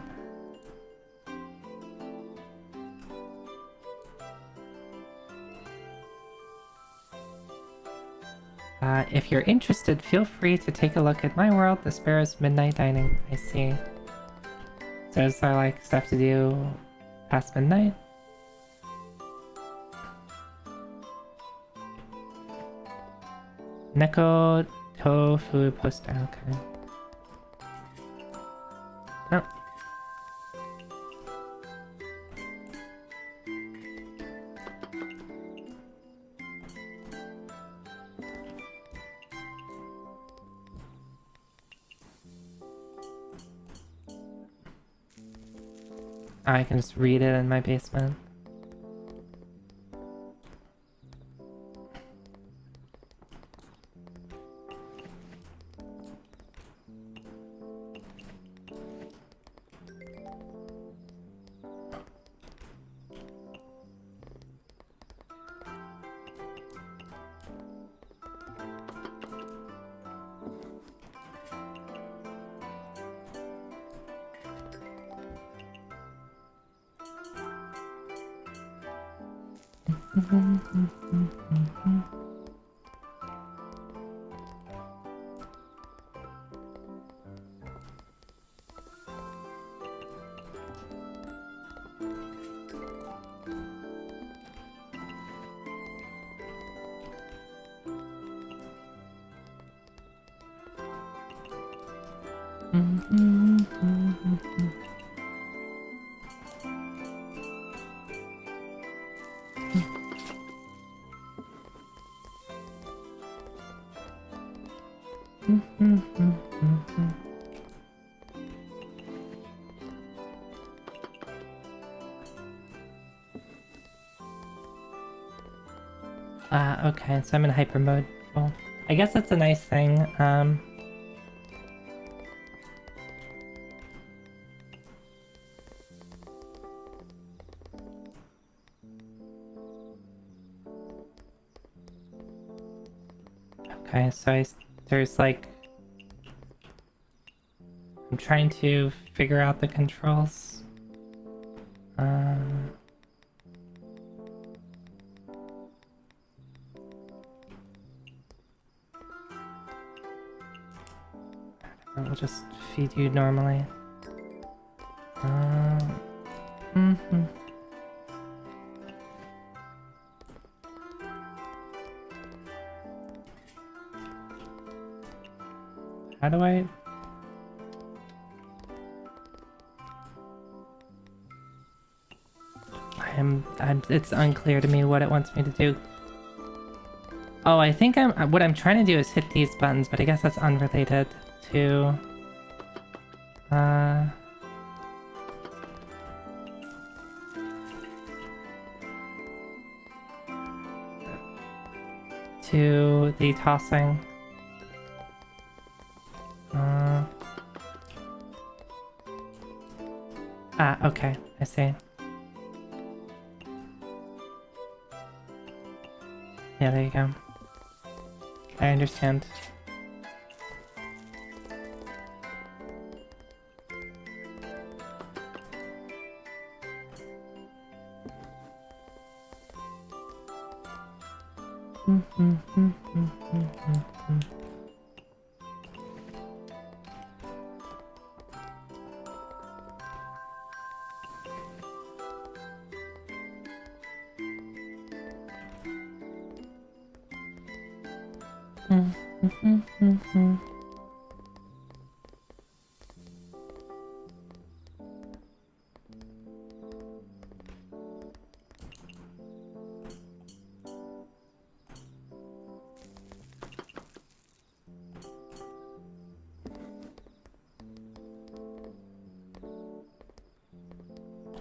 S1: If you're interested, feel free to take a look at my world, the Sparrow's Midnight Dining. I see. So is there like stuff to do past midnight? Neko tofu poster, okay. No. I can just read it in my basement. Okay, so I'm in hyper mode. Well, I guess that's a nice thing. Okay, so there's like... I'm trying to figure out the controls. We'll just feed you normally. How do I... it's unclear to me what it wants me to do. Oh, I think what I'm trying to do is hit these buttons, but I guess that's unrelated to... to the tossing. Okay, I see. Yeah, there you go. I understand.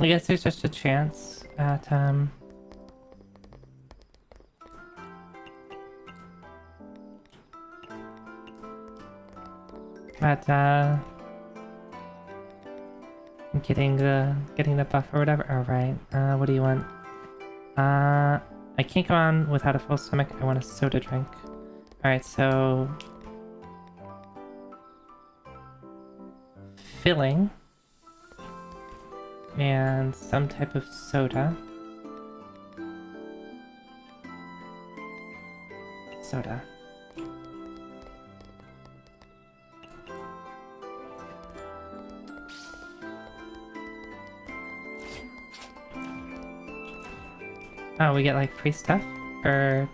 S1: I guess there's just a chance at getting the buff or whatever. All right. What do you want? I can't go on without a full stomach. I want a soda drink. All right. So filling and some type of soda. Soda. Oh, we get like free stuff for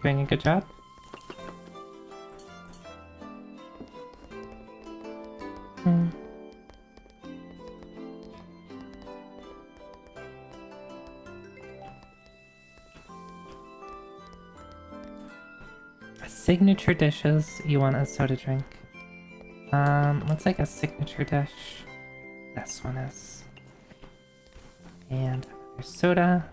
S1: doing a good job. Signature dishes. You want a soda drink? What's like a signature dish? This one is. And there's soda.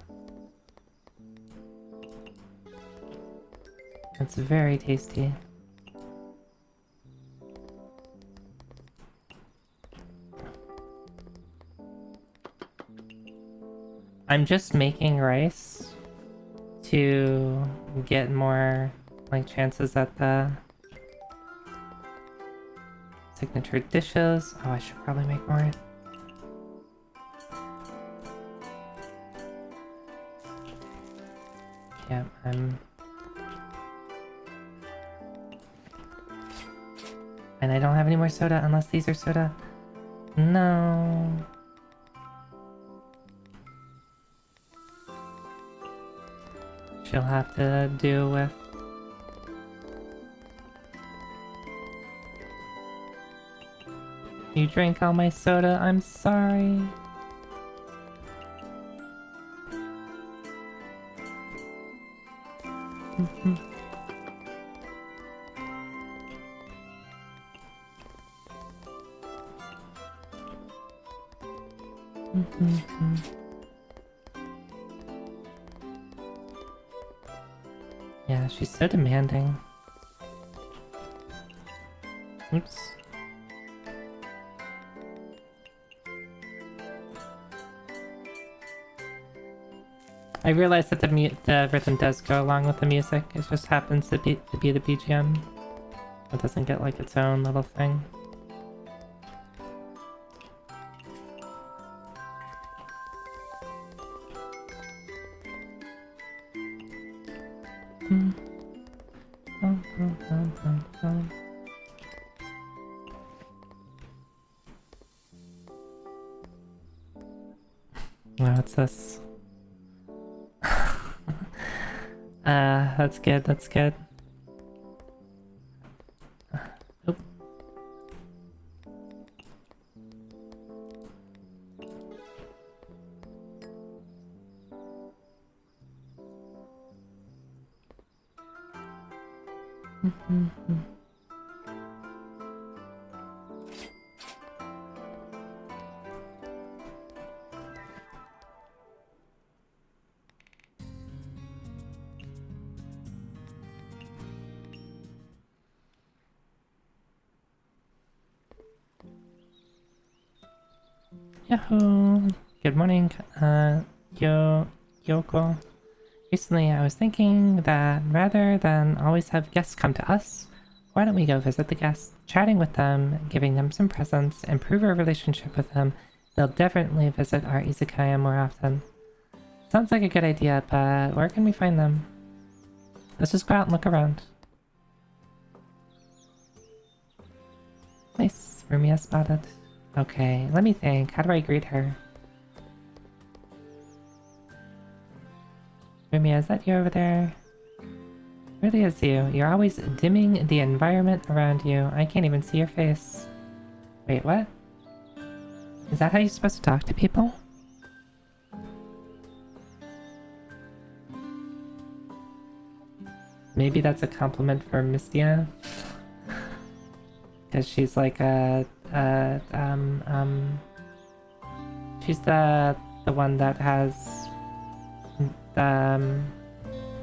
S1: It's very tasty. I'm just making rice to get more like chances at the signature dishes. Oh, I should probably make more. Yeah, and I don't have any more soda unless these are soda. No. She'll have to deal with. You drank all my soda, I'm sorry. Yeah, she's so demanding. Oops. I realized that the rhythm does go along with the music. It just happens to be the BGM. It doesn't get like its own little thing. Wow, what's this? That's good, that's good. Oop. Yahoo! Good morning, Yoko. Recently, I was thinking that rather than always have guests come to us, why don't we go visit the guests, chatting with them, giving them some presents, improve our relationship with them. They'll definitely visit our Izakaya more often. Sounds like a good idea, but where can we find them? Let's just go out and look around. Nice. Rumia spotted. Okay, let me think. How do I greet her? Rumia, is that you over there? Really is you. You're always dimming the environment around you. I can't even see your face. Wait, what? Is that how you're supposed to talk to people? Maybe that's a compliment for Mystia. Because she's like she's the one that has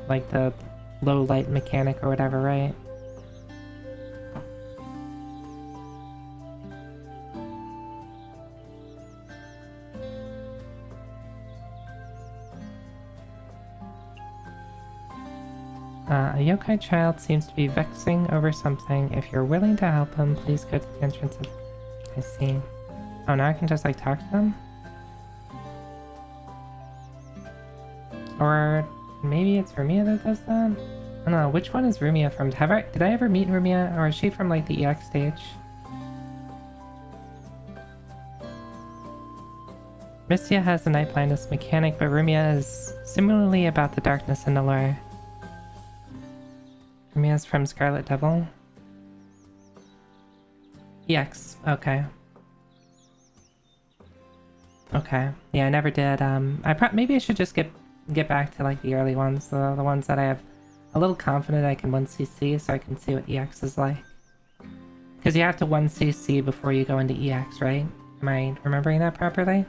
S1: like the low light mechanic or whatever, right? A yokai child seems to be vexing over something. If you're willing to help him, please go to the entrance of... I see. Oh, now I can just like talk to them? Or maybe it's Rumia that does that? I don't know, which one is Rumia from? Did I ever meet Rumia, or is she from like the EX stage? Mystia has the night blindness mechanic, but Rumia is similarly about the darkness and the lore. Rumia's from Scarlet Devil. EX, okay. Okay. Yeah, I never did. Maybe I should just get back to like the early ones, the ones that I have a little confident I can 1cc, so I can see what EX is like. Because you have to 1cc before you go into EX, right? Am I remembering that properly?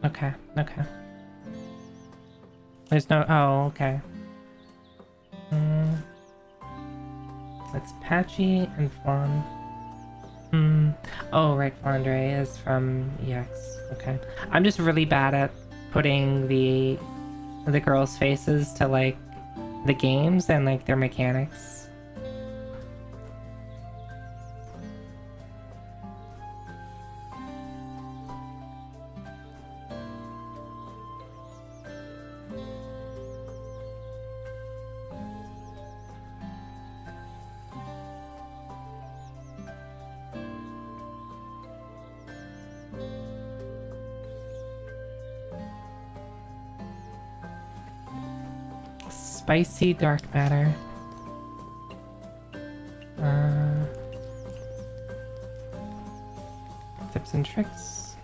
S1: Okay, okay. There's no... Oh, okay. It's Patchy and Flan. Oh, right, Flandre is from EX. Okay. I'm just really bad at putting the girls' faces to, like, the games and, like, their mechanics. Spicy dark matter. Tips and tricks.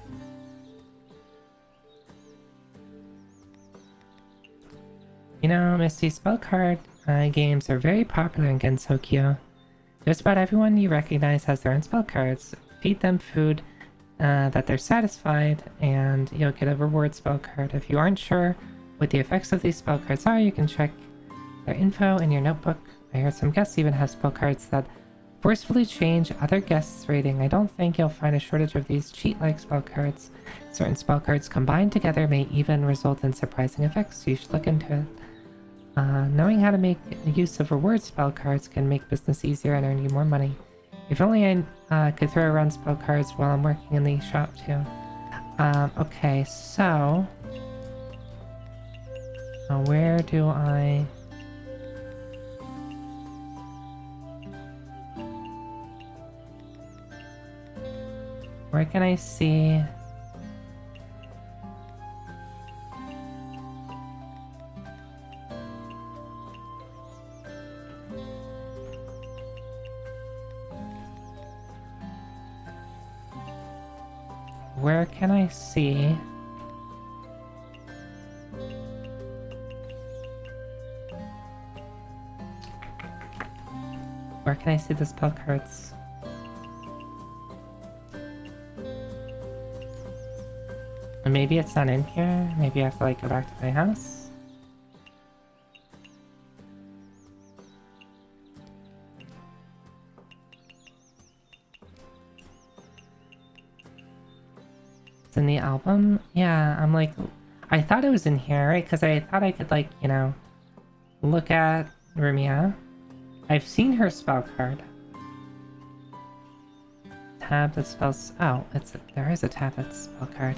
S1: You know, Misty, spell card games are very popular in Gensokyo. Just about everyone you recognize has their own spell cards. Feed them food that they're satisfied, and you'll get a reward spell card. If you aren't sure what the effects of these spell cards are, you can check their info in your notebook. I heard some guests even have spell cards that forcefully change other guests' rating. I don't think you'll find a shortage of these cheat-like spell cards. Certain spell cards combined together may even result in surprising effects, so you should look into it. Knowing how to make use of reward spell cards can make business easier and earn you more money. If only I could throw around spell cards while I'm working in the shop too. Okay, so... where do I Where can I see? Where can I see? Where can I see the spell cards? And maybe it's not in here. Maybe I have to like go back to my house. It's in the album? Yeah, I'm like, I thought it was in here, right? Because I thought I could like, you know, look at Rumia. I've seen her spell card. Tab that spells. Oh, there is a tab that spell card.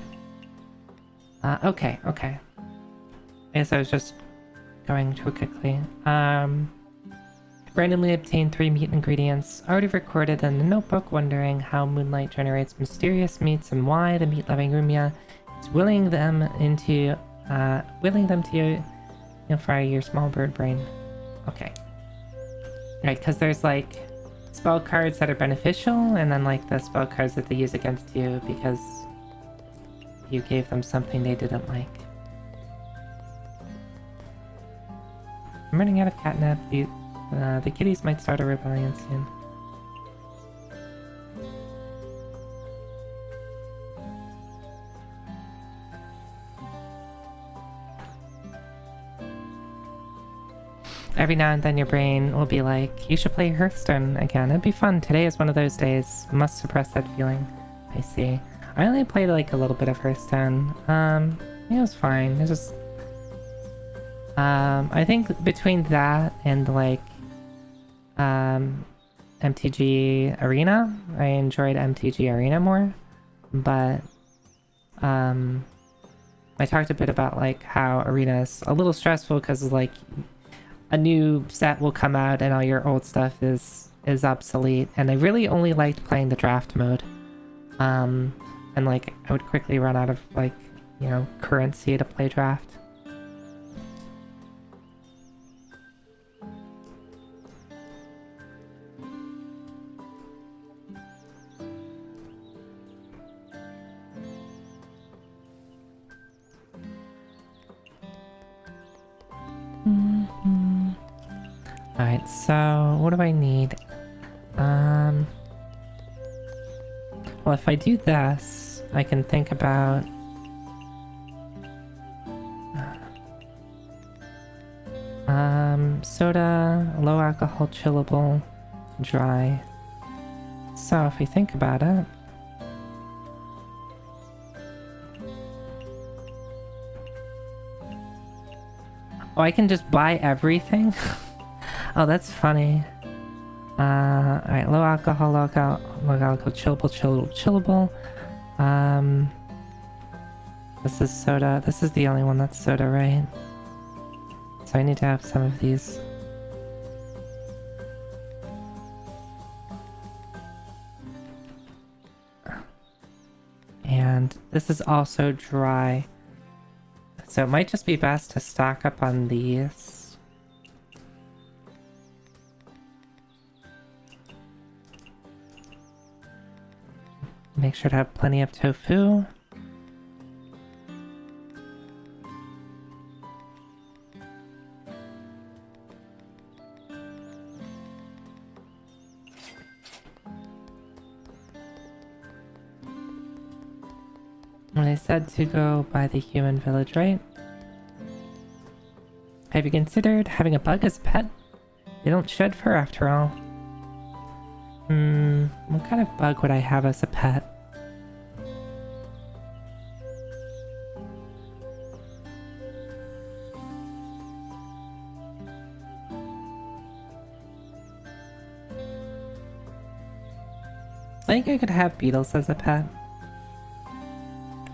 S1: Okay. I guess I was just going too quickly. Randomly obtained 3 meat ingredients. Already recorded in the notebook, wondering how moonlight generates mysterious meats and why the meat-loving Rumia is willing them to fry your small bird brain. Okay. Right, because there's like spell cards that are beneficial, and then like the spell cards that they use against you because you gave them something they didn't like. I'm running out of catnip. The kitties might start a rebellion soon. Every now and then your brain will be like, you should play Hearthstone again. It'd be fun. Today is one of those days. Must suppress that feeling. I see. I only played like a little bit of Hearthstone. It was fine. It was just... I think between that and like... MTG Arena, I enjoyed MTG Arena more. But... I talked a bit about like how Arena is a little stressful because like... a new set will come out and all your old stuff is obsolete, and I really only liked playing the draft mode. And like I would quickly run out of like, you know, currency to play draft. Alright, so what do I need? Well, if I do this, I can think about... soda, low alcohol, chillable, dry. So if we think about it... Oh, I can just buy everything? Oh, that's funny. Alright, low alcohol, chillable. This is soda. This is the only one that's soda, right? So I need to have some of these. And this is also dry. So it might just be best to stock up on these. Make sure to have plenty of tofu. When I said to go by the human village, right? Have you considered having a bug as a pet? They don't shed fur after all. What kind of bug would I have as a pet? I think I could have beetles as a pet.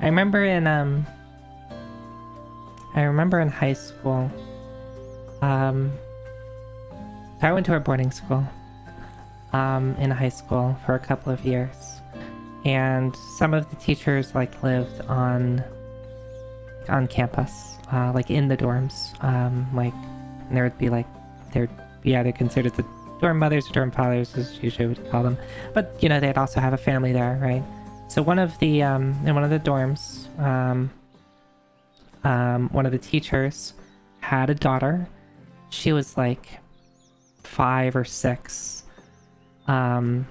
S1: I remember in high school. I went to a boarding school. In high school for a couple of years, and some of the teachers like lived on campus, like in the dorms. Like and there would be like there'd be either considered the dorm mothers or dorm fathers, is usually what you call them. But you know, they'd also have a family there, right? So one of the in one of the dorms, one of the teachers had a daughter. She was like 5 or 6. And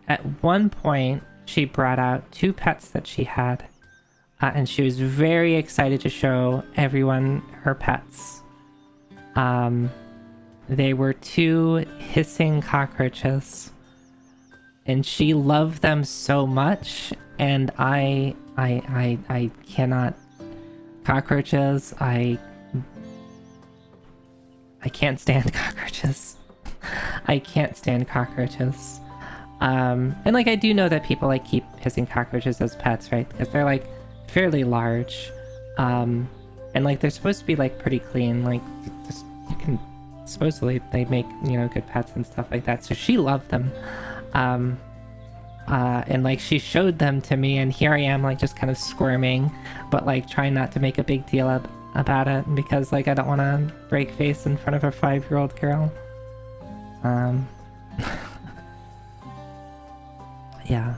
S1: at one point, she brought out 2 pets that she had. And she was very excited to show everyone her pets. They were 2 hissing cockroaches. And she loved them so much. And I cannot... Cockroaches, I can't stand cockroaches. I can't stand cockroaches. And like I do know that people like keep hissing cockroaches as pets, right? Because they're like fairly large. And like they're supposed to be like pretty clean. Like just, you can supposedly they make, you know, good pets and stuff like that. So she loved them. And like she showed them to me, and here I am like just kind of squirming, but like trying not to make a big deal about it because like I don't want to break face in front of a 5-year-old girl. Yeah.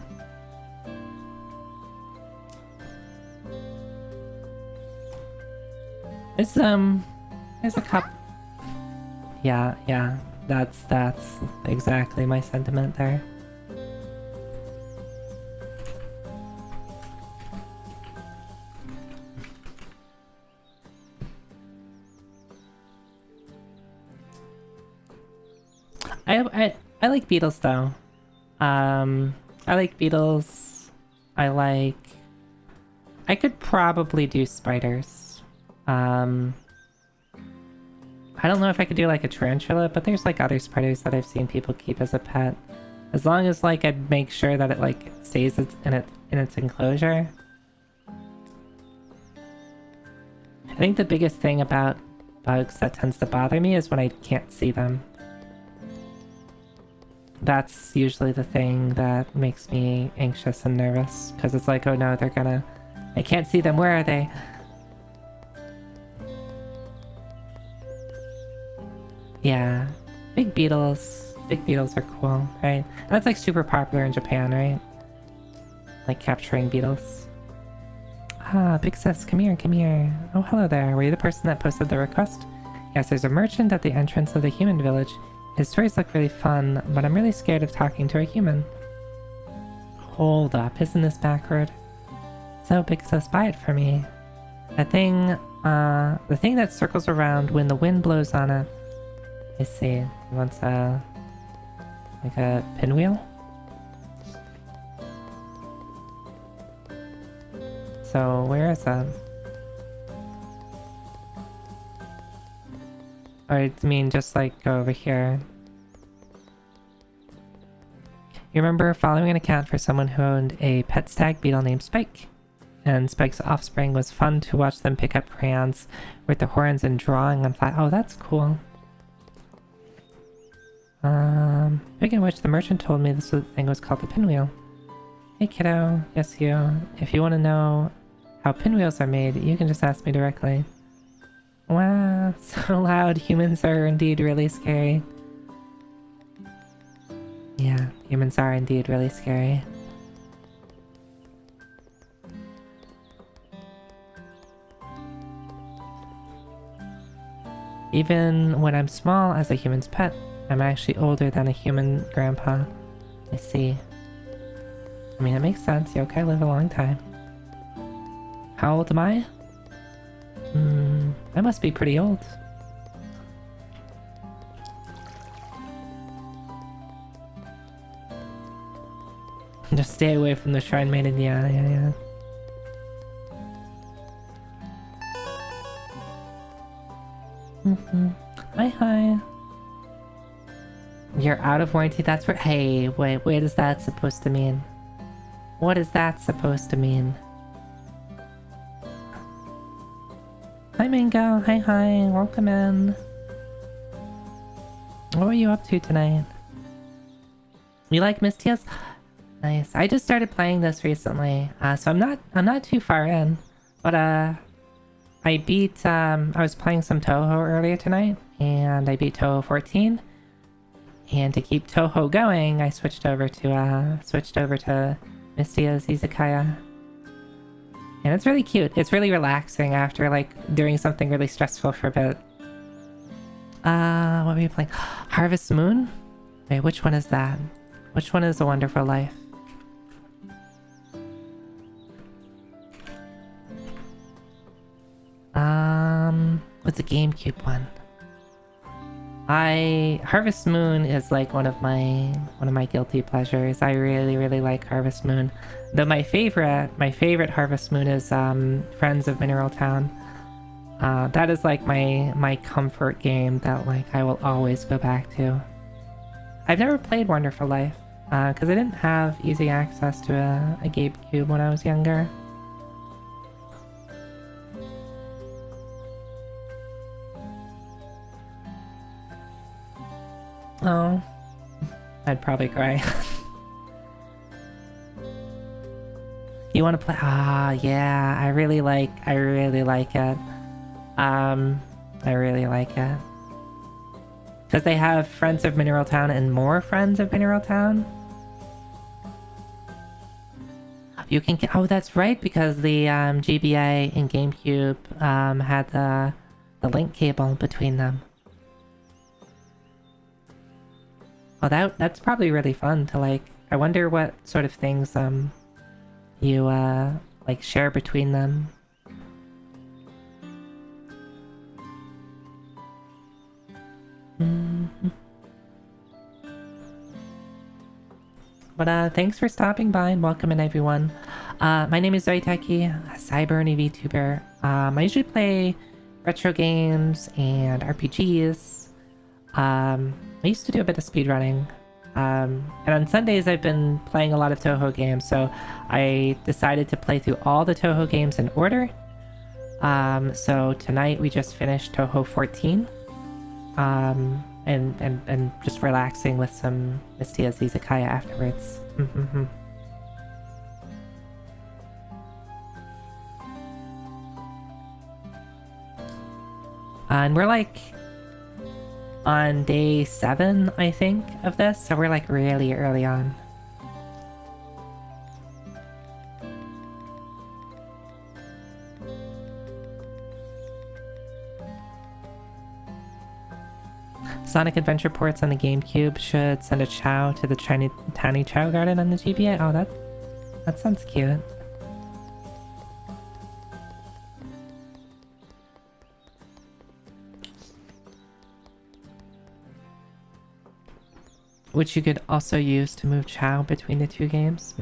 S1: There's a cup. Yeah, that's exactly my sentiment there. I like beetles though. I like beetles. I could probably do spiders. I don't know if I could do like a tarantula, but there's like other spiders that I've seen people keep as a pet. As long as like I'd make sure that it like stays in its enclosure. I think the biggest thing about bugs that tends to bother me is when I can't see them. That's usually the thing that makes me anxious and nervous, because it's like, oh no, I can't see them, where are they? Yeah, big beetles are cool, right? And that's like super popular in Japan, right? Like capturing beetles. Ah, Big Sis, come here. Oh, hello there, were you the person that posted the request? Yes, there's a merchant at the entrance of the human village. His stories look really fun, but I'm really scared of talking to a human. Hold up, isn't this backward? So Big Sis, buy it for me. The thing that circles around when the wind blows on it. I see. He wants like a pinwheel? So where is that? Or I mean just like go over here. You remember following an account for someone who owned a pet stag beetle named Spike? And Spike's offspring was fun to watch them pick up crayons with their horns and drawing on flat. Oh, that's cool. Speaking of which, the merchant told me this thing was called the pinwheel. Hey kiddo, yes you. If you want to know how pinwheels are made, you can just ask me directly. Wow, so loud. Humans are indeed really scary. Yeah, humans are indeed really scary. Even when I'm small as a human's pet, I'm actually older than a human grandpa. I see. I mean, it makes sense. Yokai live a long time. How old am I? I must be pretty old. Just stay away from the Shrine Maiden. Yeah. Hi. You're out of warranty? That's for— Hey, wait, what is that supposed to mean? What is that supposed to mean? Hi Mango, hi, welcome in. What were you up to tonight? You like Mystia's? Nice. I just started playing this recently, so I'm not too far in, but I beat I was playing some Touhou earlier tonight, and I beat Touhou 14. And to keep Touhou going, I switched over to Mystia's Izakaya. And it's really cute. It's really relaxing after like doing something really stressful for a bit. What were you playing? Harvest Moon? Wait, which one is that? Which one is A Wonderful Life? What's the GameCube one? Harvest Moon is like one of my guilty pleasures. I really like Harvest Moon. Though my favorite Harvest Moon is Friends of Mineral Town. That is like my comfort game that like I will always go back to. I've never played Wonderful Life because I didn't have easy access to a GameCube when I was younger. Oh, I'd probably cry. You want to play? Yeah, I really like it. I really like it. Because they have Friends of Mineral Town and more Friends of Mineral Town. You can get, oh, that's right, because the GBA and GameCube had the link cable between them. Oh, that's probably really fun to like. I wonder what sort of things you like share between them. But thanks for stopping by and welcome in everyone. My name is th14, a cyberny VTuber. I usually play retro games and RPGs. I used to do a bit of speedrunning. And on Sundays I've been playing a lot of Touhou games, so I decided to play through all the Touhou games in order. So tonight we just finished Touhou 14. And just relaxing with some Mystia's Izakaya afterwards. And we're like on day 7, I think, of this, so we're like really early on. Sonic Adventure ports on the GameCube should send a Chow to the Tiny Chow Garden on the GBA. Oh, that sounds cute. Which you could also use to move Chow between the two games.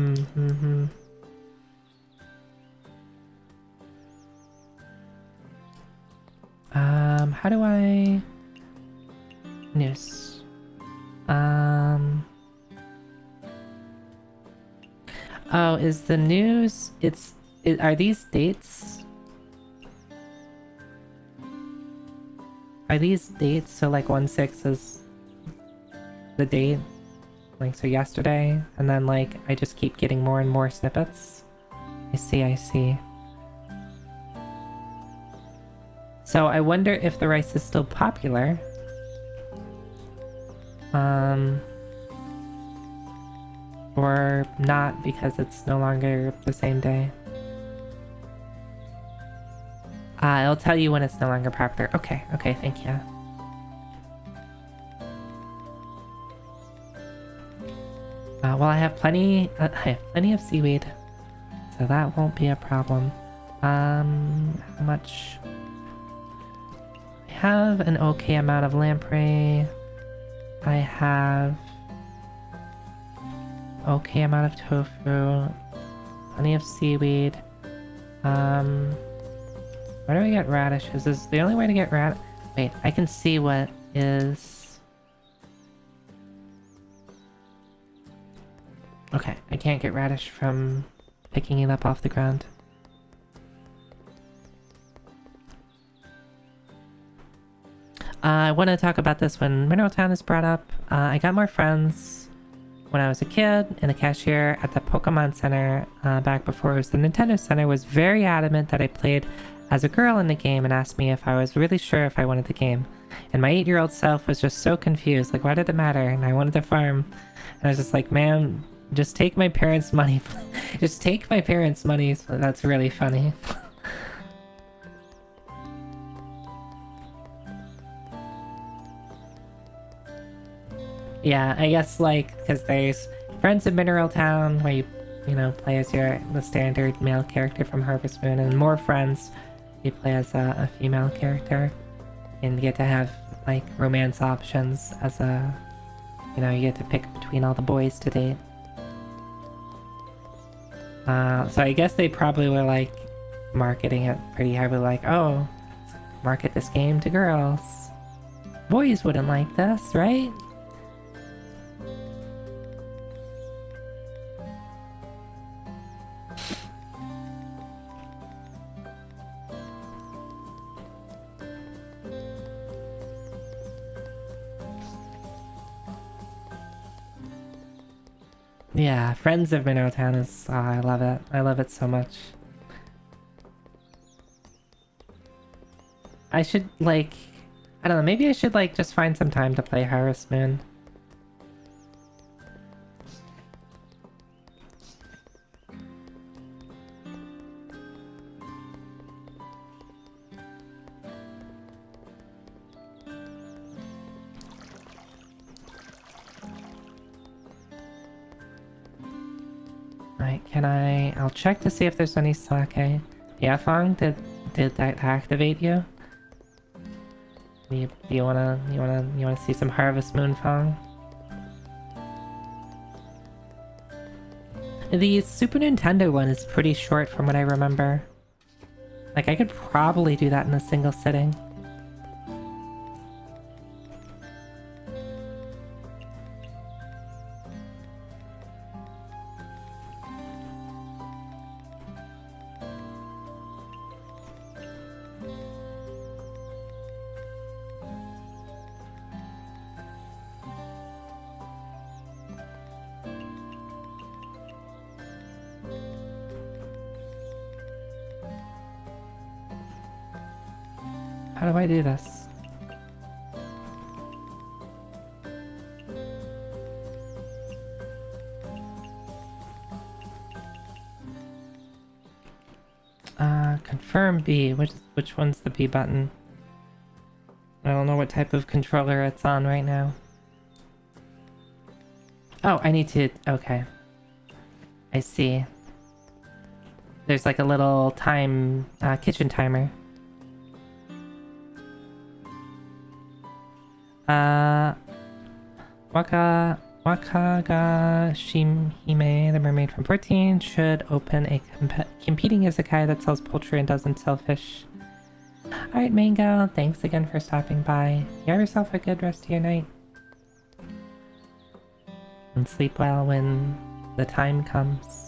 S1: How do I... News. Oh, is the news... Are these dates? Are these dates? So like 1/6 is the date, like so yesterday, and then like I just keep getting more and more snippets. I see. So I wonder if the rice is still popular. Or not, because it's no longer the same day. It'll tell you when it's no longer popular. Okay, thank you. Well, I have plenty of seaweed, so that won't be a problem. How much? I have an okay amount of lamprey. I have okay amount of tofu, plenty of seaweed. Where do I get radishes? Is the only way to get Wait, I can see what is... Okay, I can't get radish from picking it up off the ground. I want to talk about this when Mineral Town is brought up. I got more friends. when I was a kid, and the cashier at the Pokemon Center back before it was the Nintendo Center was very adamant that I played as a girl in the game and asked me if I was really sure if I wanted the game. And my 8-year-old self was just so confused, like, why did it matter? And I wanted to farm. And I was just like, ma'am, just take my parents' money. Just take my parents' money. That's really funny. Yeah, I guess, like, because there's Friends of Mineral Town, where you know, play as the standard male character from Harvest Moon, and more Friends, you play as a female character, and you get to have, like, romance options as you know, you get to pick between all the boys to date. So I guess they probably were, like, marketing it pretty heavily, like, oh, market this game to girls. Boys wouldn't like this, right? Yeah, Friends of Mineral Town is... Oh, I love it. I love it so much. I should, like... I don't know, maybe I should, like, just find some time to play Harvest Moon. Right, can I... I'll check to see if there's any sake. Yeah, Fong, did that activate you? Do you wanna see some Harvest Moon, Fong? The Super Nintendo one is pretty short from what I remember. Like, I could probably do that in a single sitting. How do I do this? Confirm B. Which one's the B button? I don't know what type of controller it's on right now. Oh, I need to... Okay. I see. There's like a little time... kitchen timer. Wakaga Shimhime, the mermaid from 14, should open a competing izakaya that sells poultry and doesn't sell fish. Alright, Mango, thanks again for stopping by. You have yourself a good rest of your night. And sleep well when the time comes.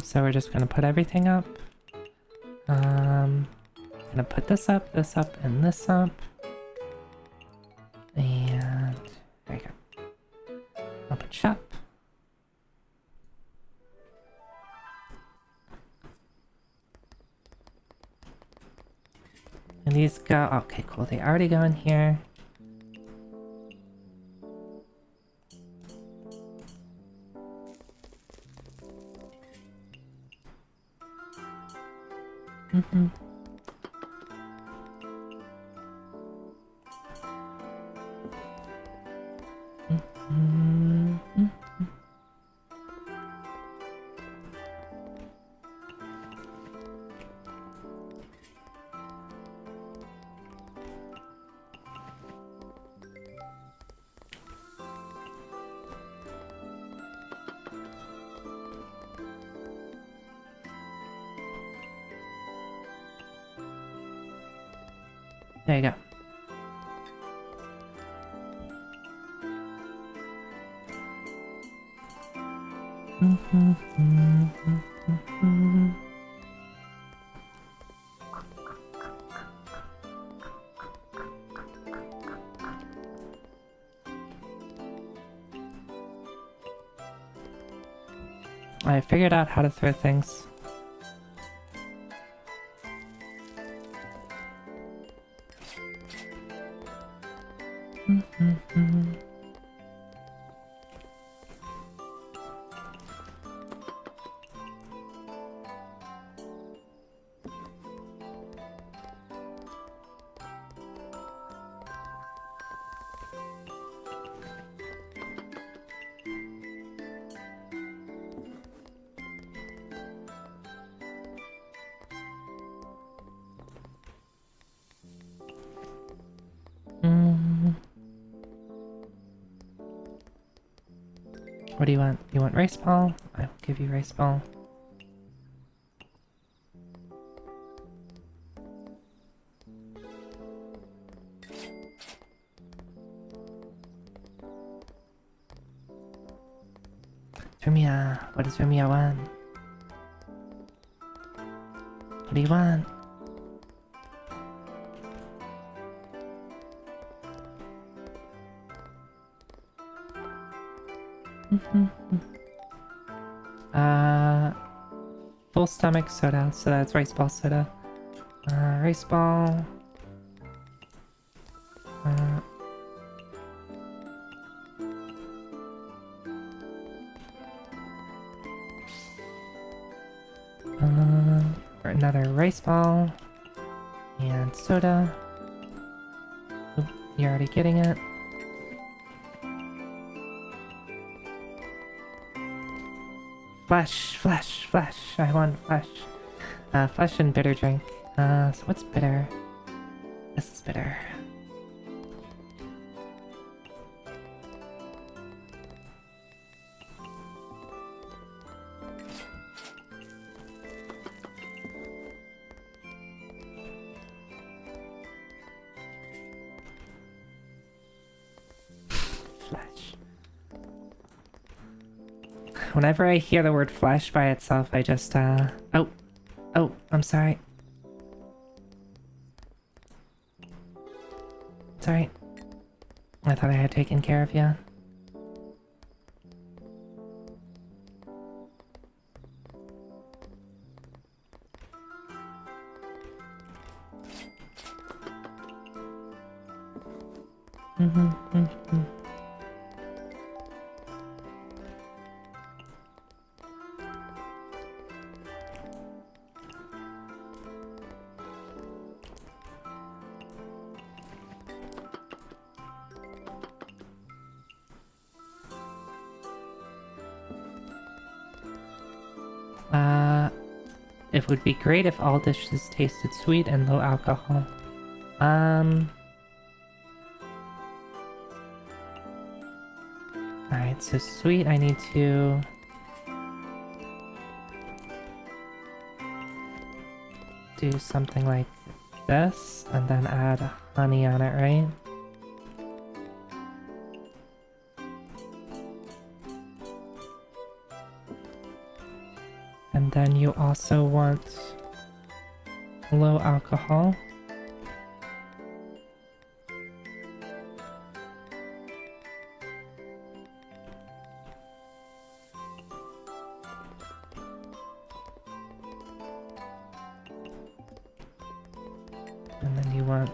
S1: So we're just gonna put everything up. Gonna put this up, and this up. And there you go. I'll put shop. And these go... Okay, cool. They already go in here. There you go. I figured out how to throw things. What do you want? You want rice ball? I will give you rice ball. Rumia, what does Rumia want? What do you want? Full stomach soda, so that's rice ball soda. Rice ball. For another rice ball and soda. Oop, you're already getting it. Flesh, flesh, flesh. I want flesh. Flesh and bitter drink. So what's bitter? This is bitter. Whenever I hear the word flesh by itself, I just, Oh, I'm sorry. Sorry. I thought I had taken care of you. It would be great if all dishes tasted sweet and low alcohol. Alright, so sweet, I need to... do something like this, and then add honey on it, right? And then you also want low alcohol. And then you want...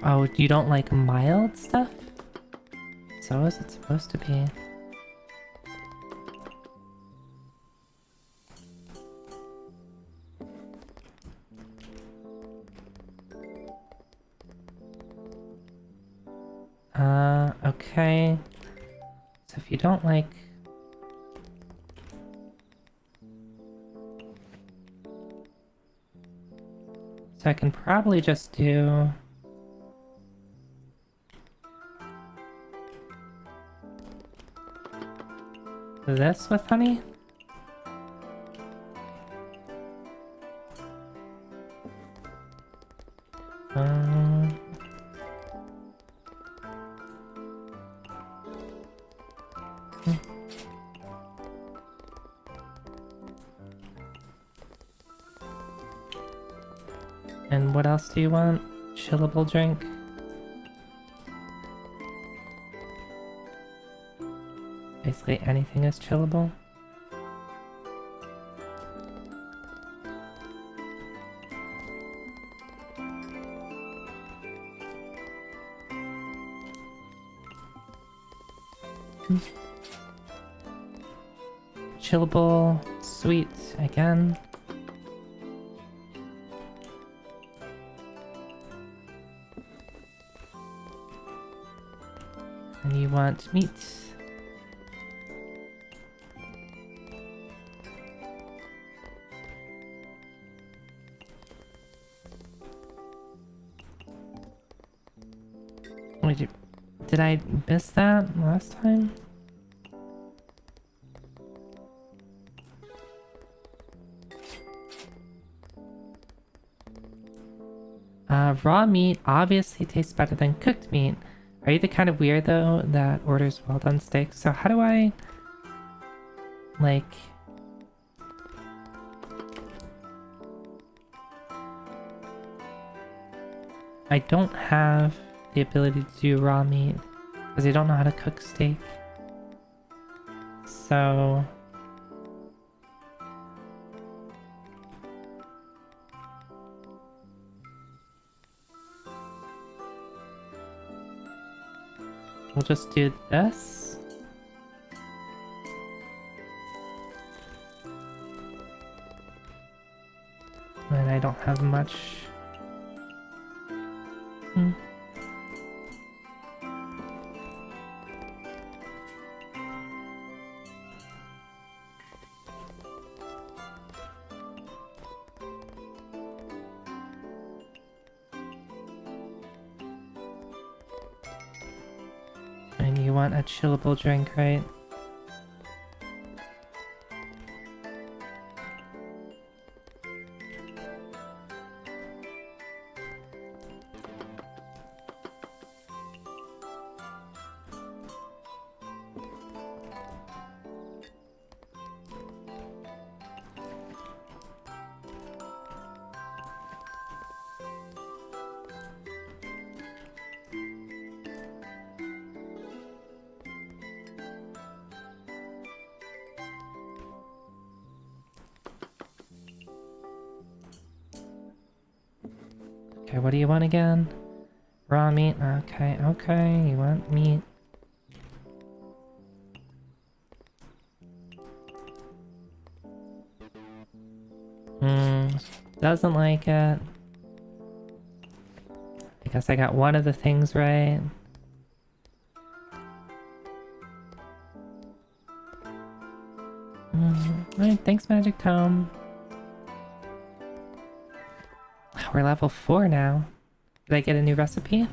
S1: Oh, you don't like mild stuff? So is it supposed to be? Okay. So if you don't like... So I can probably just do... this with honey? Um, And what else do you want? Chillable drink? Basically anything is chillable. Chillable, sweet again. And you want meat. Wait, did I miss that last time? Raw meat obviously tastes better than cooked meat. Are you the kind of weirdo that orders well done steaks? So how do I, like... I don't have the ability to do raw meat because I don't know how to cook steak. So... we'll just do this. And I don't have much. And you want a chillable drink, right? Okay, what do you want again? Raw meat? Okay, okay, you want meat. Doesn't like it. I guess I got one of the things right. Alright, thanks, Magic Tome. We're level 4 now. Did I get a new recipe?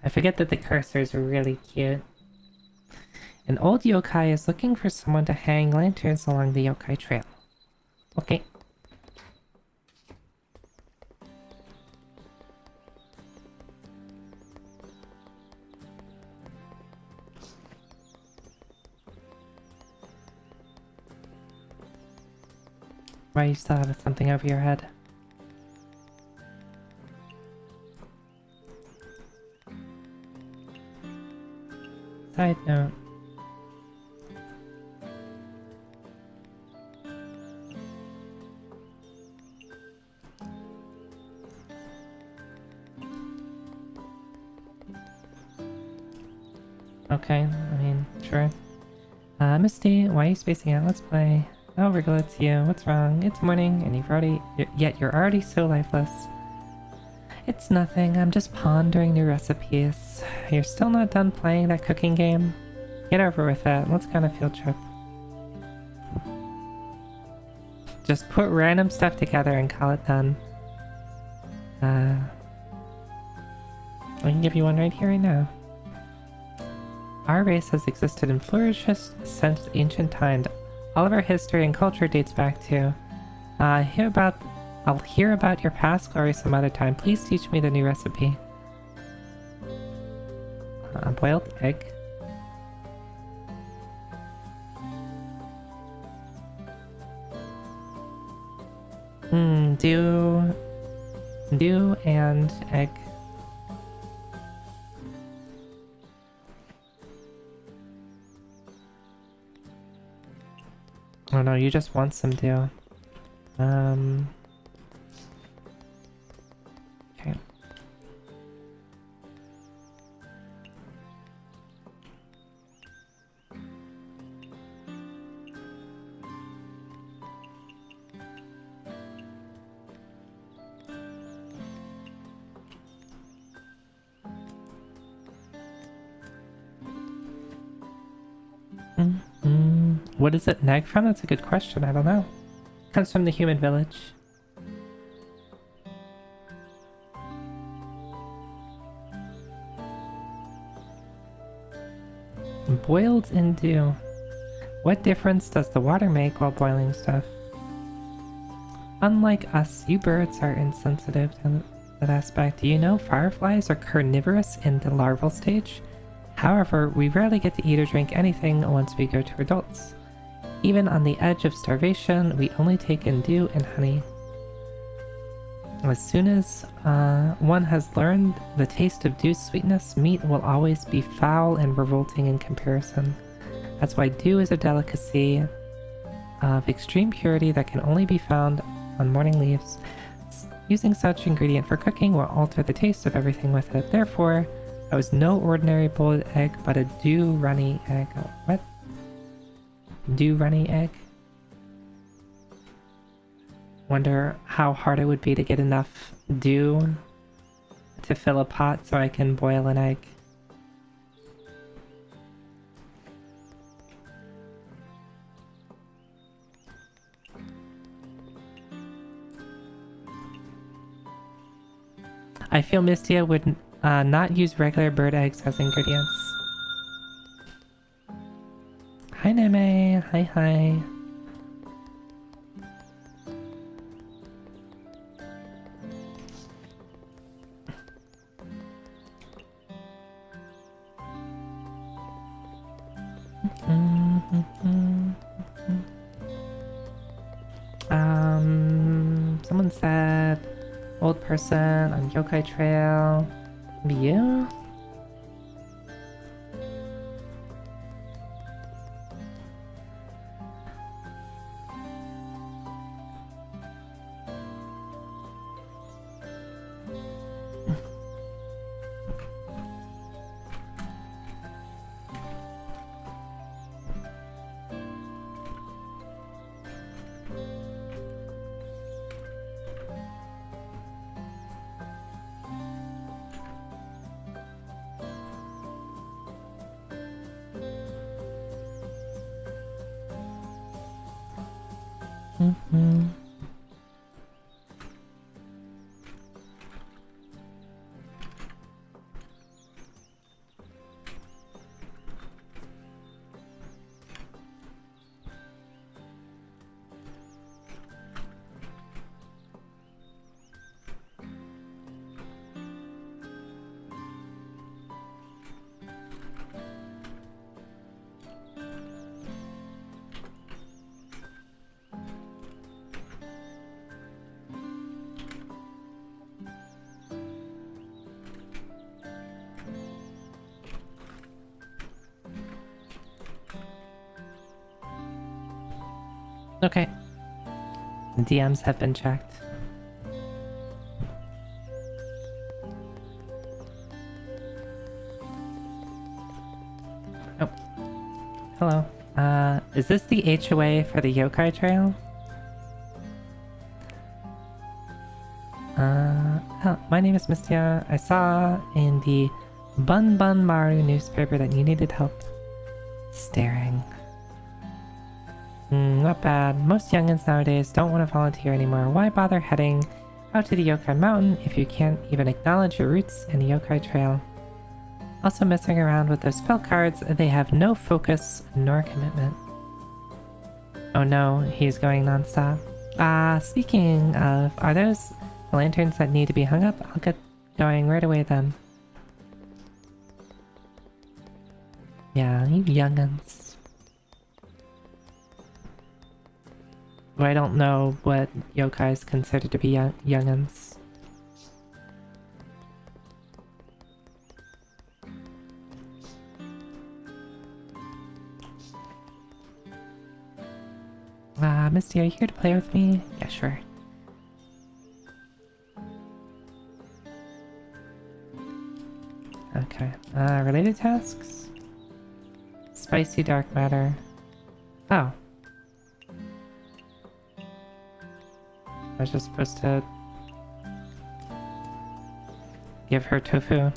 S1: I forget that the cursors are really cute. An old yokai is looking for someone to hang lanterns along the yokai trail. Okay. Why you still have something over your head? Side note. Okay, I mean, sure. Misty, why are you spacing out? Let's play. Oh, Wriggle, it's you. What's wrong? It's morning, and you're already so lifeless. It's nothing. I'm just pondering new recipes. You're still not done playing that cooking game? Get over with it. Let's go on a field trip. Just put random stuff together and call it done. I can give you one right here, right now. Our race has existed and flourished since ancient times. All of our history and culture dates back to. I'll hear about your past glory some other time. Please teach me the new recipe. Boiled egg. Dew and egg. Oh no, you just want some dew. Okay. What is it neg from? That's a good question. I don't know. Comes from the human village. Boiled in dew. What difference does the water make while boiling stuff? Unlike us, you birds are insensitive to that aspect. Do you know fireflies are carnivorous in the larval stage? However, we rarely get to eat or drink anything once we go to adults. Even on the edge of starvation, we only take in dew and honey. As soon as one has learned the taste of dew's sweetness, meat will always be foul and revolting in comparison. That's why dew is a delicacy of extreme purity that can only be found on morning leaves. Using such ingredient for cooking will alter the taste of everything with it. Therefore, that was no ordinary boiled egg, but a dew runny egg. Oh, what? Dew runny egg? Wonder how hard it would be to get enough dew to fill a pot so I can boil an egg. I feel Mystia would not use regular bird eggs as ingredients. Hi Neme, hi. Someone said old person on Yokai Trail. Maybe you? Okay. The DMs have been checked. Oh. Hello. Is this the HOA for the Yokai Trail? Oh, my name is Mystia. I saw in the Bun Bun Maru newspaper that you needed help staring. Not bad. Most youngins nowadays don't want to volunteer anymore. Why bother heading out to the Yokai Mountain if you can't even acknowledge your roots in the Yokai Trail? Also messing around with those spell cards, they have no focus nor commitment. Oh no, he's going non-stop. Speaking of, are those lanterns that need to be hung up? I'll get going right away then. Yeah, you young'uns. I don't know what yokais consider to be young'uns. Mystia, are you here to play with me? Yeah, sure. Okay. Related tasks? Spicy dark matter. Oh. I was just supposed to give her tofu.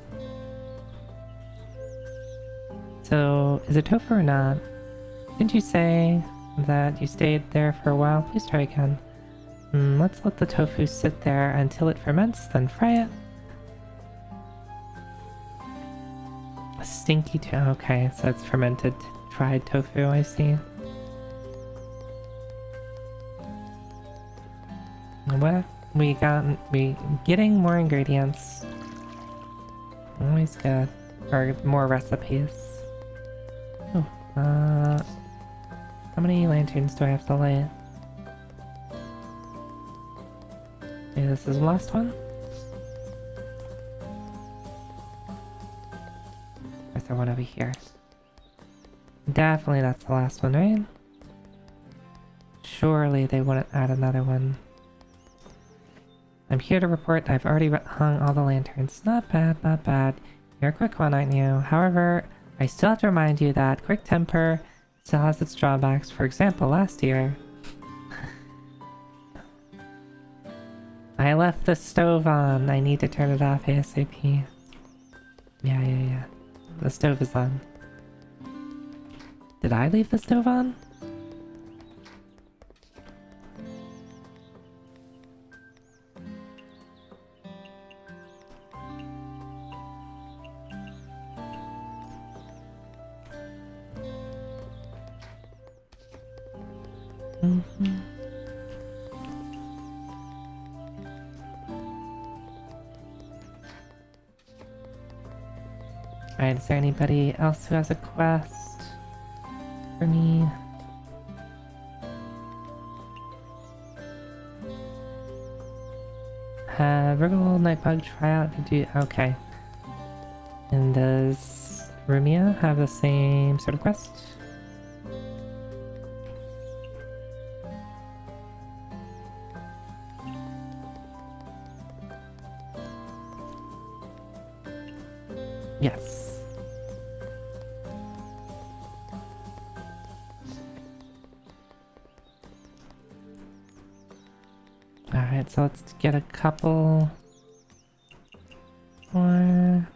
S1: So, is it tofu or not? Didn't you say that you stayed there for a while? Please try again. Let's let the tofu sit there until it ferments, then fry it. A stinky okay, so it's fermented fried tofu, I see. What? We getting more ingredients. Always good. Or more recipes. Oh, how many lanterns do I have to light? Okay, this is the last one. Or is there one over here? Definitely that's the last one, right? Surely they wouldn't add another one. I'm here to report I've already hung all the lanterns. Not bad, not bad. You're a quick one, aren't you? However, I still have to remind you that quick temper still has its drawbacks. For example, last year, I left the stove on. I need to turn it off ASAP. Yeah. The stove is on. Did I leave the stove on? Alright, is there anybody else who has a quest for me? Virgal Nightbug tryout to do. Okay. And does Rumia have the same sort of quest? Yes. Alright, so let's get a couple more.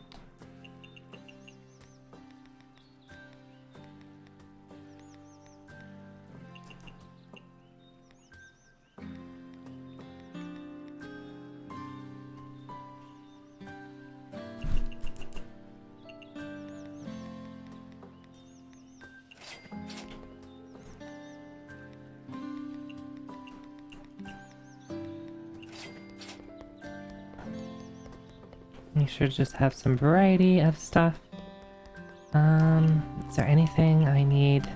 S1: You should just have some variety of stuff. Is there anything I need?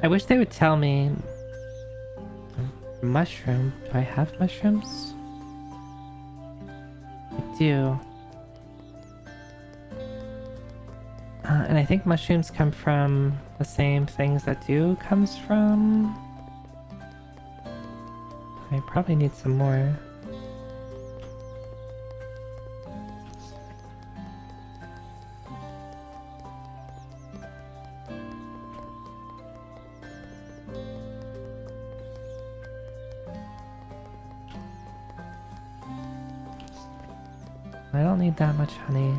S1: I wish they would tell me. Mushroom. Do I have mushrooms? I do. And I think mushrooms come from the same things that dew comes from. I probably need some more. I don't need that much honey.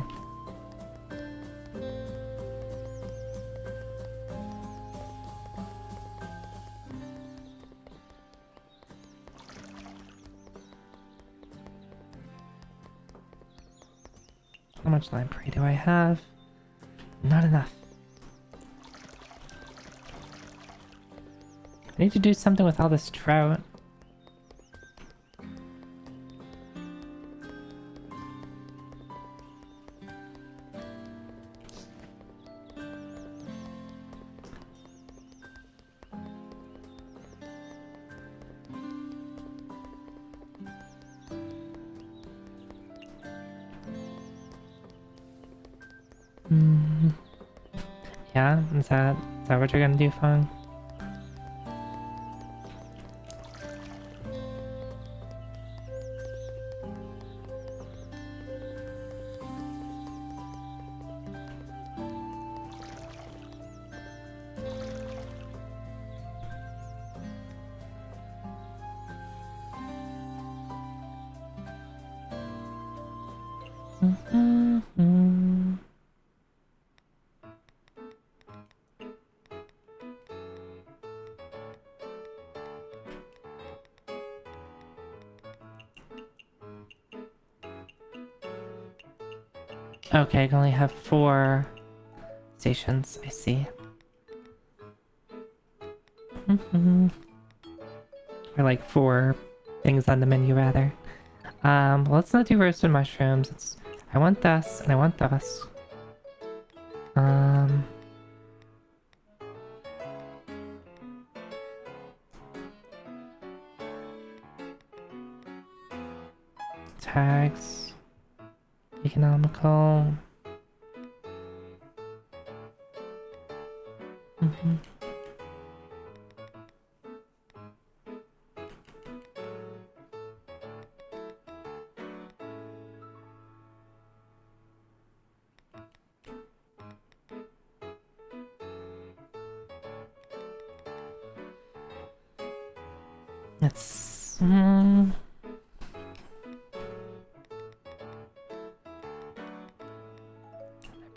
S1: How much lamprey do I have? Not enough. I need to do something with all this trout. Yeah, is that what you're gonna do, Fong? Okay, I can only have 4 stations, I see. Or like 4 things on the menu, rather. Let's not do roasted mushrooms. I want this, and I want this. Tags. Economical. It's...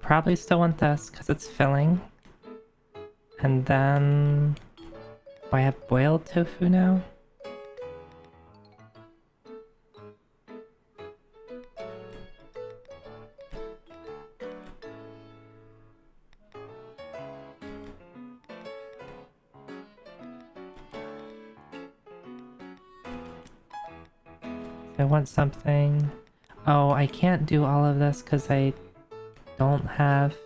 S1: Probably still want this because it's filling. And then... Oh, I have boiled tofu now? I want something... Oh, I can't do all of this because I don't have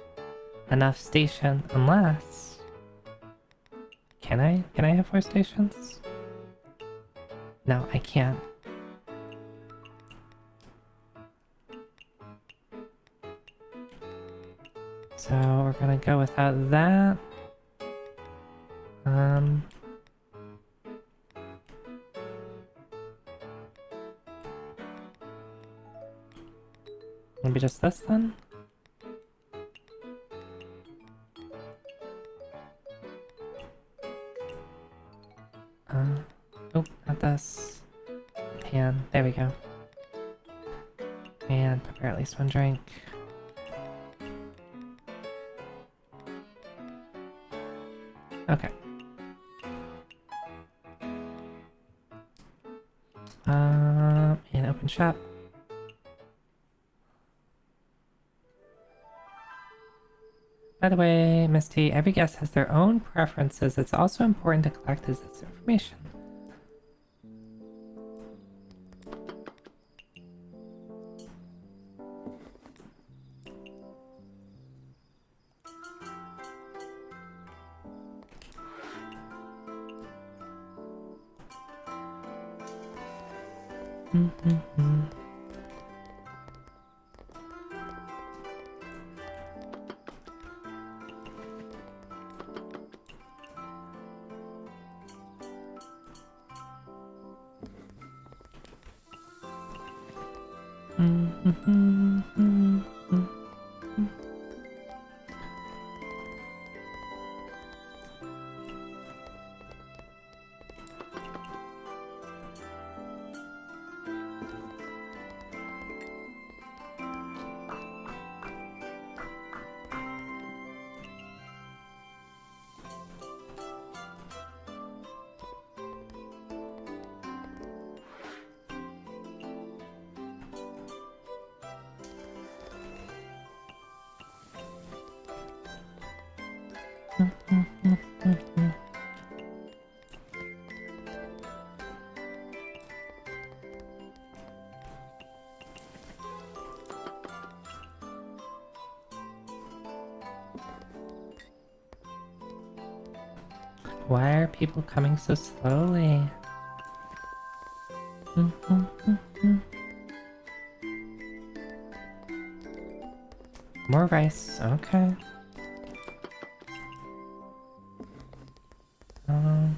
S1: enough station unless... Can I? Can I have 4 stations? No, I can't. So we're gonna go without that. Maybe just this then? Oh, not this. Pan. There we go. And prepare at least 1 drink. Okay. And open shop. By the way, Misty, every guest has their own preferences. It's also important to collect this information. Why are people coming so slowly? More rice, okay. Um,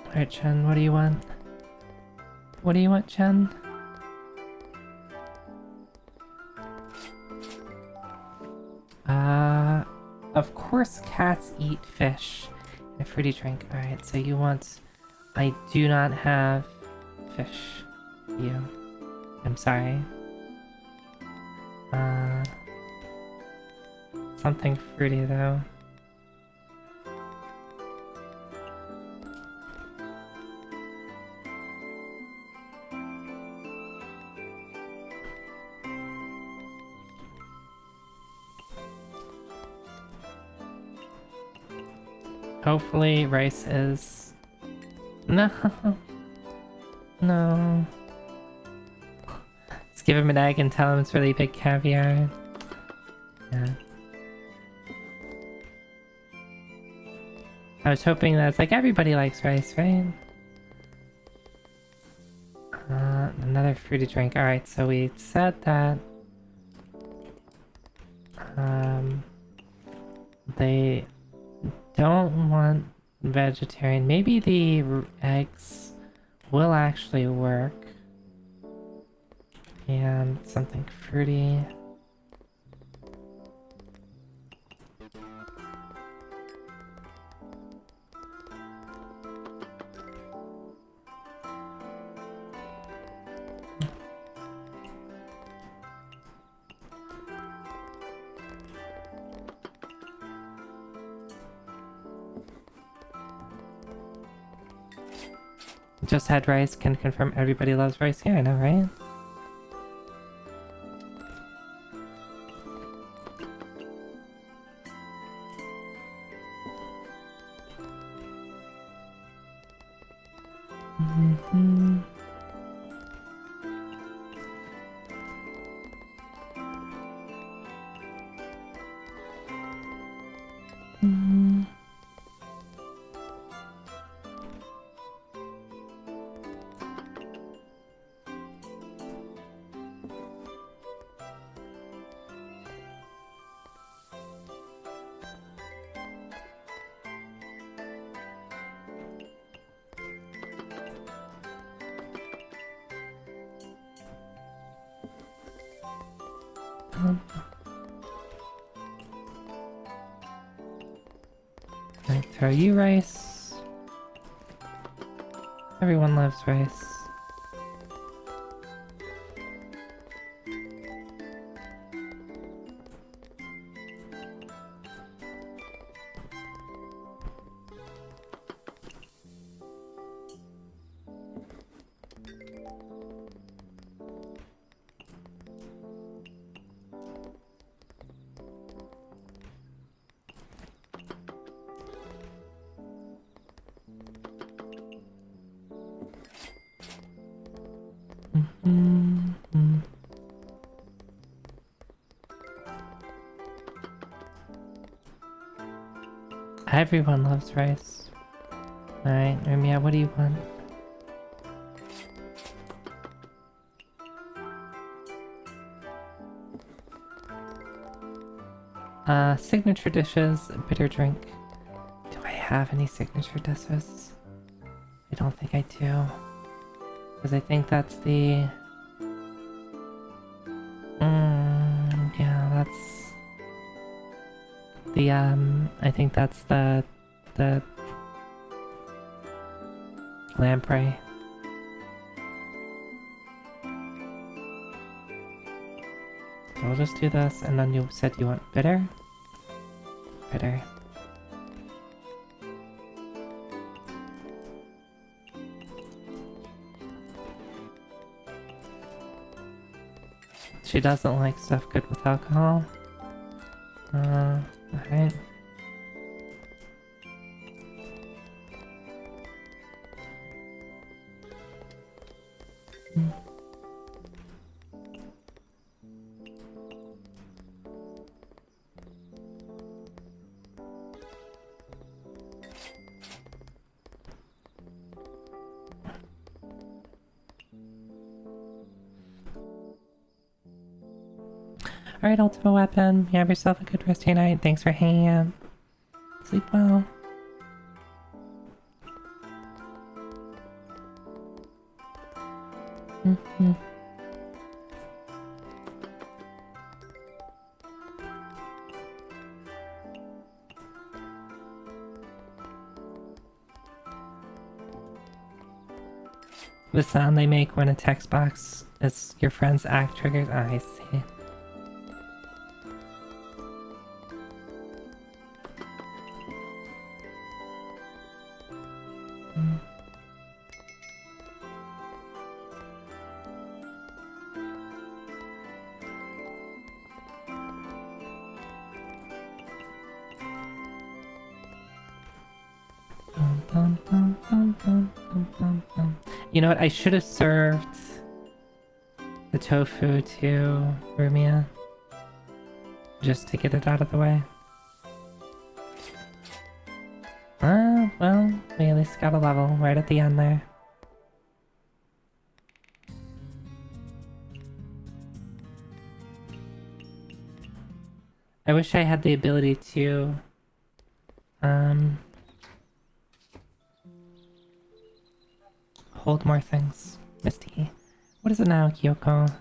S1: Alright, Chen, what do you want? What do you want, Chen? Of course cats eat fish and a fruity drink. Alright, so you want... I do not have fish. You. I'm sorry. Something fruity though. Hopefully rice is... No. No. Let's give him an egg and tell him it's really big caviar. Yeah. I was hoping that it's like everybody likes rice, right? Another fruity drink. Alright, so we said that they don't want vegetarian. Maybe the eggs will actually work. And something fruity. Just had rice, can confirm everybody loves rice here, I know, right? I throw you rice. Everyone loves rice. Everyone loves rice. Alright, Rumia, what do you want? Signature dishes, bitter drink. Do I have any signature dishes? I don't think I do. Because I think that's the... yeah, that's... the, I think that's the lamprey. So we'll just do this, and then you said you want bitter? Bitter. She doesn't like stuff good with alcohol. Alright. Alright, Ultimate Weapon, you have yourself a good rest of your night. Thanks for hanging out. Sleep well. The sound they make when a text box is your friend's act triggers. Oh, I see. You know what? I should have served the tofu to Rumia just to get it out of the way. Well, we at least got a level right at the end there. I wish I had the ability to hold more things. Misty. What is it now, Kyoko?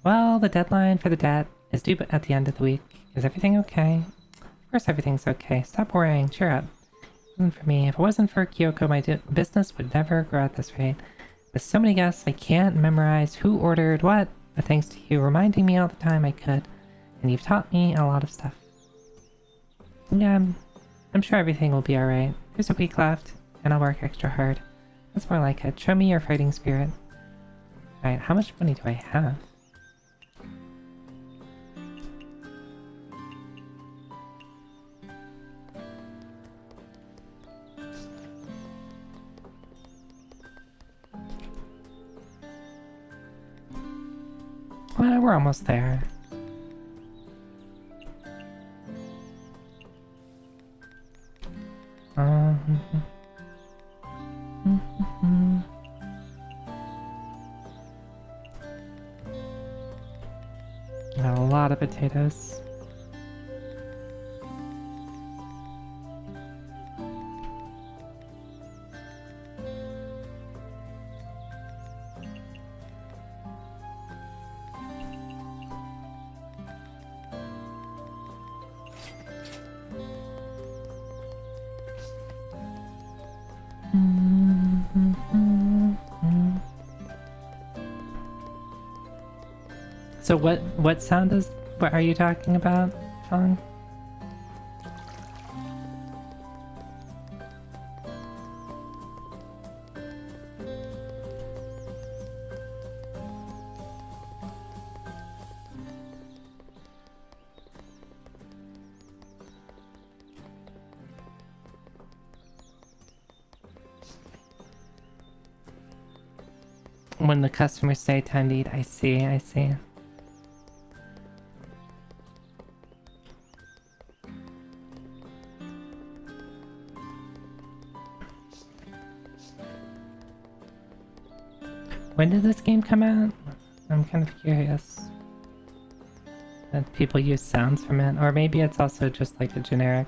S1: Well, the deadline for the debt is due at the end of the week. Is everything okay? Of course everything's okay. Stop worrying. Cheer up. It wasn't for me. If it wasn't for Kyoko, my business would never grow at this rate. With so many guests, I can't memorize who ordered what, but thanks to you reminding me all the time I could. And you've taught me a lot of stuff. Yeah, I'm sure everything will be alright. There's a week left, and I'll work extra hard. That's more like it. Show me your fighting spirit. Alright, how much money do I have? Well, we're almost there. Got a lot of potatoes. So what sound is, what are you talking about, Fong? When the customers say time to eat, I see, I see. When did this game come out? I'm kind of curious. That people use sounds from it, or maybe it's also just like a generic.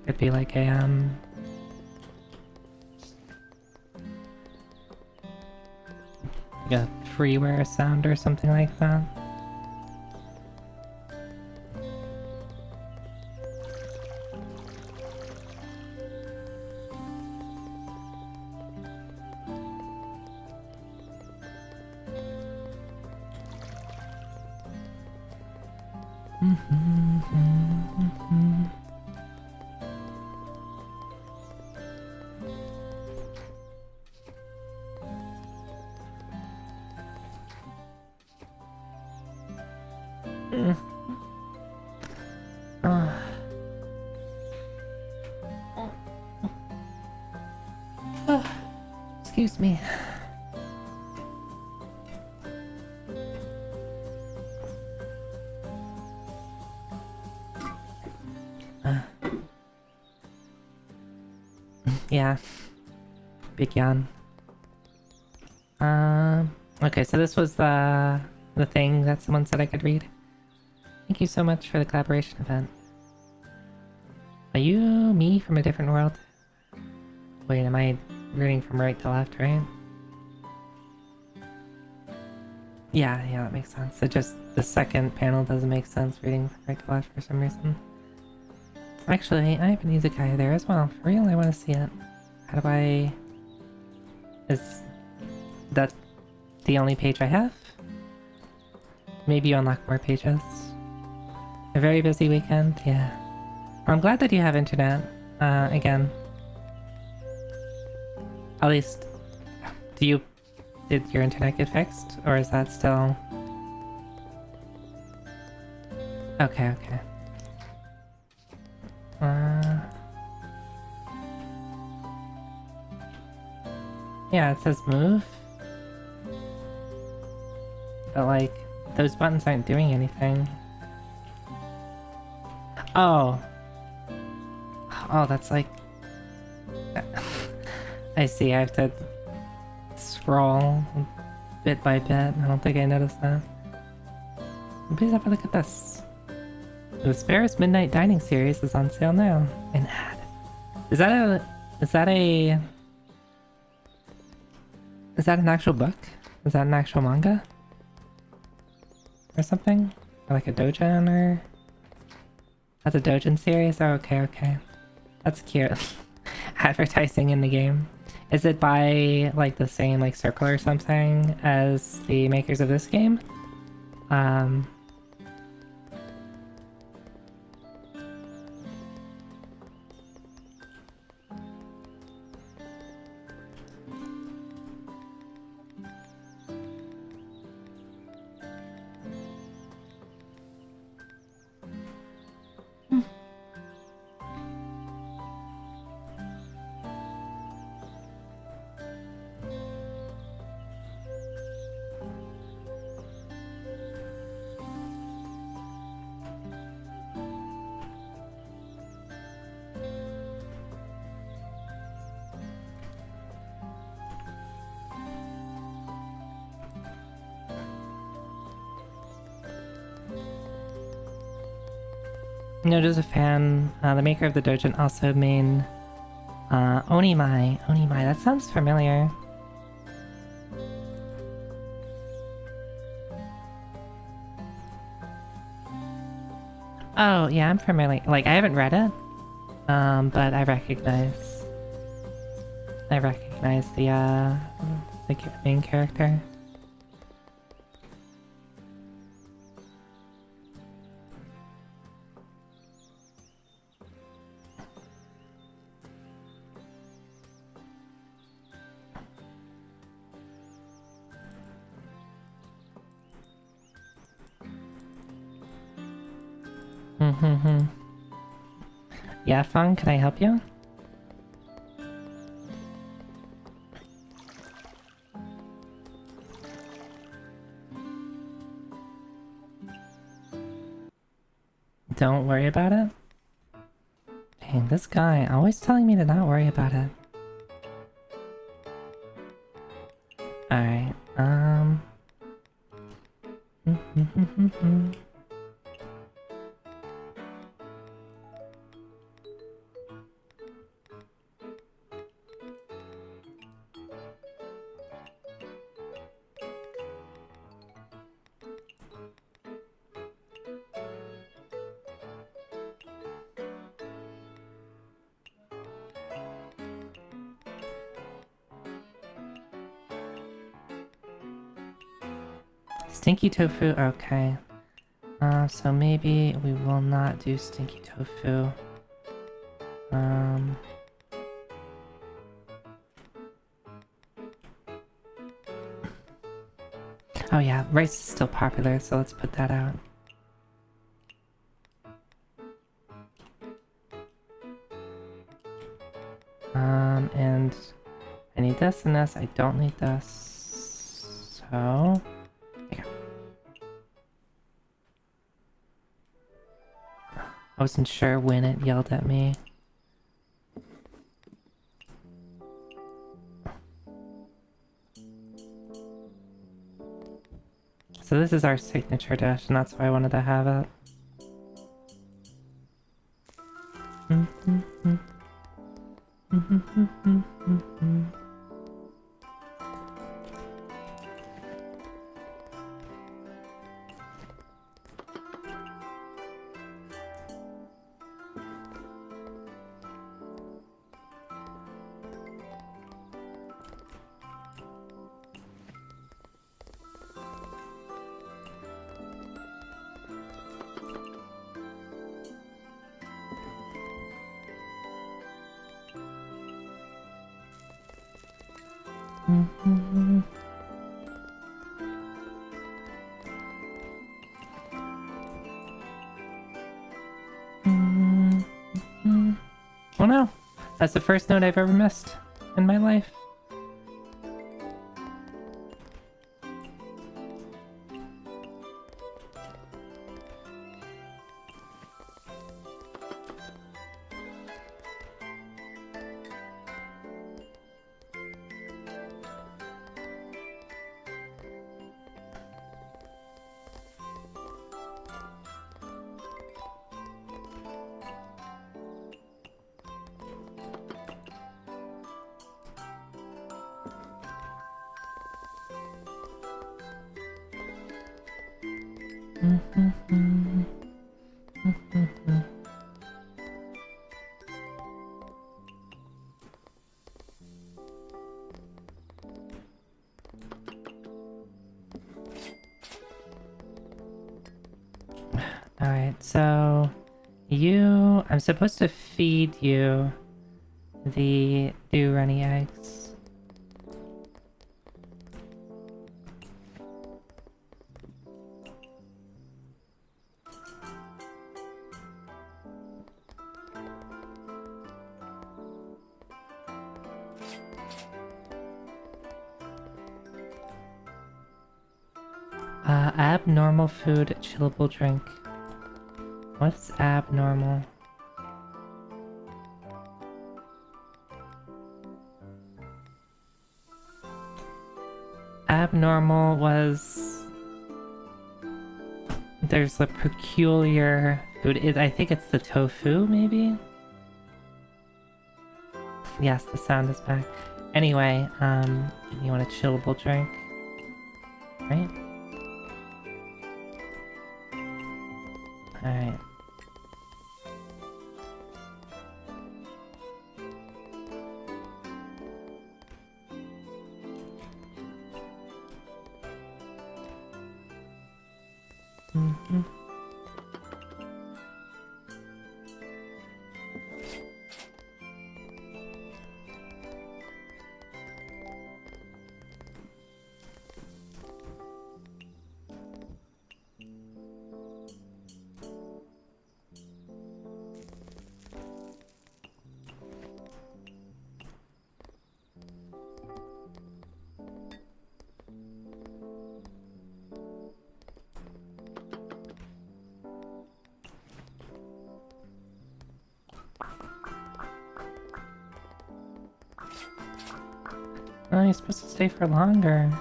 S1: Could be like a freeware sound or something like that. Excuse me. Yeah. Big yawn. Okay, so this was the thing that someone said I could read. Thank you so much for the collaboration event. Are you me from a different world? Wait, am I reading from right to left, right? Yeah, that makes sense. So just the second panel doesn't make sense reading from right to left for some reason. Actually, I have an Izakaya there as well. For real, I want to see it. How do I... Is that the only page I have? Maybe you unlock more pages. A very busy weekend, yeah. I'm glad that you have internet, again. At least, did your internet get fixed? Or is that still... Okay. Yeah, it says move. But like, those buttons aren't doing anything. Oh, that's like... I see, I have to scroll bit by bit. I don't think I noticed that. Please have a look at this. The Sparrow's Midnight Dining series is on sale now. An ad. Is that an actual book? Is that an actual manga? Or something? Or like a doujin or... That's a doujin series? Oh, okay. That's cute. Advertising in the game. Is it by like the same like circle or something as the makers of this game? Just a fan. The maker of the doujin also made Onimai. That sounds familiar. Oh, yeah, I'm familiar. Like, I haven't read it, but I recognize the main character. Yeah, Fang, can I help you? Don't worry about it? Dang, this guy always telling me to not worry about it. Alright, Stinky tofu, okay. So maybe we will not do stinky tofu. Oh yeah, rice is still popular, so let's put that out. And I need this and this. I don't need this. So, there you go. I wasn't sure when it yelled at me. So this is our signature dish, and that's why I wanted to have it. Oh no, that's the first note I've ever missed in my life. Alright, so I'm supposed to feed you the runny eggs. Abnormal food, chillable drink. What's abnormal? Abnormal was... There's a peculiar food. I think it's the tofu, maybe? Yes, the sound is back. Anyway, you want a chillable drink? Right? Alright. Oh, you're supposed to stay for longer.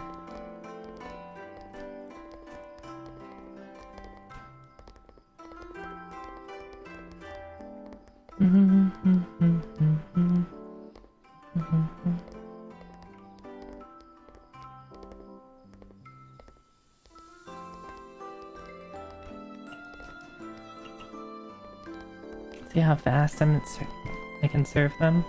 S1: See how fast I can serve them?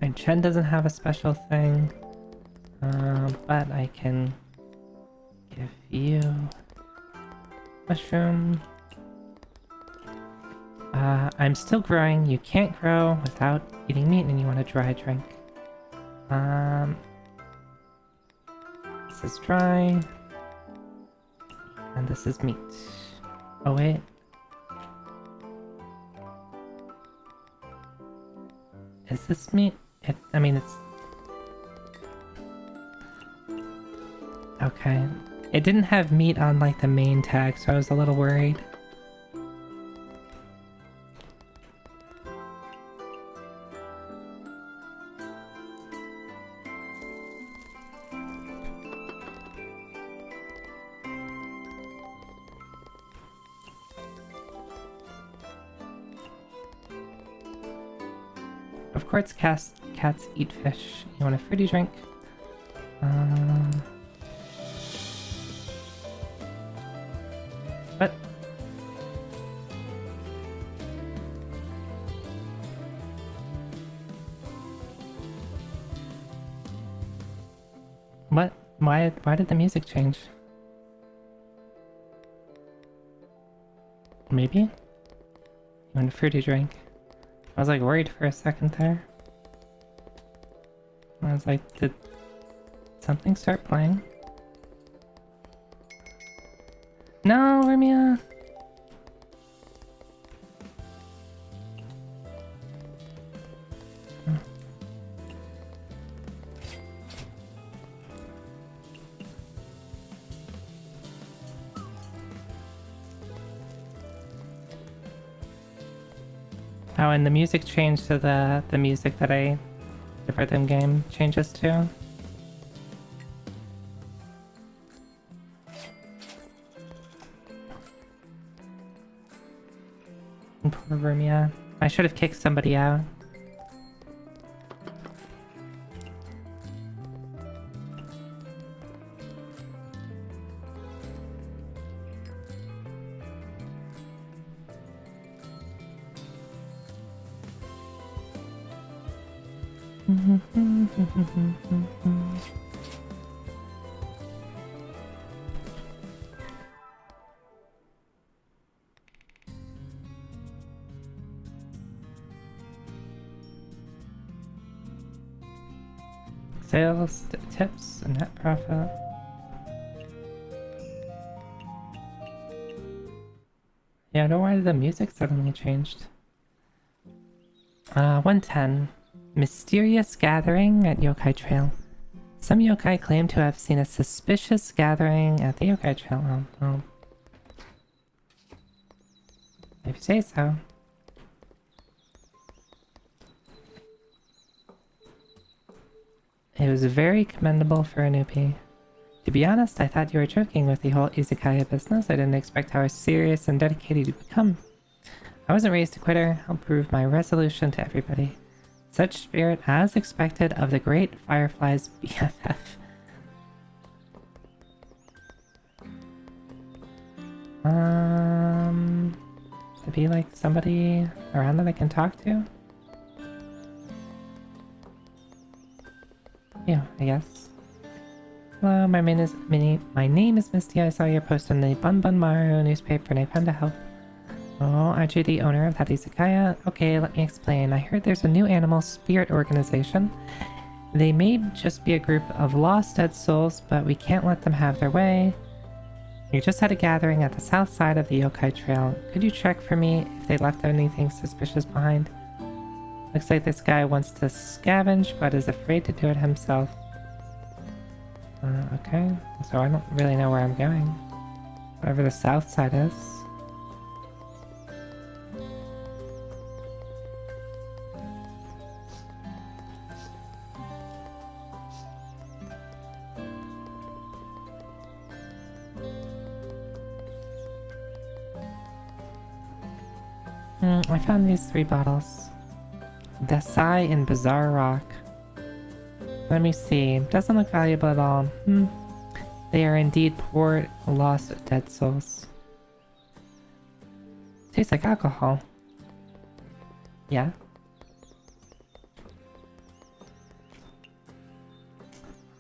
S1: And Chen doesn't have a special thing, but I can give you mushroom. I'm still growing. You can't grow without eating meat, and you want a dry drink. This is dry, and this is meat. Oh wait. Is this meat? I mean, it's... Okay. It didn't have meat on, like, the main tag, so I was a little worried. Of course, cats eat fish. You want a fruity drink? What? What? Why did the music change? Maybe? You want a fruity drink? I was like worried for a second there. I was like, did something start playing? No, Ramia! Oh, and the music changed to the music that the rhythm game changes to. Poor Vermia. I should have kicked somebody out. Sales, tips, and net profit. Yeah, I don't know why the music suddenly changed. 110. Mysterious gathering at Yokai Trail. Some yokai claim to have seen a suspicious gathering at the Yokai Trail. Oh, well. If you say so. It was very commendable for a newbie. To be honest, I thought you were joking with the whole Izakaya business. I didn't expect how serious and dedicated you'd become. I wasn't raised a quitter. I'll prove my resolution to everybody. Such spirit as expected of the great Firefly's BFF. To be like somebody around that I can talk to? Yeah, I guess. Hello, my name is Mystia. I saw your post in the Bun Bun Maru newspaper and I found to help. Oh, aren't you the owner of that Izakaya? Okay, let me explain. I heard there's a new animal spirit organization. They may just be a group of lost dead souls, but we can't let them have their way. You just had a gathering at the south side of the Yokai Trail. Could you check for me if they left anything suspicious behind? Looks like this guy wants to scavenge, but is afraid to do it himself. Okay, so I don't really know where I'm going. Whatever the south side is. I found these 3 bottles. Desai and Bizarre Rock. Let me see. Doesn't look valuable at all. They are indeed poor, lost, dead souls. Tastes like alcohol. Yeah.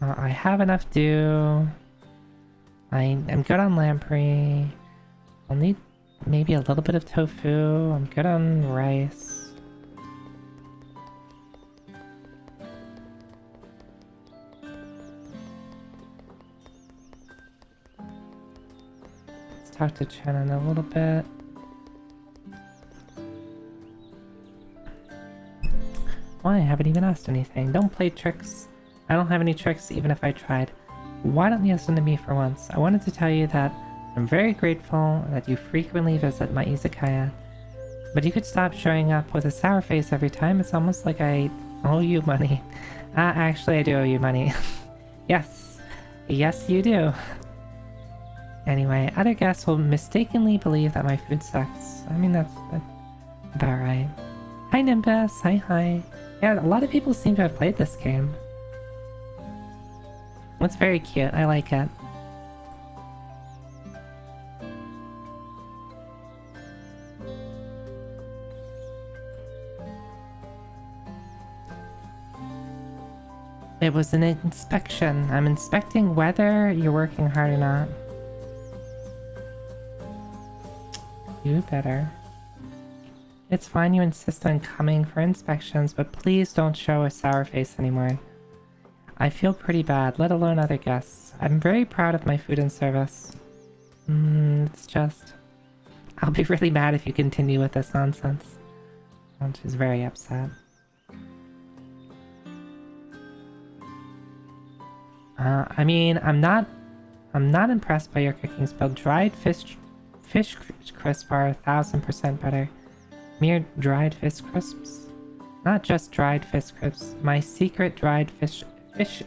S1: I have enough dew. I'm good on lamprey. I'll need maybe a little bit of tofu. I'm good on rice. Let's talk to Chen in a little bit. Why? I haven't even asked anything. Don't play tricks. I don't have any tricks even if I tried. Why don't you listen to me for once? I wanted to tell you that I'm very grateful that you frequently visit my Izakaya. But you could stop showing up with a sour face every time. It's almost like I owe you money. Actually I do owe you money. Yes. Yes you do. Anyway, other guests will mistakenly believe that my food sucks. I mean, that's about right. Hi Nimbus, hi. Yeah, a lot of people seem to have played this game. It's very cute, I like it. It was an inspection. I'm inspecting whether you're working hard or not. You better. It's fine you insist on coming for inspections, but please don't show a sour face anymore. I feel pretty bad, let alone other guests. I'm very proud of my food and service. It's just... I'll be really mad if you continue with this nonsense. She's very upset. I mean, I'm not impressed by your cooking skill. Dried fish crisps are 1000% better. Mere dried fish crisps? Not just dried fish crisps. My secret dried fish crisp.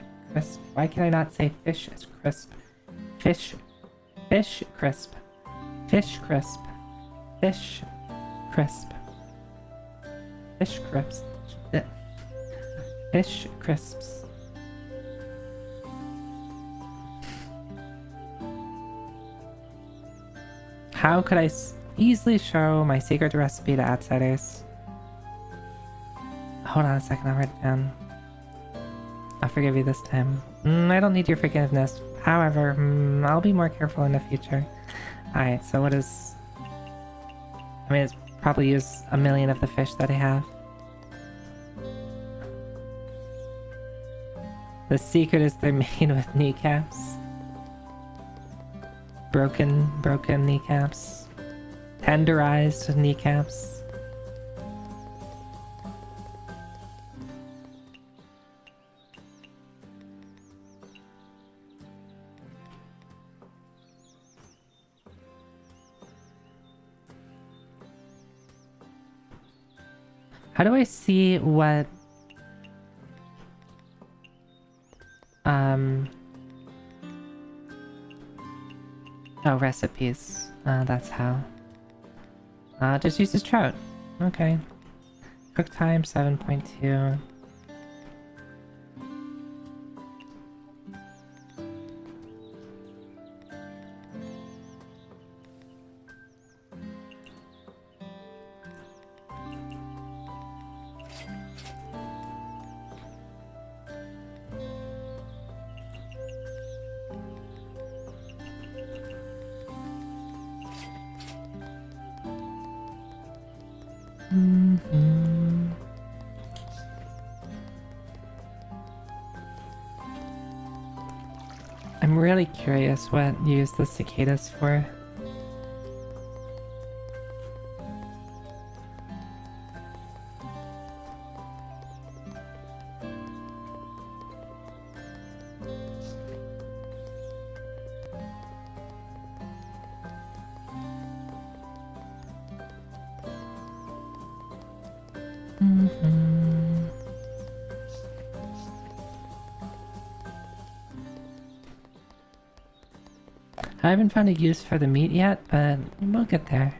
S1: Why can I not say fish crisp? Fish crisp. Fish crisp. Fish crisp. Fish crisps. Fish crisps. How could I easily show my secret recipe to outsiders? Hold on a second, I'll write it down. I'll forgive you this time. I don't need your forgiveness. However, I'll be more careful in the future. Alright, so what is... I mean, it's probably use 1,000,000 of the fish that I have. The secret is they're made with kneecaps. Broken kneecaps. Tenderized kneecaps. How do I see what... Oh, recipes. That's how. Just use this trout. Okay. Cook time 7.2. I'm really curious what you use the cicadas for. I haven't found a use for the meat yet, but we'll get there.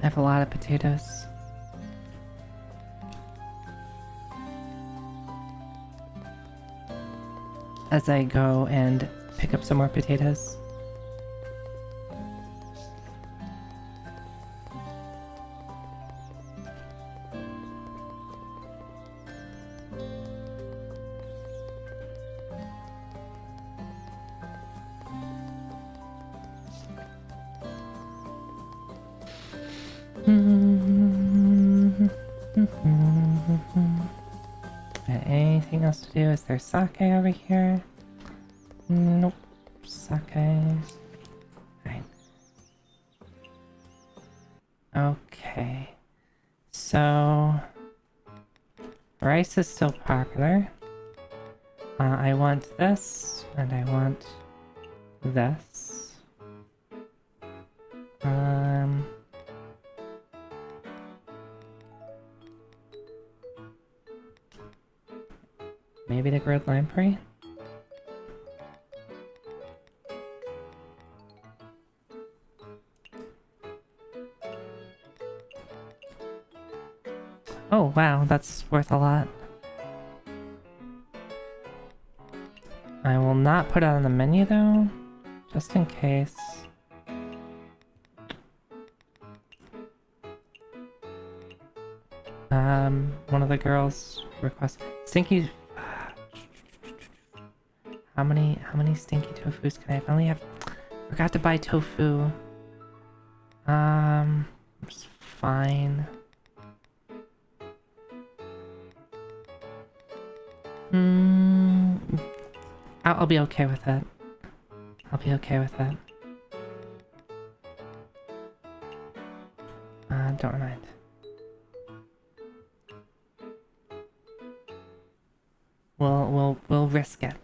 S1: I have a lot of potatoes. As I go and pick up some more potatoes. Anything else to do? Is there sake over here? Nope. Sake. Right. Okay. So... rice is still popular. I want this, and I want this. Maybe the grilled lamprey? Oh wow, that's worth a lot. I will not put it on the menu though, just in case. One of the girls requests stinky. How many stinky tofus can I have? I only have. Forgot to buy tofu. It's fine. I'll be okay with it. I'll be okay with it. Don't mind. We'll risk it.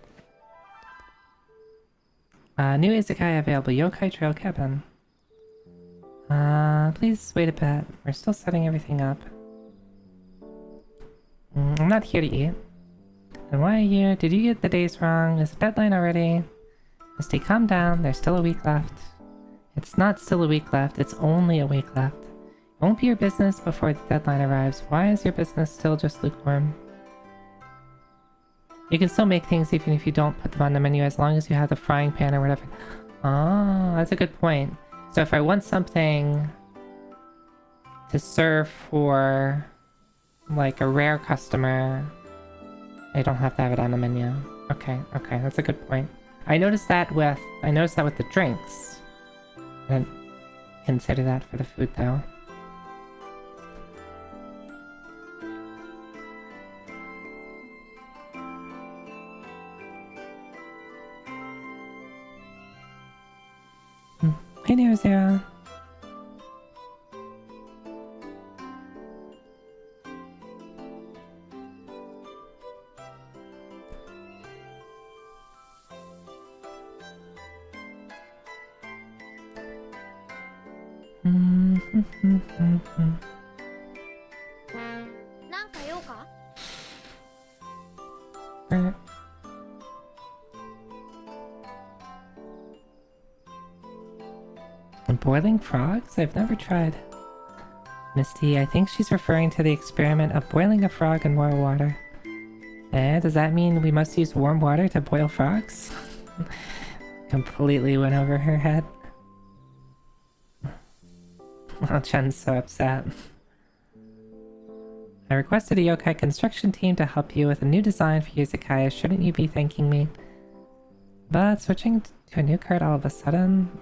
S1: New Izakaya available. Yokai Trail Cabin. Please wait a bit. We're still setting everything up. I'm not here to eat. And why are you? Did you get the days wrong? Is the deadline already? Misty, calm down. There's still a week left. It's not still a week left. It's only a week left. It won't be your business before the deadline arrives. Why is your business still just lukewarm? You can still make things even if you don't put them on the menu as long as you have the frying pan or whatever. Oh, that's a good point. So if I want something to serve for like a rare customer, I don't have to have it on the menu. Okay, that's a good point. I noticed that with the drinks. I didn't consider that for the food though. Hey there, Zara. Boiling frogs? I've never tried. Misty, I think she's referring to the experiment of boiling a frog in warm water. Does that mean we must use warm water to boil frogs? Completely went over her head. Oh, Chen's so upset. I requested a yokai construction team to help you with a new design for Izakaya. Shouldn't you be thanking me? But switching to a new card all of a sudden...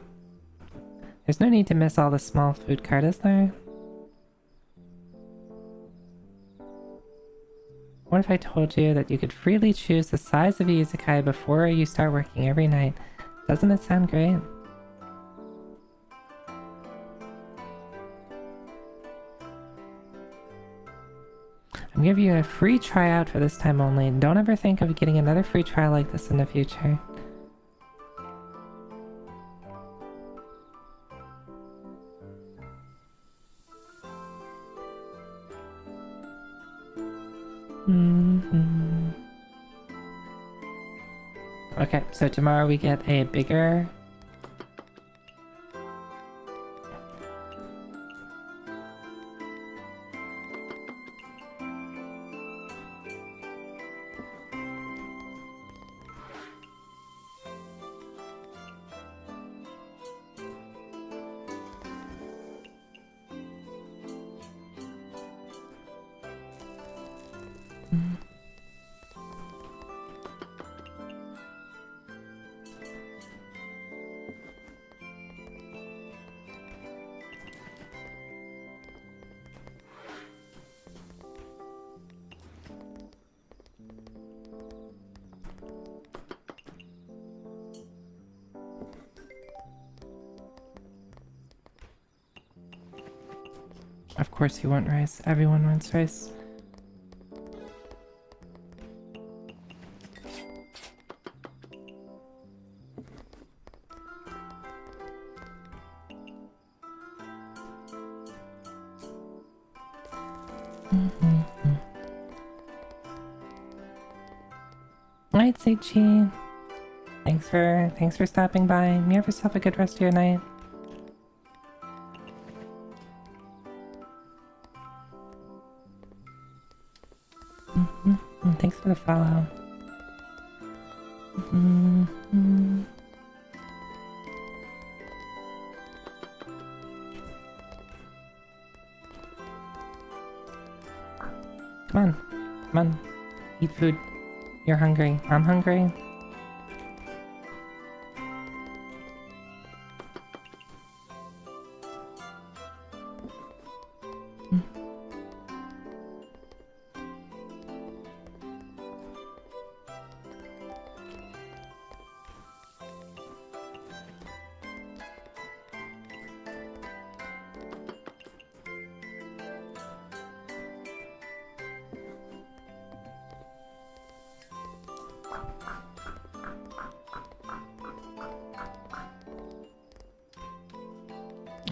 S1: There's no need to miss all the small food cart, is there? What if I told you that you could freely choose the size of the izakaya before you start working every night? Doesn't it sound great? I'm giving you a free tryout for this time only. Don't ever think of getting another free trial like this in the future. Okay, so tomorrow we get a bigger... Of course you want rice. Everyone wants rice. Night, Seichi. Thanks for stopping by. You have yourself a good rest of your night. And thanks for the follow. Come on, eat food. You're hungry. I'm hungry.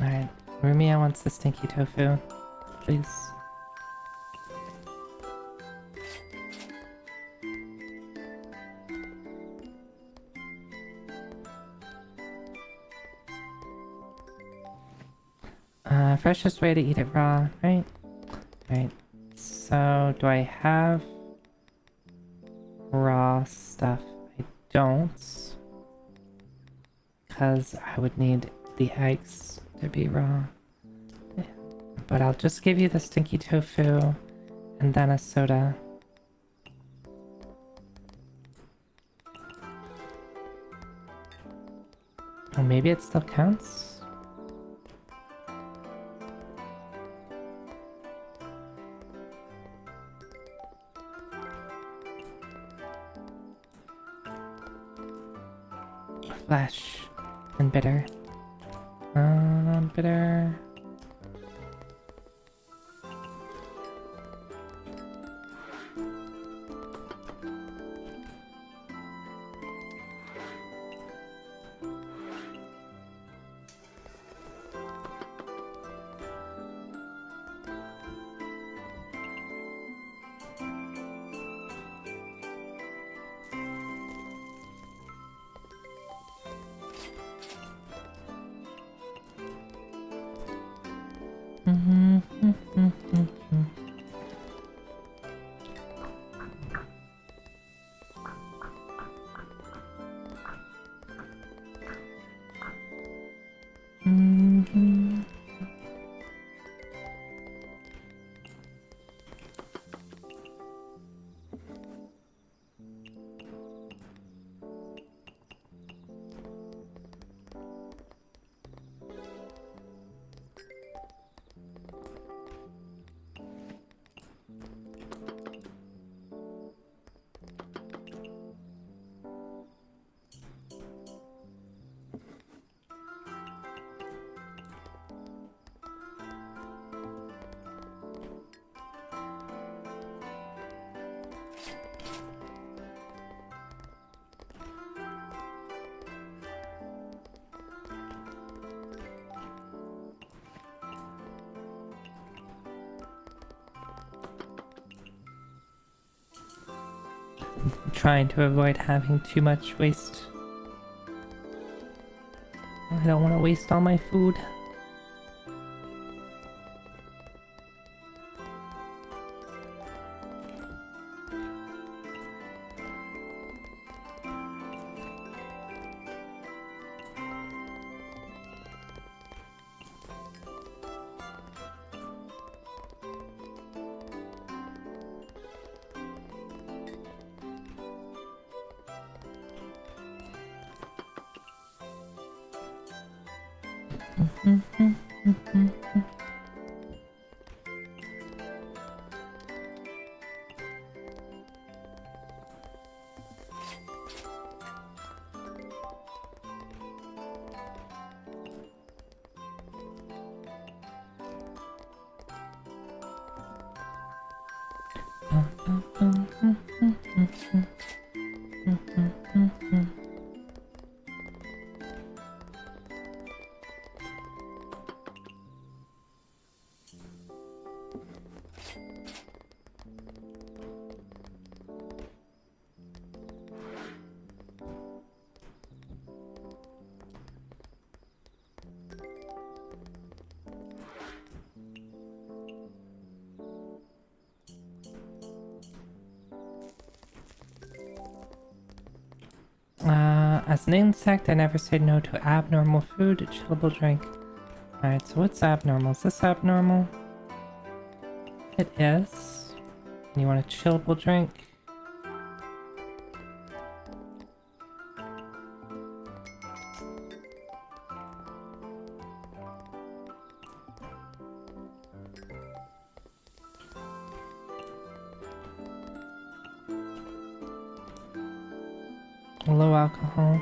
S1: Alright, Rumia wants the stinky tofu. Please. Freshest way to eat it raw, right? Right. So, do I have raw stuff? I don't. Because I would need the eggs to be raw. Yeah. But I'll just give you the stinky tofu and then a soda. Or maybe it still counts? Flesh and bitter. Bitter. Trying to avoid having too much waste. I don't want to waste all my food. As an insect, I never say no to abnormal food, chillable drink. Alright, so what's abnormal? Is this abnormal? It is. And you want a chillable drink? Low alcohol.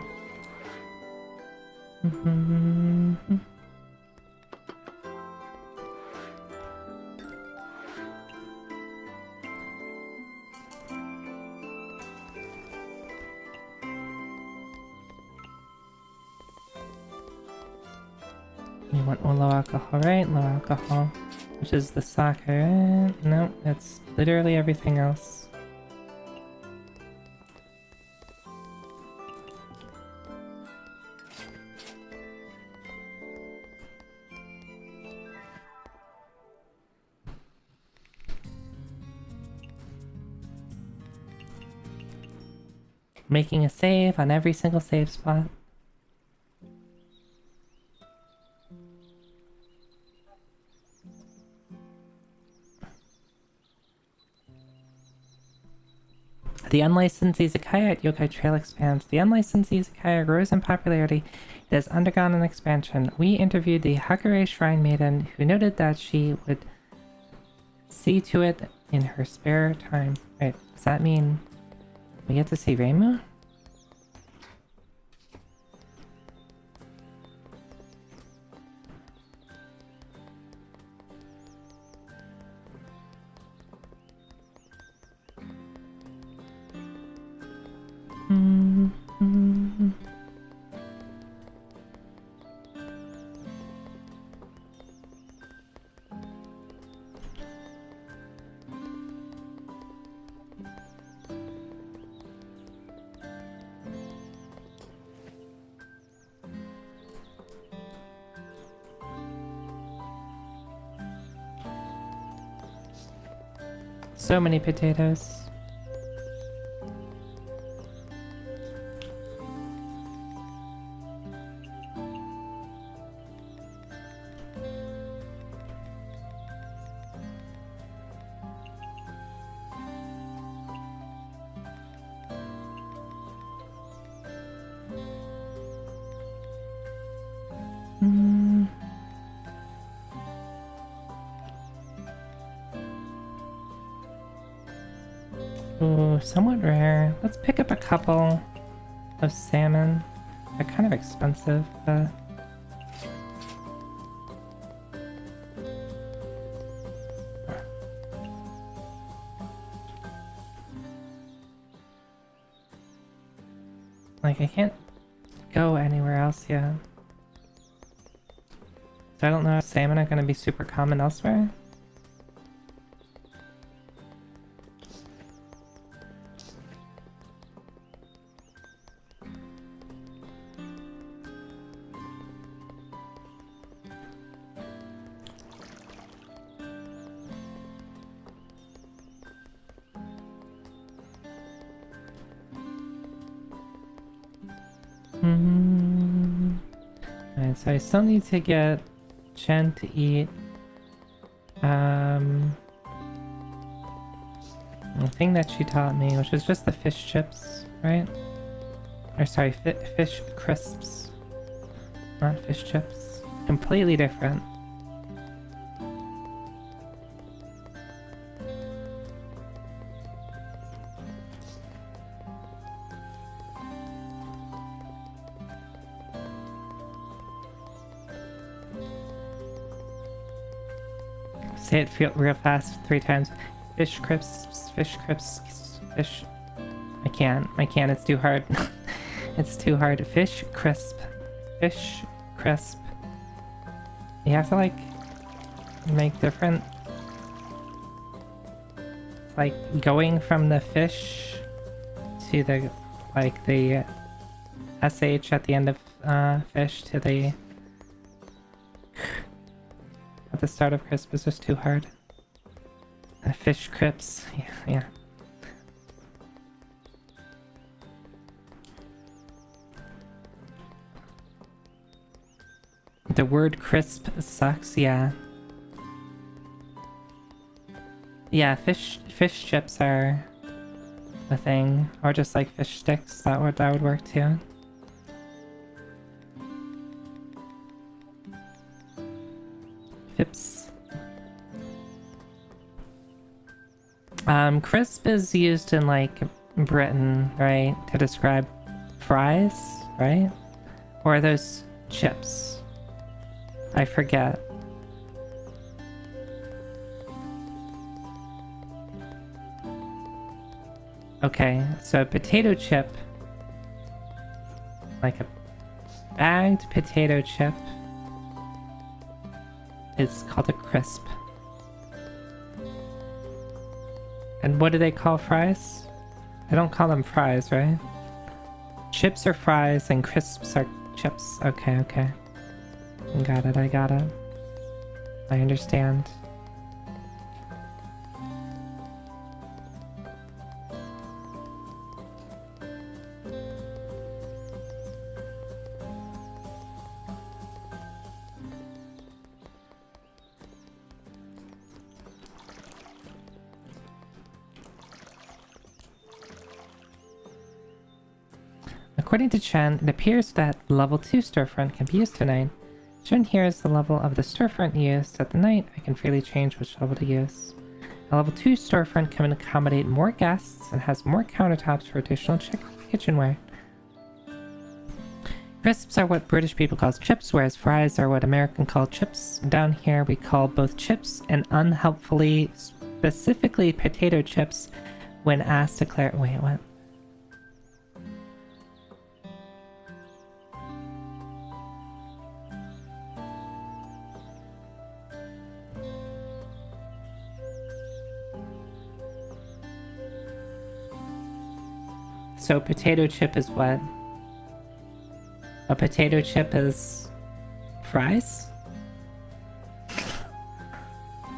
S1: You want more low alcohol, right? Low alcohol. Which is the sake, right? No, it's literally everything else. Making a save on every single save spot. The unlicensed Izakaya at Yokai Trail expands. The unlicensed Izakaya grows in popularity. It has undergone an expansion. We interviewed the Hakure Shrine Maiden, who noted that she would see to it in her spare time. Right, does that mean we get to see Reimu? So many potatoes. Ooh, somewhat rare. Let's pick up a couple of salmon. They're kind of expensive, but... like, I can't go anywhere else yet. So I don't know if salmon are going to be super common elsewhere. Alright, so I still need to get Jen to eat the thing that she taught me, which was just the fish chips, right? Or sorry, fish crisps, not fish chips. Completely different. Say it real fast 3 times. Fish crisps, fish crisps, fish... I can't, it's too hard. It's too hard. Fish crisp. Fish crisp. You have to, like, make different... Like, going from the fish to the, like, the SH at the end of fish to the... At the start of crisp is just too hard. Fish crisps, yeah. The word crisp sucks, yeah. Yeah, fish chips are a thing, or just like fish sticks. That would work too. Fips. Crisp is used in like Britain, right, to describe fries, right? Or are those chips? I forget. Okay, so a potato chip, like a bagged potato chip, is called a crisp. And what do they call fries? I don't call them fries, right? Chips are fries and crisps are chips. Okay, okay. Got it, I got it. I understand. According to Chen, it appears that level 2 storefront can be used tonight. Shown here is the level of the storefront used at the night. I can freely change which level to use. A level 2 storefront can accommodate more guests and has more countertops for additional kitchenware. Crisps are what British people call chips, whereas fries are what American call chips. Down here we call both chips and unhelpfully, specifically potato chips, when asked to clarify. Wait, what? So potato chip is what? A potato chip is fries?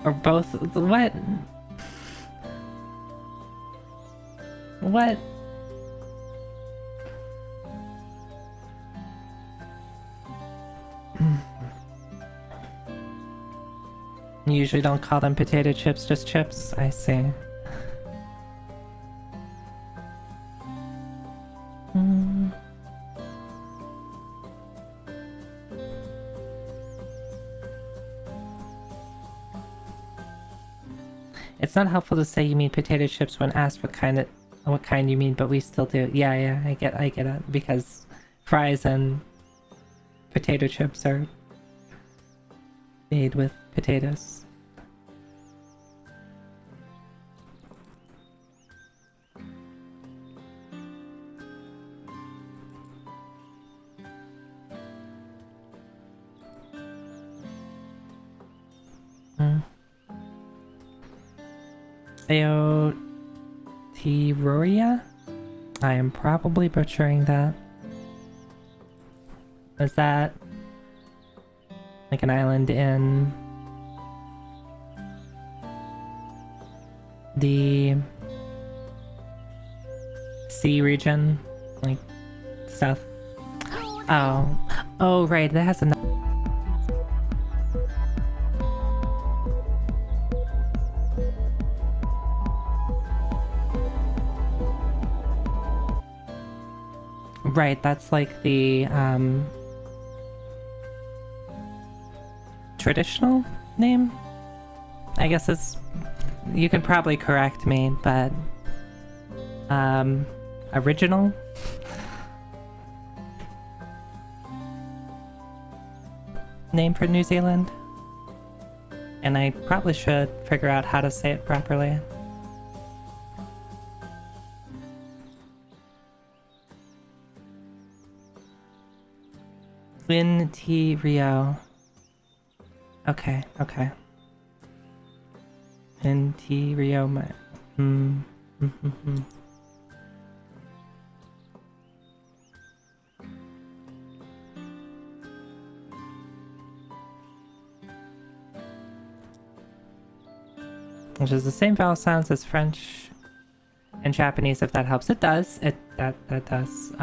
S1: Or both? What? What? You usually don't call them potato chips, just chips? I see. It's not helpful to say you mean potato chips when asked what kind you mean, but we still do. Yeah, I get it, because fries and potato chips are made with potatoes. Aotearoa? I am probably butchering that. Is that like an island in the sea region? Like south? Oh, right, that has a... Right, that's like the traditional name? I guess it's... You can probably correct me, but... original? Name for New Zealand? And I probably should figure out how to say it properly. Win T Rio. Okay, okay. Win T Rio. Which is the same vowel sounds as French and Japanese, if that helps. It does. That does.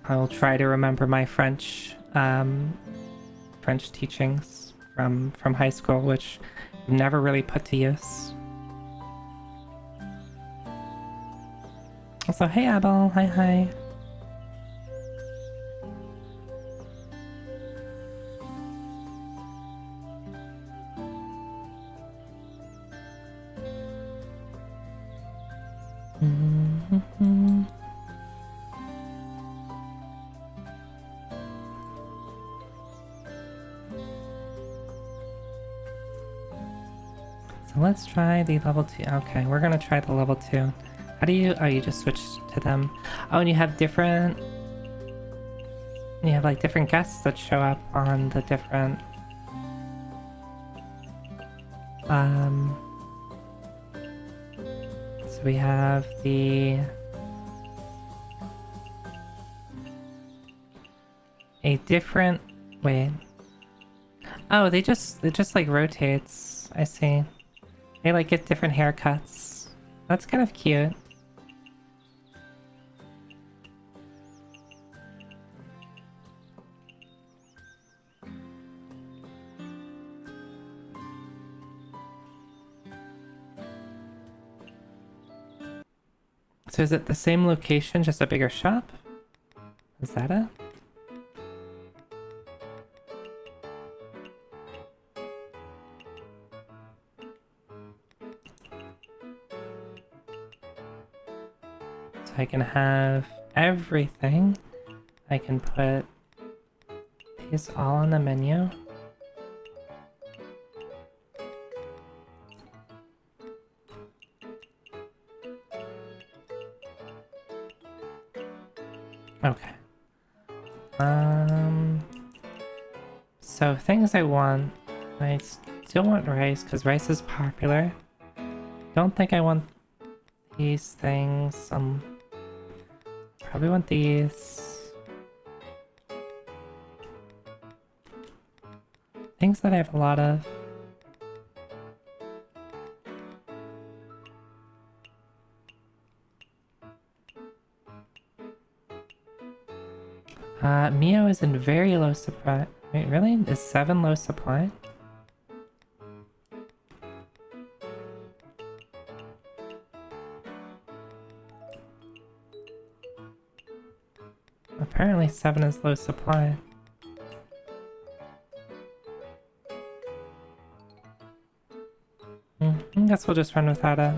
S1: I will try to remember my French French teachings from high school, which I've never really put to use. Also, hey Abel, hi. So let's try the level 2. Okay, we're gonna try the level 2. How do you... Oh, you just switched to them. Oh, and you have different... You have like different guests that show up on the different... So we have the... A different... Wait. Oh, it just like rotates. I see. They like get different haircuts. That's kind of cute. So is it the same location, just a bigger shop? Is that it? So I can have everything. I can put these all on the menu. Okay. So things I want. I still want rice because rice is popular. Don't think I want these things. Probably want these. Things that I have a lot of. Mio is in very low supply. Wait, really? Is 7 low supply? Apparently 7 is low supply. I guess we'll just run without it.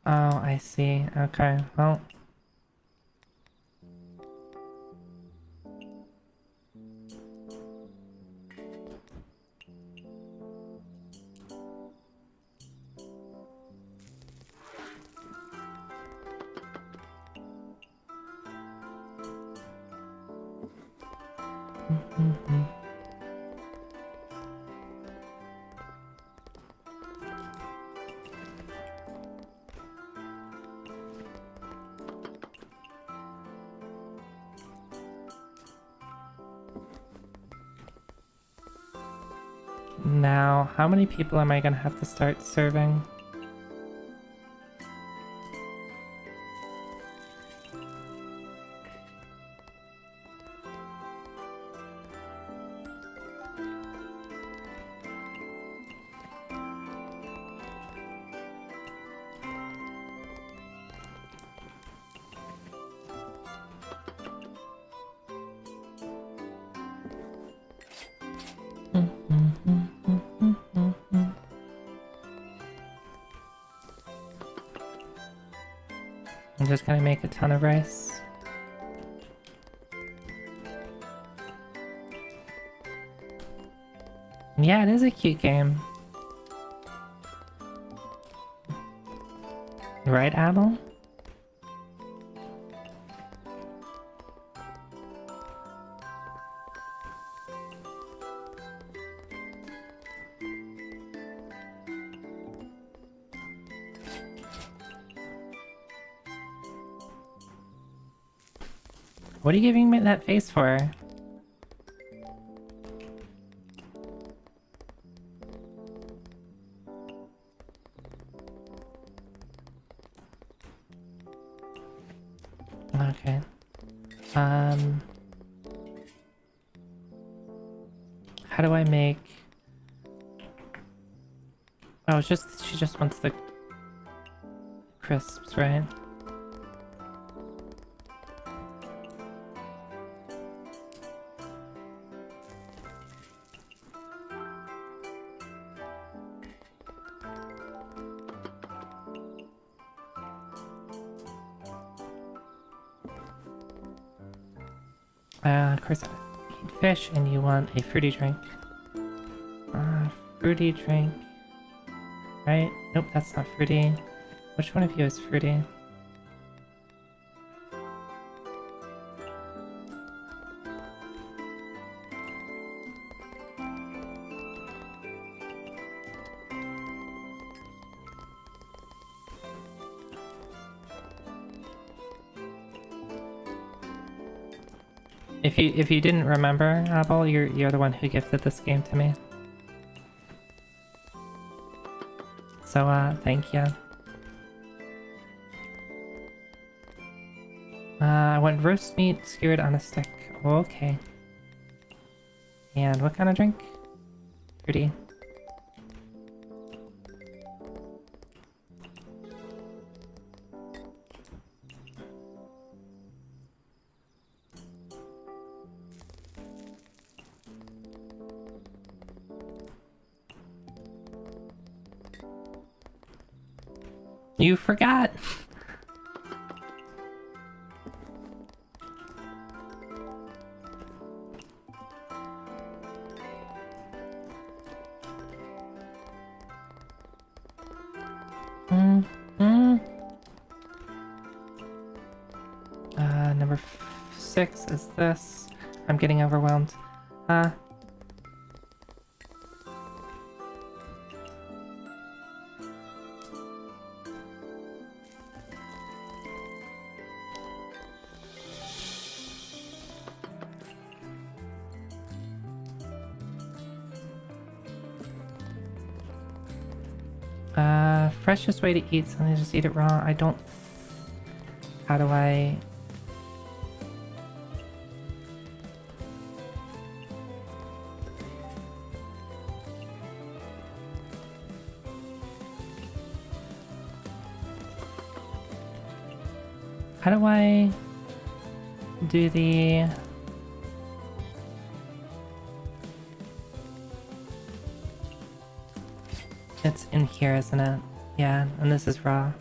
S1: Oh, I see. Okay, well. Now, how many people am I gonna have to start serving? I'm just gonna make a ton of rice. Yeah, it is a cute game. Right, Abel? What are you giving me that face for? Okay. How do I make... Oh, it's just... She just wants the crisps, right? Of course, I eat fish, and you want a fruity drink. Fruity drink. Right? Nope, that's not fruity. Which one of you is fruity? If you didn't remember, Apple, you're the one who gifted this game to me. So thank you. I want roast meat skewered on a stick. Okay. And what kind of drink? Fruity. You forgot! Number 6 is this. I'm getting overwhelmed. Freshest way to eat something, just eat it raw. I don't... How do I... How do I do the... It's in here, isn't it? Yeah, and this is raw.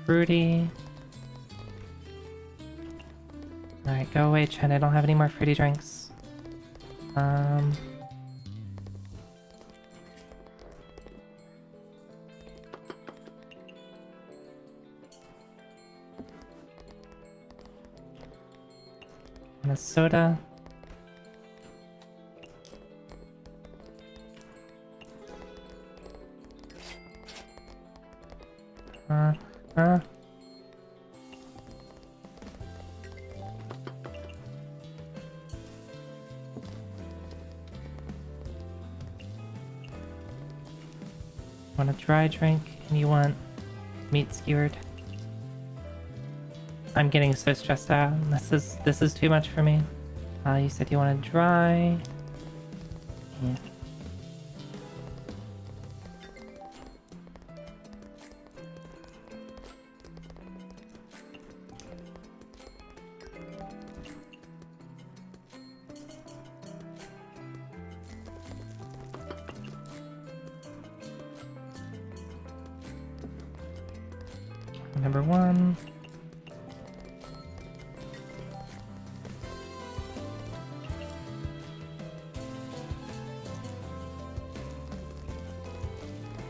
S1: Fruity. Alright, go away, Chen. I don't have any more fruity drinks. And a soda. Want a dry drink, and you want meat skewered. I'm getting so stressed out. This is too much for me. You said you want a dry. Yeah. Number 1.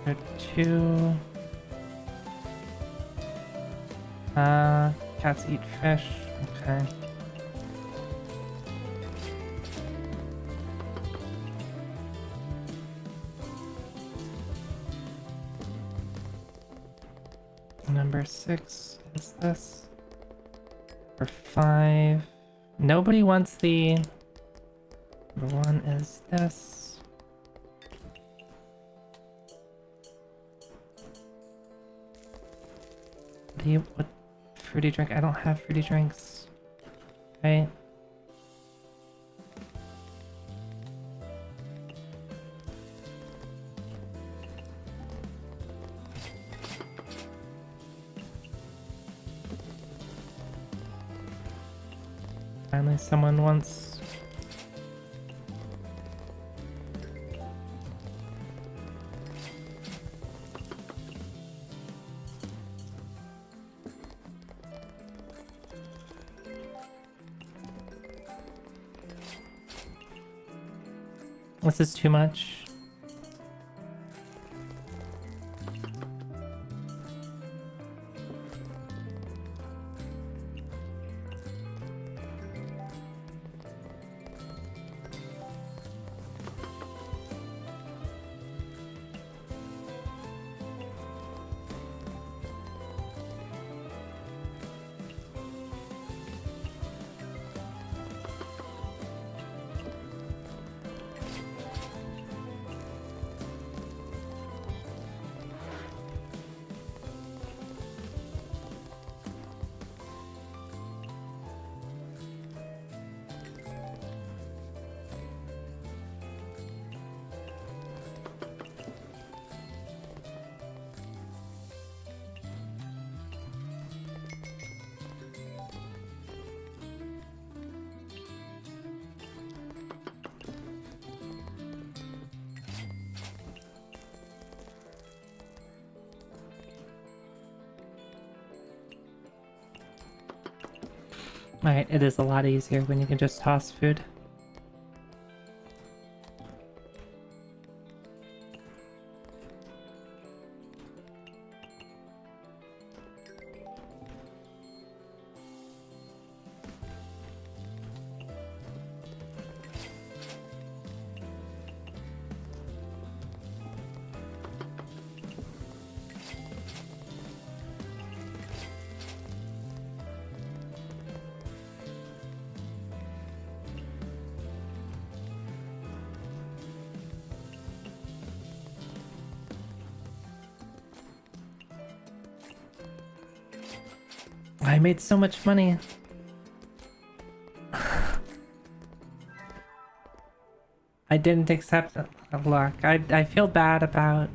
S1: Number 2. Cats eat fish. Okay. Number 6 is this. Number 5. Nobody wants the... Number 1 is this. What fruity drink? I don't have fruity drinks. Right? Finally, someone wants. This is too much. Alright, it is a lot easier when you can just toss food. I made so much money. I didn't accept luck. I feel bad about...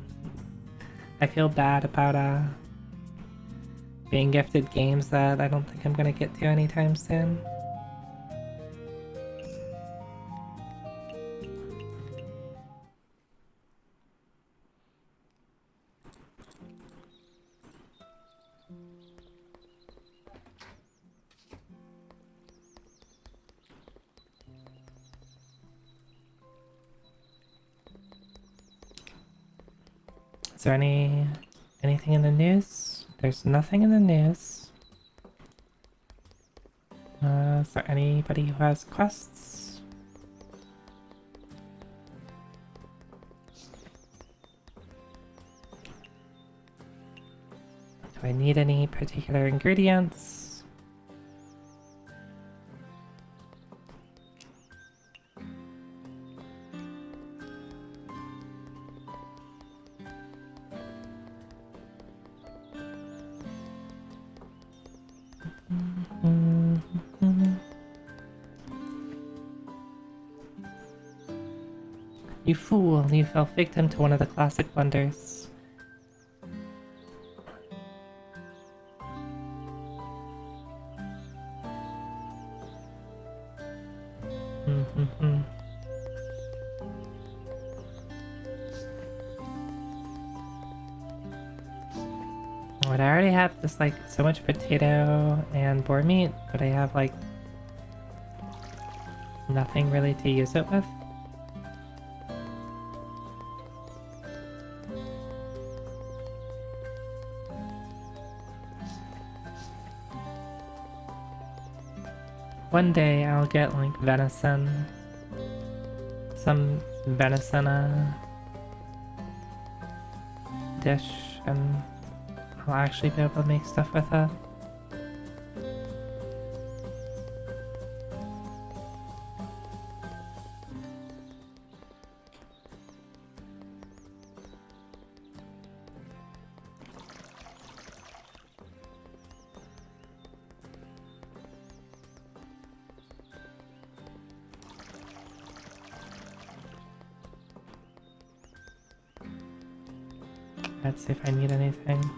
S1: being gifted games that I don't think I'm gonna get to anytime soon. Is there anything in the news? There's nothing in the news. Is there anybody who has quests? Do I need any particular ingredients? You fool, you fell victim to one of the classic blunders. But I already have this, like, so much potato and boar meat, but I have, like, nothing really to use it with. One day I'll get, like, venison. Some venison dish, and I'll actually be able to make stuff with it. Let's see if I need anything.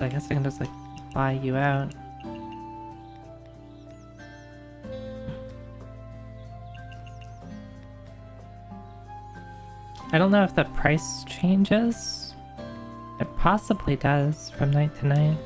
S1: I guess I can just like buy you out. I don't know if the price changes. It possibly does from night to night.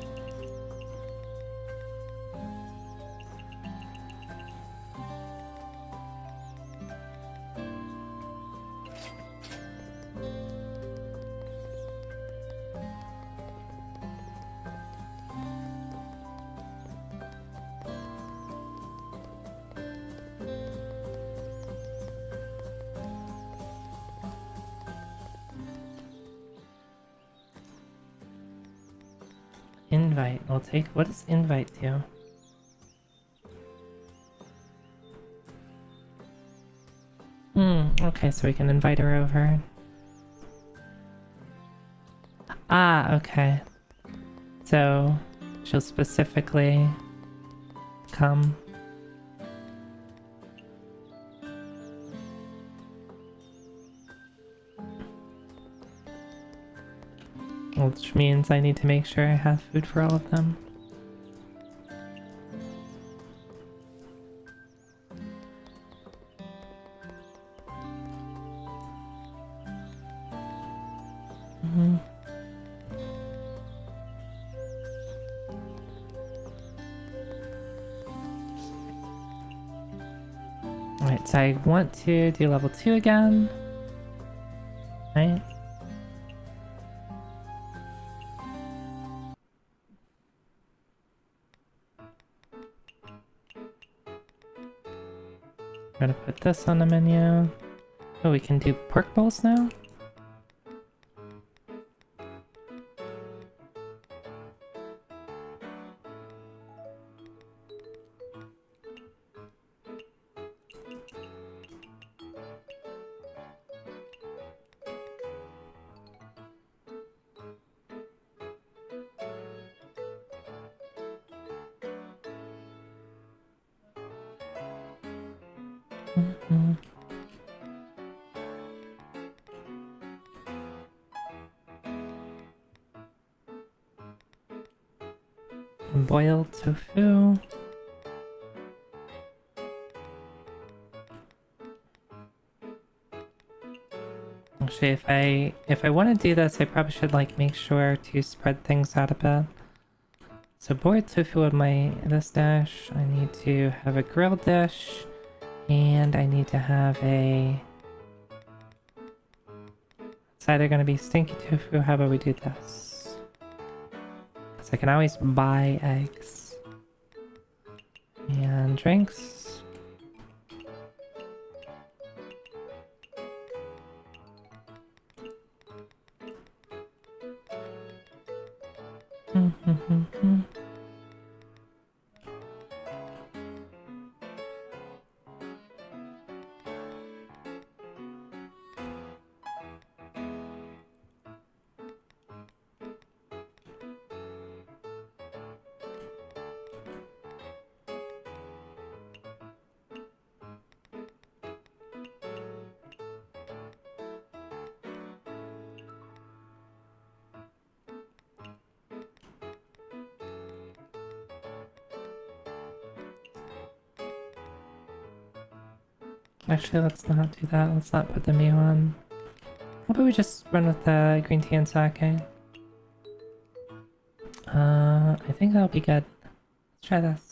S1: Invite, we'll take. What does invite do? Okay, so we can invite her over. Ah, okay. So she'll specifically come. Which means I need to make sure I have food for all of them. Alright, so I want to do level 2 again. Right? I'm gonna put this on the menu. Oh, we can do pork bowls now? Boiled tofu. Actually, if I want to do this, I probably should like make sure to spread things out a bit. So boiled tofu on this dish. I need to have a grilled dish, and I need to have a. It's either gonna be stinky tofu. How about we do this? Because I can always buy eggs and drinks. Actually, let's not do that. Let's not put the meal on. How about we just run with the green tea and sake? I think that'll be good. Let's try this.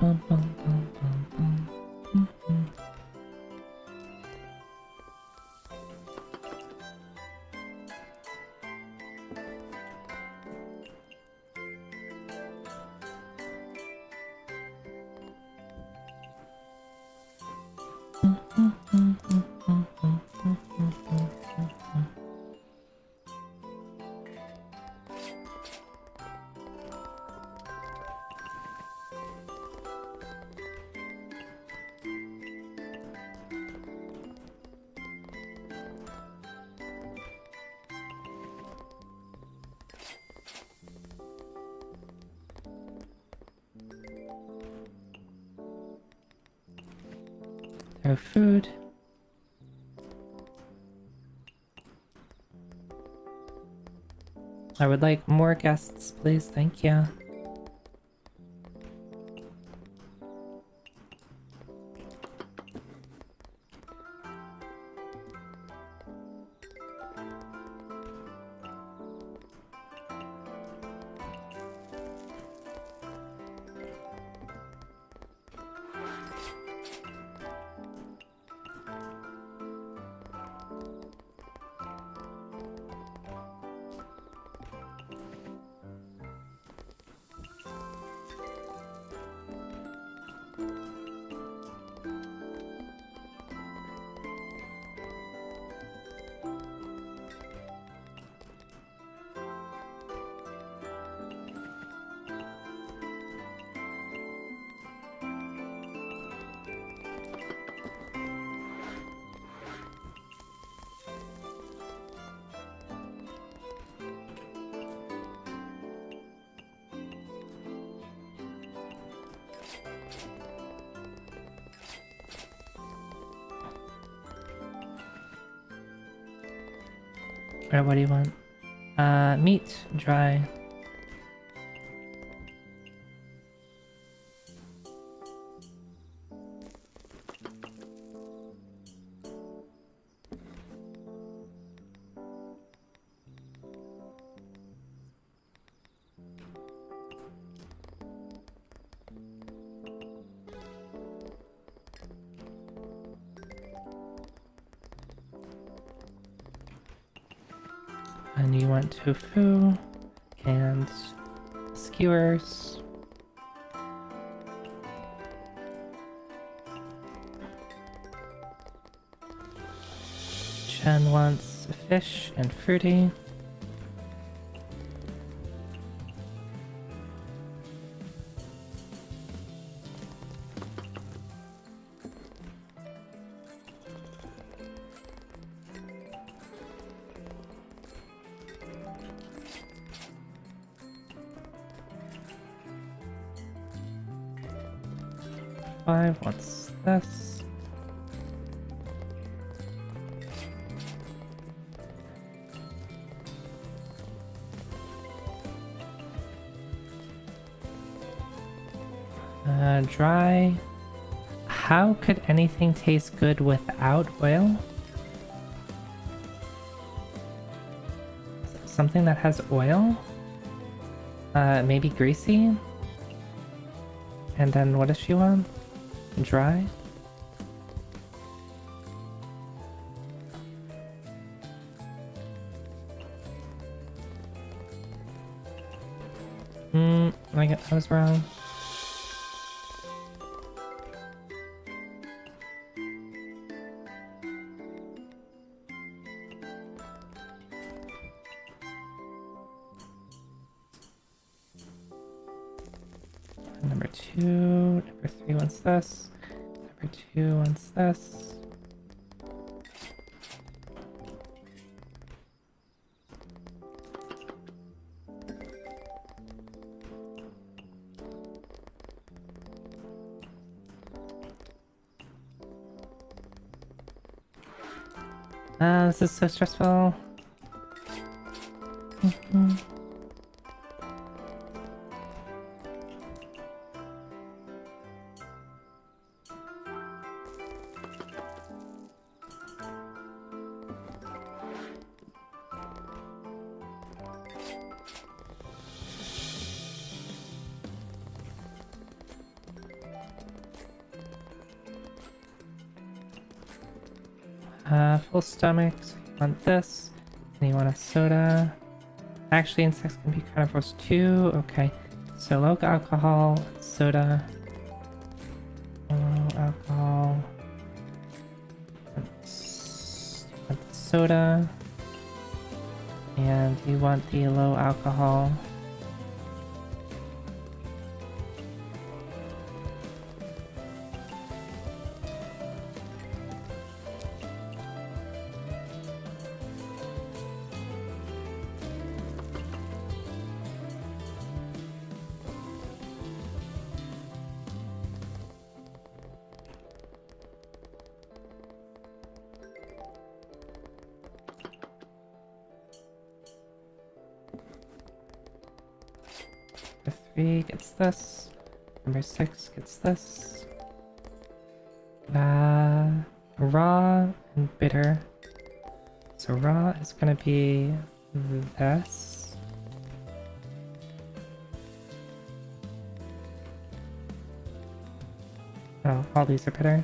S1: Bum, bum, bum, bum, bum. Throw food. I would like more guests, please. Thank you. Alright, what do you want? Meat, dry. And you want tofu and skewers. Chen wants fish and fruity. What's this? Dry. How could anything taste good without oil? Something that has oil? Maybe greasy? And then what does she want? Dry? I was wrong. Number 2, number 3 wants this, number 2 wants this. This is so stressful. Full stomach, so you want this, and you want a soda. Actually, insects can be carnivores too. Okay, so low alcohol, soda. Low alcohol. You want the soda. And you want the low alcohol. Number 3 gets this. Number 6 gets this. Raw and bitter. So raw is gonna be this. Oh, all these are bitter.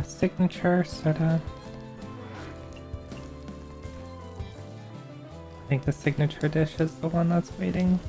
S1: Signature soda. I think the signature dish is the one that's waiting.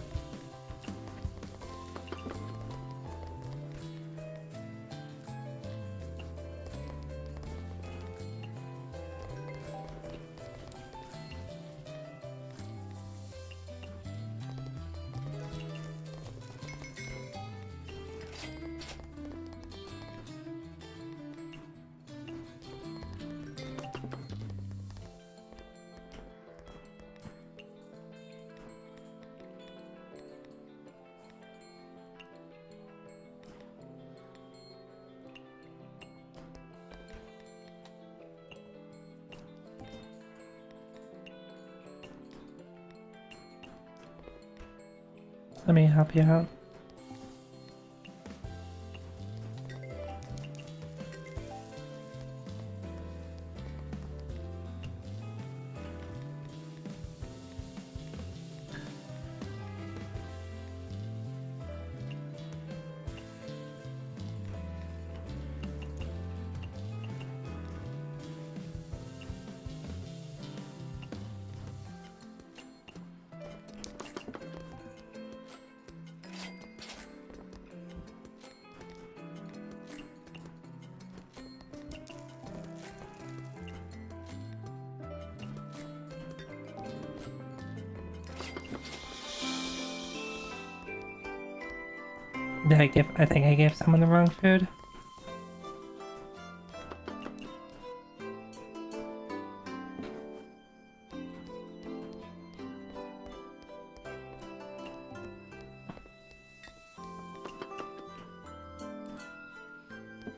S1: Let me help you out. I think I gave someone the wrong food.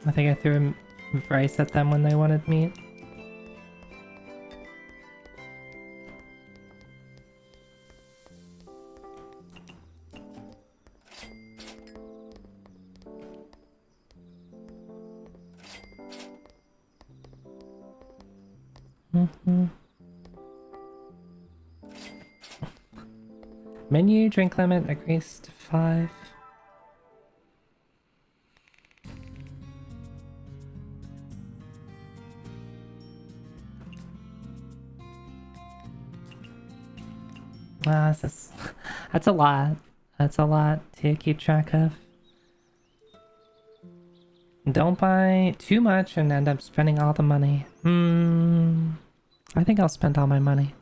S1: I think I threw rice at them when they wanted meat. Menu drink limit increased to 5. That's a lot. That's a lot to keep track of. Don't buy too much and end up spending all the money. I think I'll spend all my money.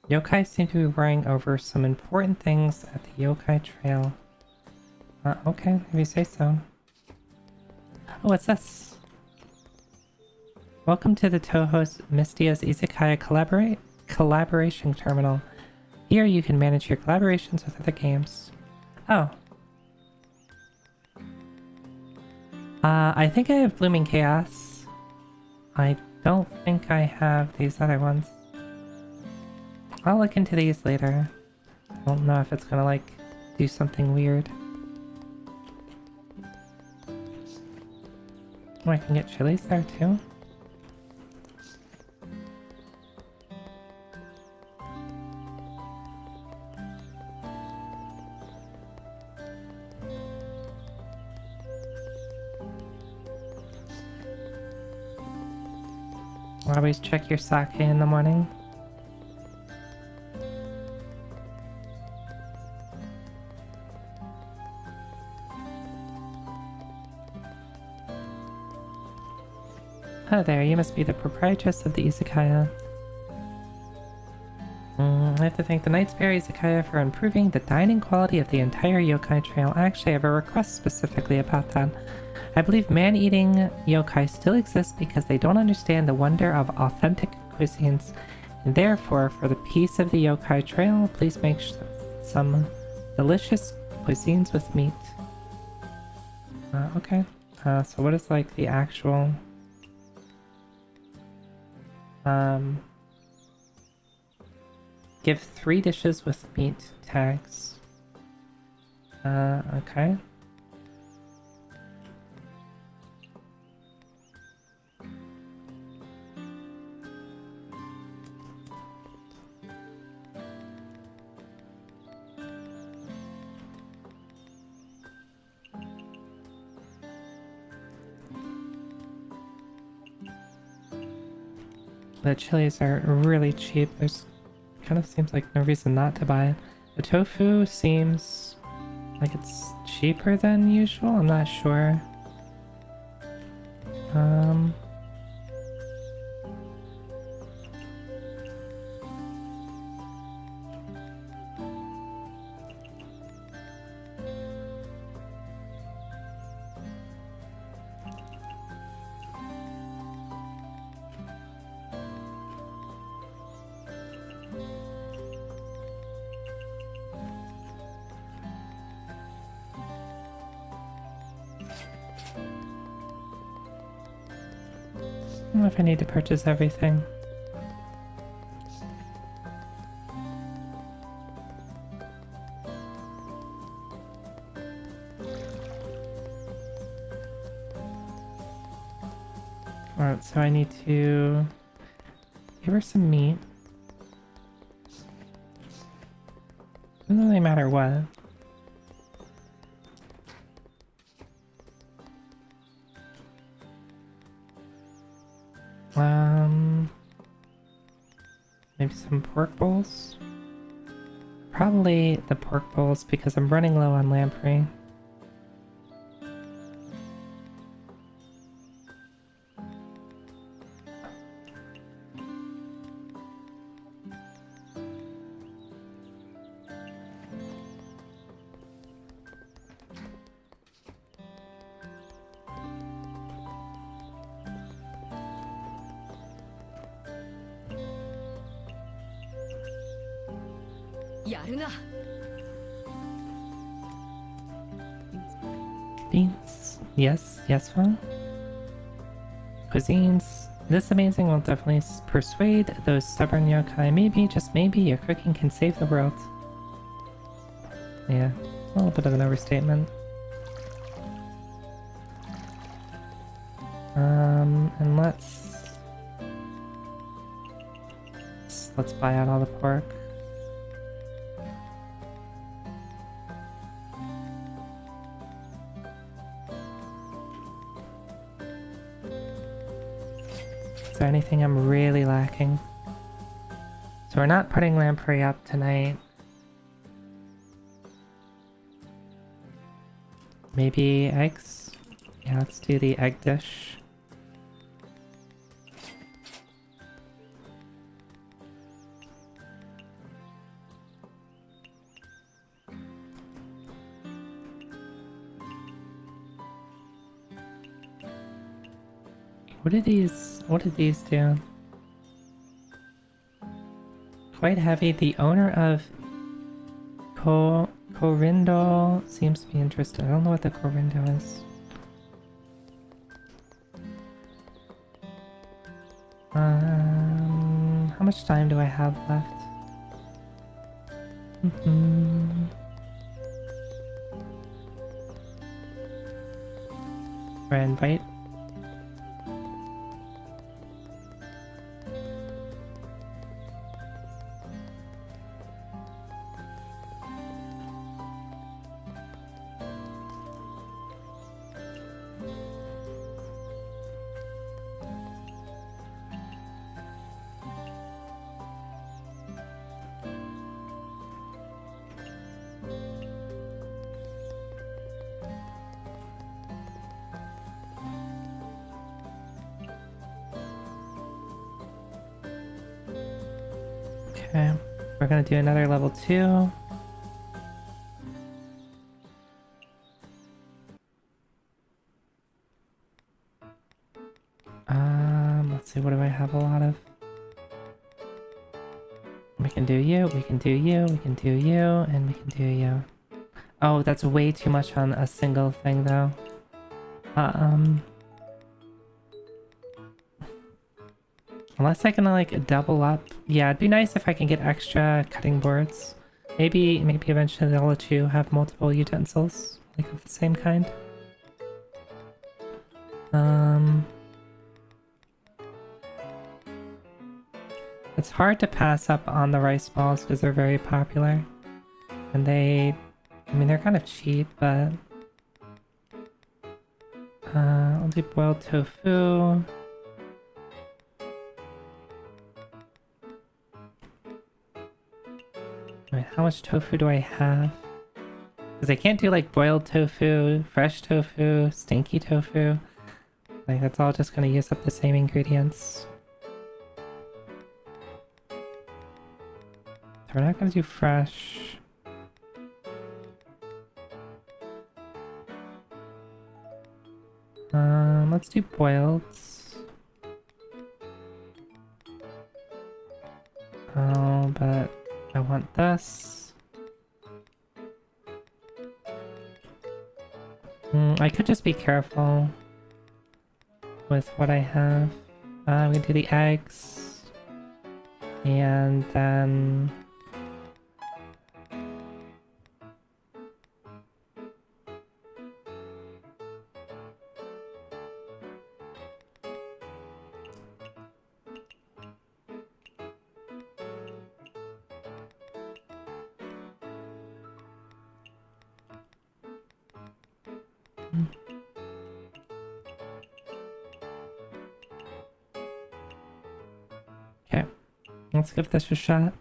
S1: Yokai seem to be worrying over some important things at the Yokai Trail. Okay, if you say so. Oh, what's this? Welcome to the Touhou Mystia's Izakaya collaboration terminal. Here you can manage your collaborations with other games. Oh. I think I have Blooming Chaos. I don't think I have these other ones. I'll look into these later. I don't know if it's gonna, like, do something weird. Oh, I can get chilies there too? Always check your sake in the morning. Oh there, you must be the proprietress of the Izakaya. I have to thank the Knight's Bear Izakaya for improving the dining quality of the entire yokai trail. Actually, I have a request specifically about that. I believe man-eating yokai still exists because they don't understand the wonder of authentic cuisines. And therefore, for the peace of the yokai trail, please make some delicious cuisines with meat. Okay. So what is like the actual... Give 3 dishes with meat tags. Okay. The chilies are really cheap. There's kind of seems like no reason not to buy it. The tofu seems like it's cheaper than usual. I'm not sure. I don't know if I need to purchase everything. Alright, so I need to give her some meat. Doesn't really matter what. Maybe some pork bowls? Probably the pork bowls because I'm running low on lamprey. Beans. Yes, yes, well. Cuisines. This amazing will definitely persuade those stubborn yokai. Maybe, just maybe, your cooking can save the world. Yeah, a little bit of an overstatement. And let's buy out all the pork. Is there anything I'm really lacking? So we're not putting lamprey up tonight. Maybe eggs? Yeah, let's do the egg dish. What did these do? Quite heavy. The owner of Corindo seems to be interested. I don't know what the Corindo is. How much time do I have left? Or invite? Okay, we're gonna do another level 2. Let's see, what do I have a lot of? We can do you, we can do you, we can do you, and we can do you. Oh, that's way too much on a single thing though. Unless I can like double up. Yeah, it'd be nice if I can get extra cutting boards. Maybe eventually they'll let you have multiple utensils, like of the same kind. It's hard to pass up on the rice balls because they're very popular. And I mean, they're kind of cheap, but... I'll do boiled tofu. Wait, how much tofu do I have? Because I can't do like boiled tofu, fresh tofu, stinky tofu. Like, that's all just gonna use up the same ingredients. So we're not gonna do fresh. Let's do boiled. Oh, but I want this. I could just be careful with what I have. I'm gonna do the eggs. And then... Okay, let's give this a shot.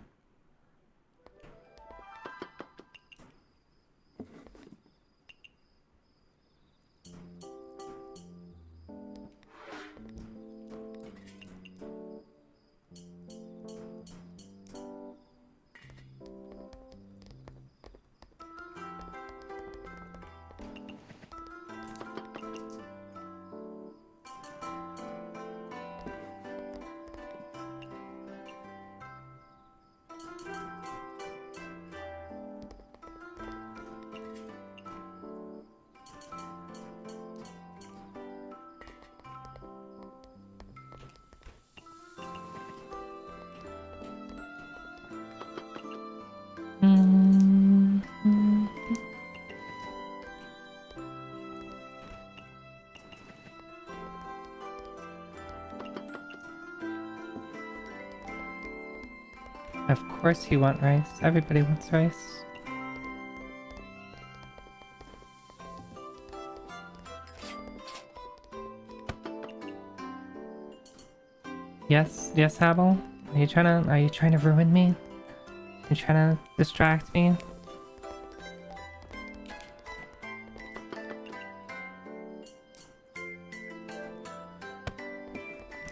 S1: Of course you want rice. Everybody wants rice. Yes, yes, Abel? Are you trying to ruin me? You trying to distract me?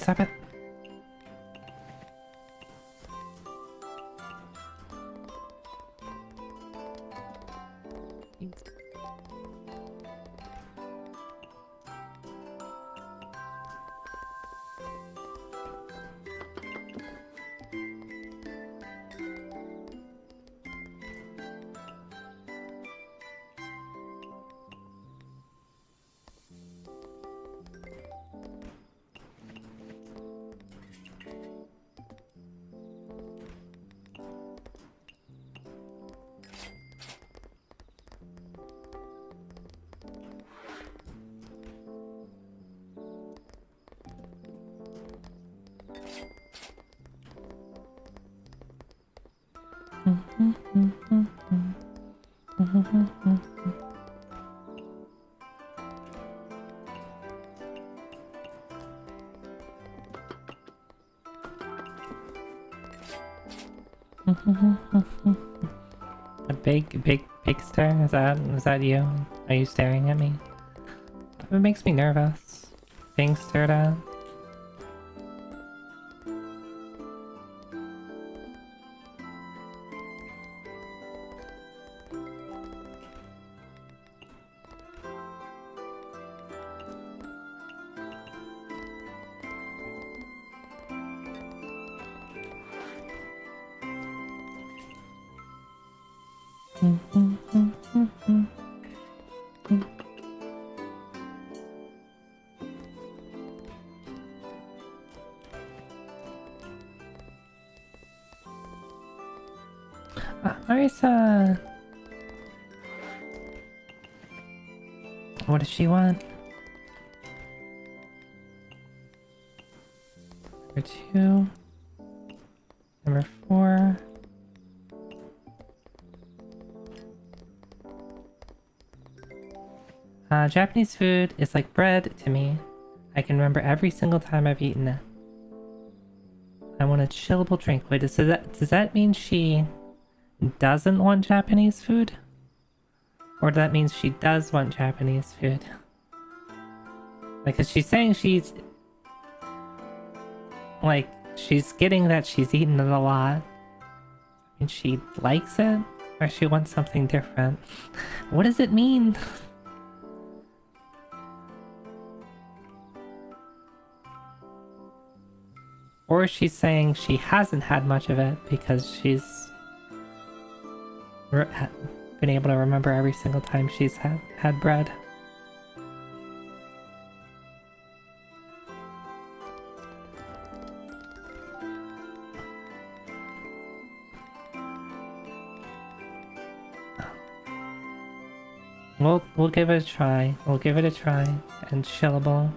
S1: Stop it. A big stare? Is that you? Are you staring at me? It makes me nervous. Being stared at. Marisa! What does she want? Number 2. Number 4. Japanese food is like bread to me. I can remember every single time I've eaten it. I want a chillable drink. Wait, does that mean she doesn't want Japanese food? Or that means she does want Japanese food? Because she's saying she's... like, she's getting that she's eaten it a lot. And she likes it? Or she wants something different? What does it mean? Or she's saying she hasn't had much of it because she's been able to remember every single time she's had bread. We'll give it a try. We'll give it a try. And chillable.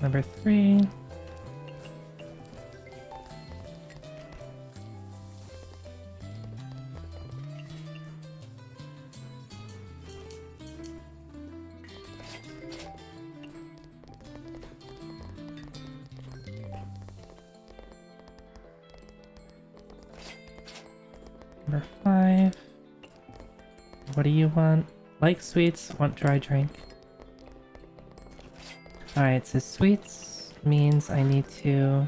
S1: Number 3. Number 5. What do you want? Like sweets, want dry drink. Alright, so sweets means I need to...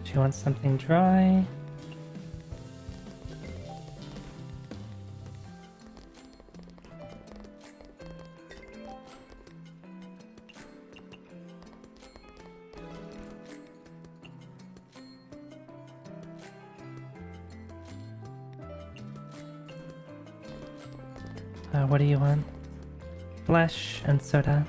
S1: She wants something dry. What do you want? Flesh and soda.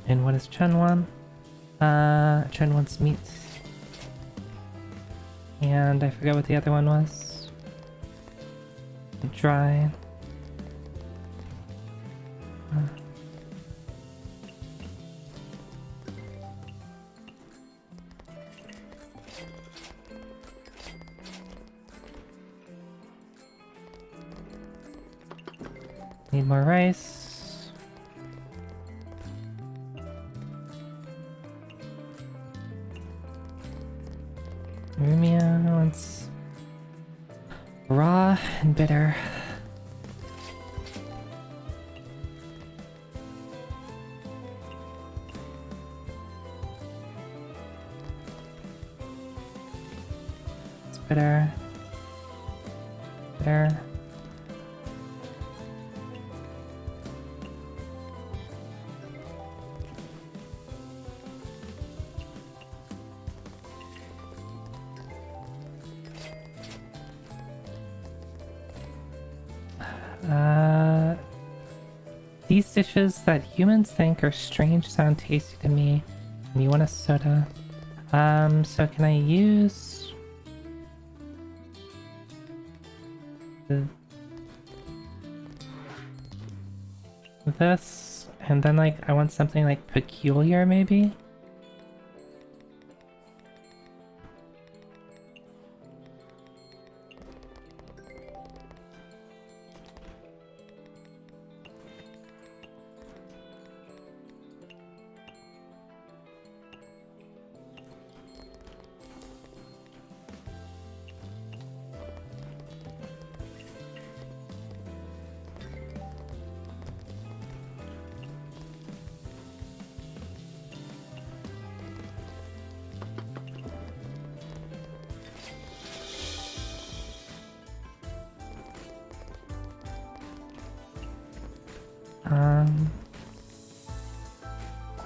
S1: And what does Chen want? Chen wants meat. And I forgot what the other one was. Dry. Need more rice. Rumia wants raw and bitter. It's bitter. Bitter. These dishes that humans think are strange sound tasty to me. And you want a soda. So can I use this? And then like I want something like peculiar maybe?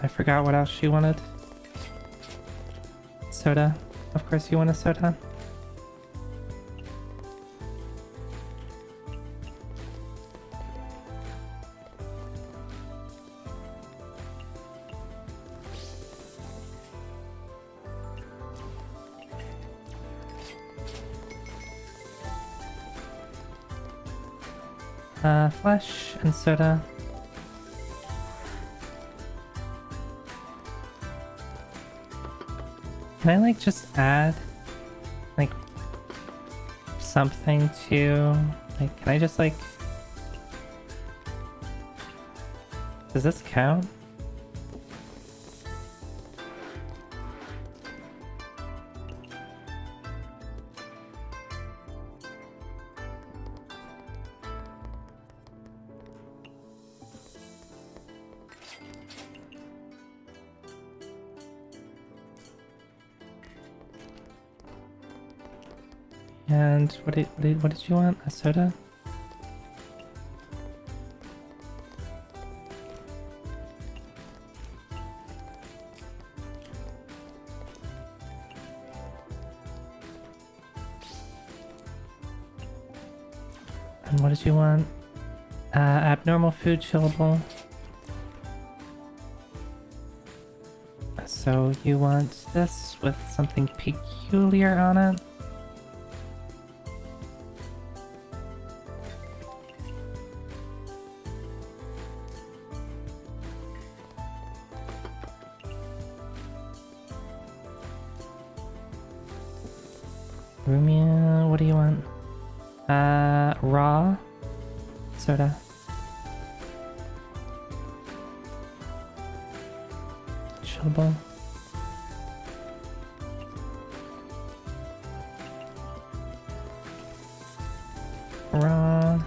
S1: I forgot what else she wanted. Soda. Of course you want a soda. Flesh and soda. Can I like just add like something to like, can I just like, does this count? And what did you want? A soda? And what did you want? Abnormal food chillable. So you want this with something peculiar on it? Rumia, what do you want? Raw soda. Chillable. Raw.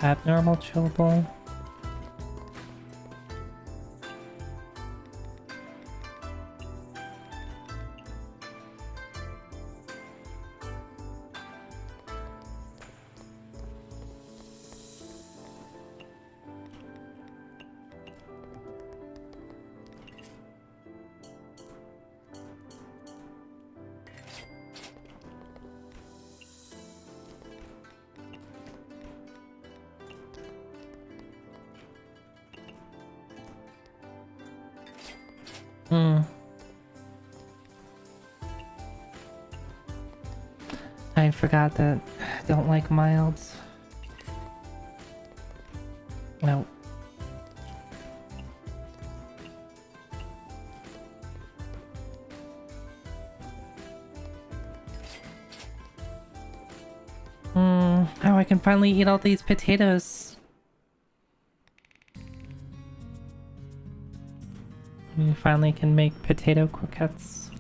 S1: Abnormal chillable. I forgot that I don't like milds. No. Oh, I can finally eat all these potatoes. We finally can make potato croquettes.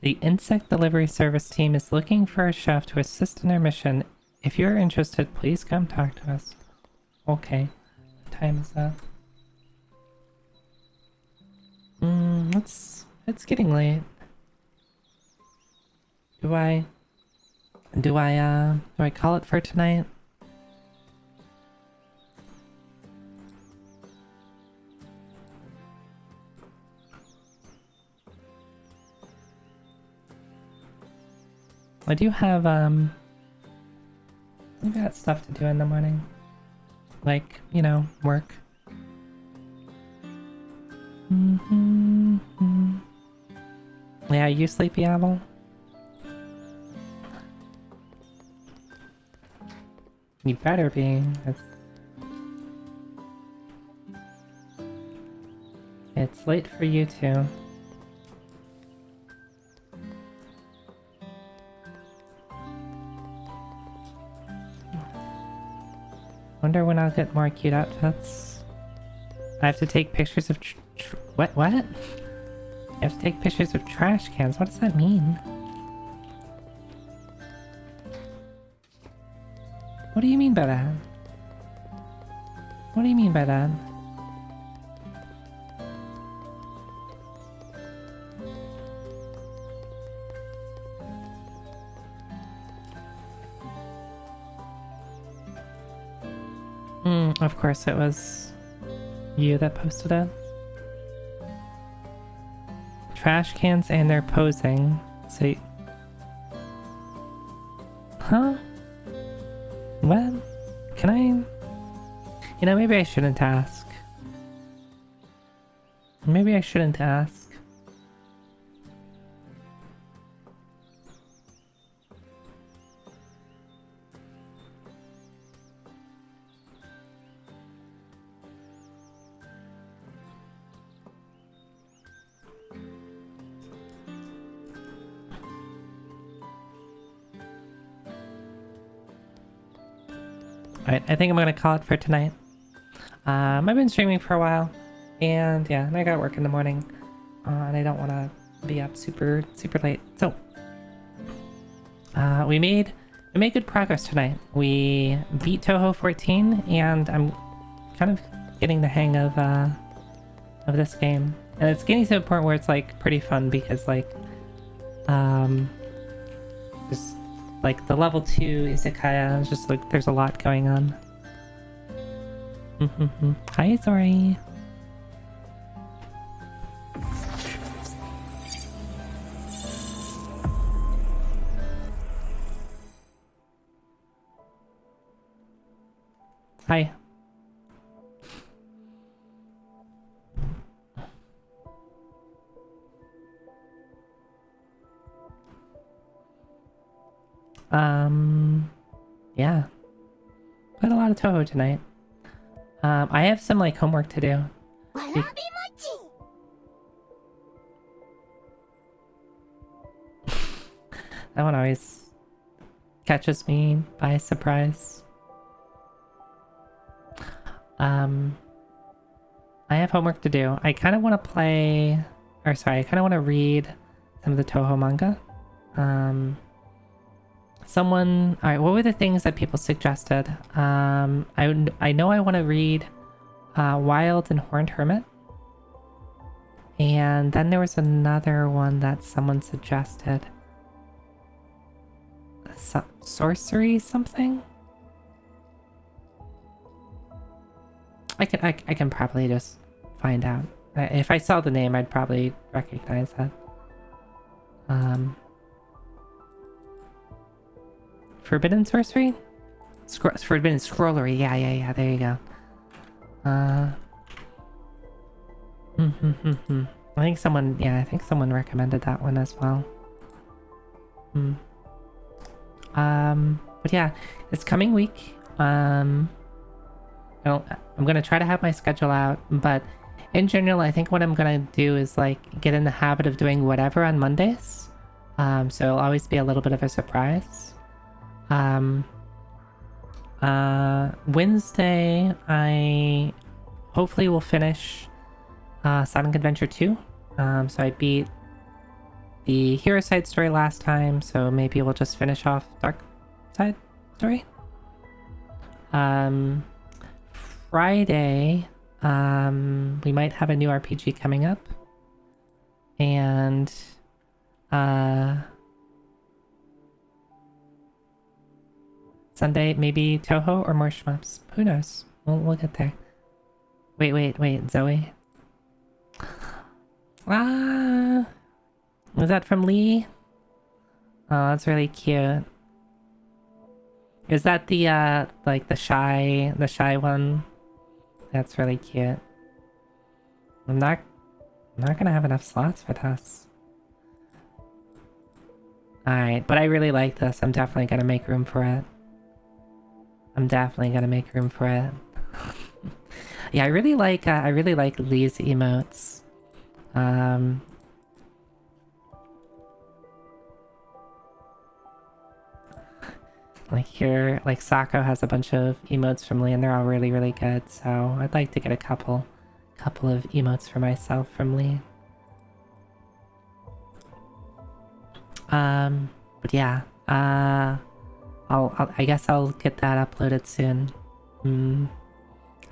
S1: The insect delivery service team is looking for a chef to assist in their mission. If you're interested, please come talk to us. Okay. What time is that? It's getting late. Do I call it for tonight? I do have, I've got stuff to do in the morning. Like, you know, work. Yeah, you sleepy owl? You better be. It's late for you too. Wonder when I'll get more cute outfits. I have to take pictures of what? I have to take pictures of trash cans. What does that mean? What do you mean by that? What do you mean by that? Of course it was you that posted it. Trash cans and they're posing. So huh? What? Can I? You know, maybe I shouldn't ask. Maybe I shouldn't ask. Alright, I think I'm gonna call it for tonight. I've been streaming for a while, and yeah, and I got work in the morning, and I don't want to be up super late. So, we made good progress tonight. We beat Touhou 14, and I'm kind of getting the hang of of this game. And it's getting to a point where it's like pretty fun because like just like the level 2 Izakaya is just like there's a lot going on. Hi, sorry. Hi. Yeah. Played a lot of Touhou tonight. I have some like homework to do. That one always catches me by surprise. I have homework to do. I kind of want to play, or sorry, I kind of want to read some of the Touhou manga. All right, what were the things that people suggested? I know I want to read Wild and Horned Hermit. And then there was another one that someone suggested. Sorcery something? I can probably just find out. If I saw the name, I'd probably recognize that. Forbidden Sorcery? Forbidden Scrollery. Yeah, there you go. I think someone recommended that one as well. But yeah, this coming week, I'm gonna try to have my schedule out, but in general, I think what I'm gonna do is like get in the habit of doing whatever on Mondays. So it'll always be a little bit of a surprise. Wednesday, I hopefully will finish Sonic Adventure 2. So I beat the Hero Side story last time, so maybe we'll just finish off Dark Side story. Friday, we might have a new RPG coming up. And Sunday, maybe Touhou or more shmups. Who knows? We'll get there. Wait, Zoe. Was that from Lee? Oh, that's really cute. Is that the like the shy one? That's really cute. I'm not gonna have enough slots for this. Alright, but I really like this. I'm definitely gonna make room for it. Yeah, I really like Lee's emotes. Like here, like Sako has a bunch of emotes from Lee and they're all really, really good. So I'd like to get a couple of emotes for myself from Lee. But yeah, I guess I'll get that uploaded soon.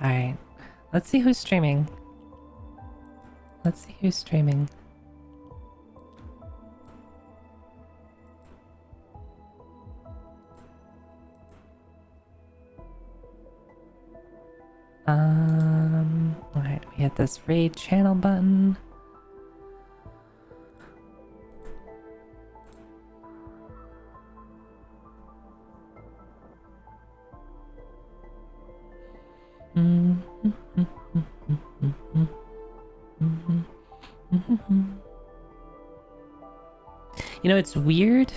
S1: Alright. Let's see who's streaming. Alright, we hit this raid channel button. You know, it's weird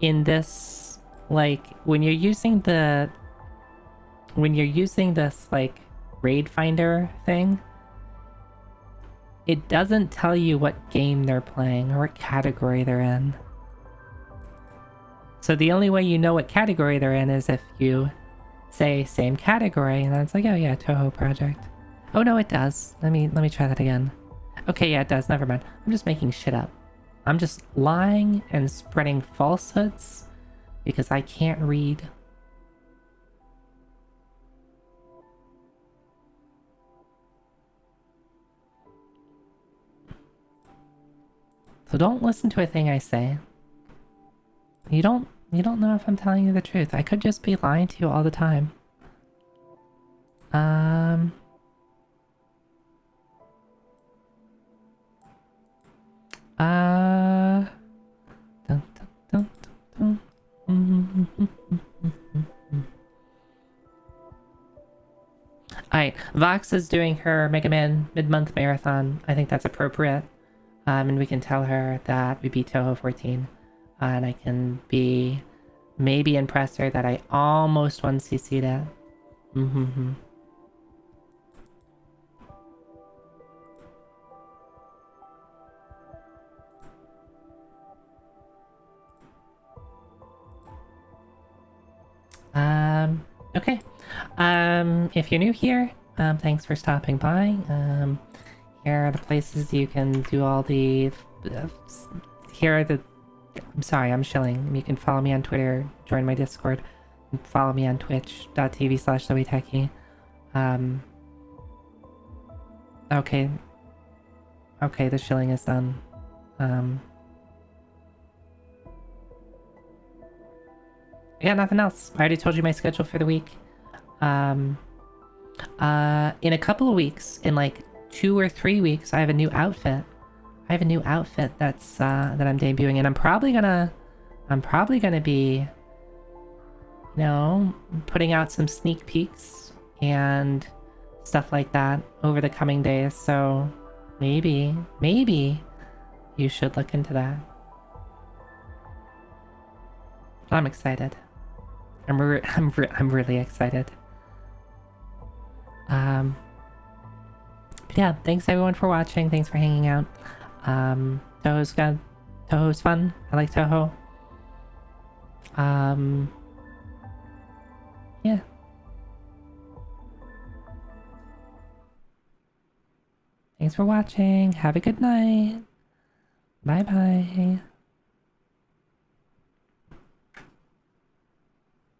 S1: in this, like, when you're using this, like, raid finder thing, it doesn't tell you what game they're playing or what category they're in. So the only way you know what category they're in is if you say same category, and then it's like, oh yeah, Touhou project. Oh no, it does. Let me try that again. Okay, yeah, it does. Never mind. I'm just making shit up. I'm just lying and spreading falsehoods because I can't read. So don't listen to a thing I say. You don't know if I'm telling you the truth. I could just be lying to you all the time. Dun, dun, dun, dun. Alright, Vox is doing her Mega Man mid-month marathon. I think that's appropriate. And we can tell her that we beat Touhou 14. And I can maybe impress her that I almost 1cc'd it. Okay. If you're new here, thanks for stopping by. Here are the places you can do all the... here are the... I'm sorry, I'm shilling. You can follow me on Twitter, join my Discord, follow me on twitch.tv/zoetechie. Okay. Okay, the shilling is done. Yeah, nothing else. I already told you my schedule for the week. In a couple of weeks, in like 2 or 3 weeks, I have a new outfit. I have a new outfit that's that I'm debuting, and I'm probably gonna be, you know, putting out some sneak peeks and stuff like that over the coming days. So maybe you should look into that. I'm excited. I'm really excited. But yeah, thanks everyone for watching. Thanks for hanging out. Touhou's fun. I like Touhou. Yeah. Thanks for watching. Have a good night. Bye bye.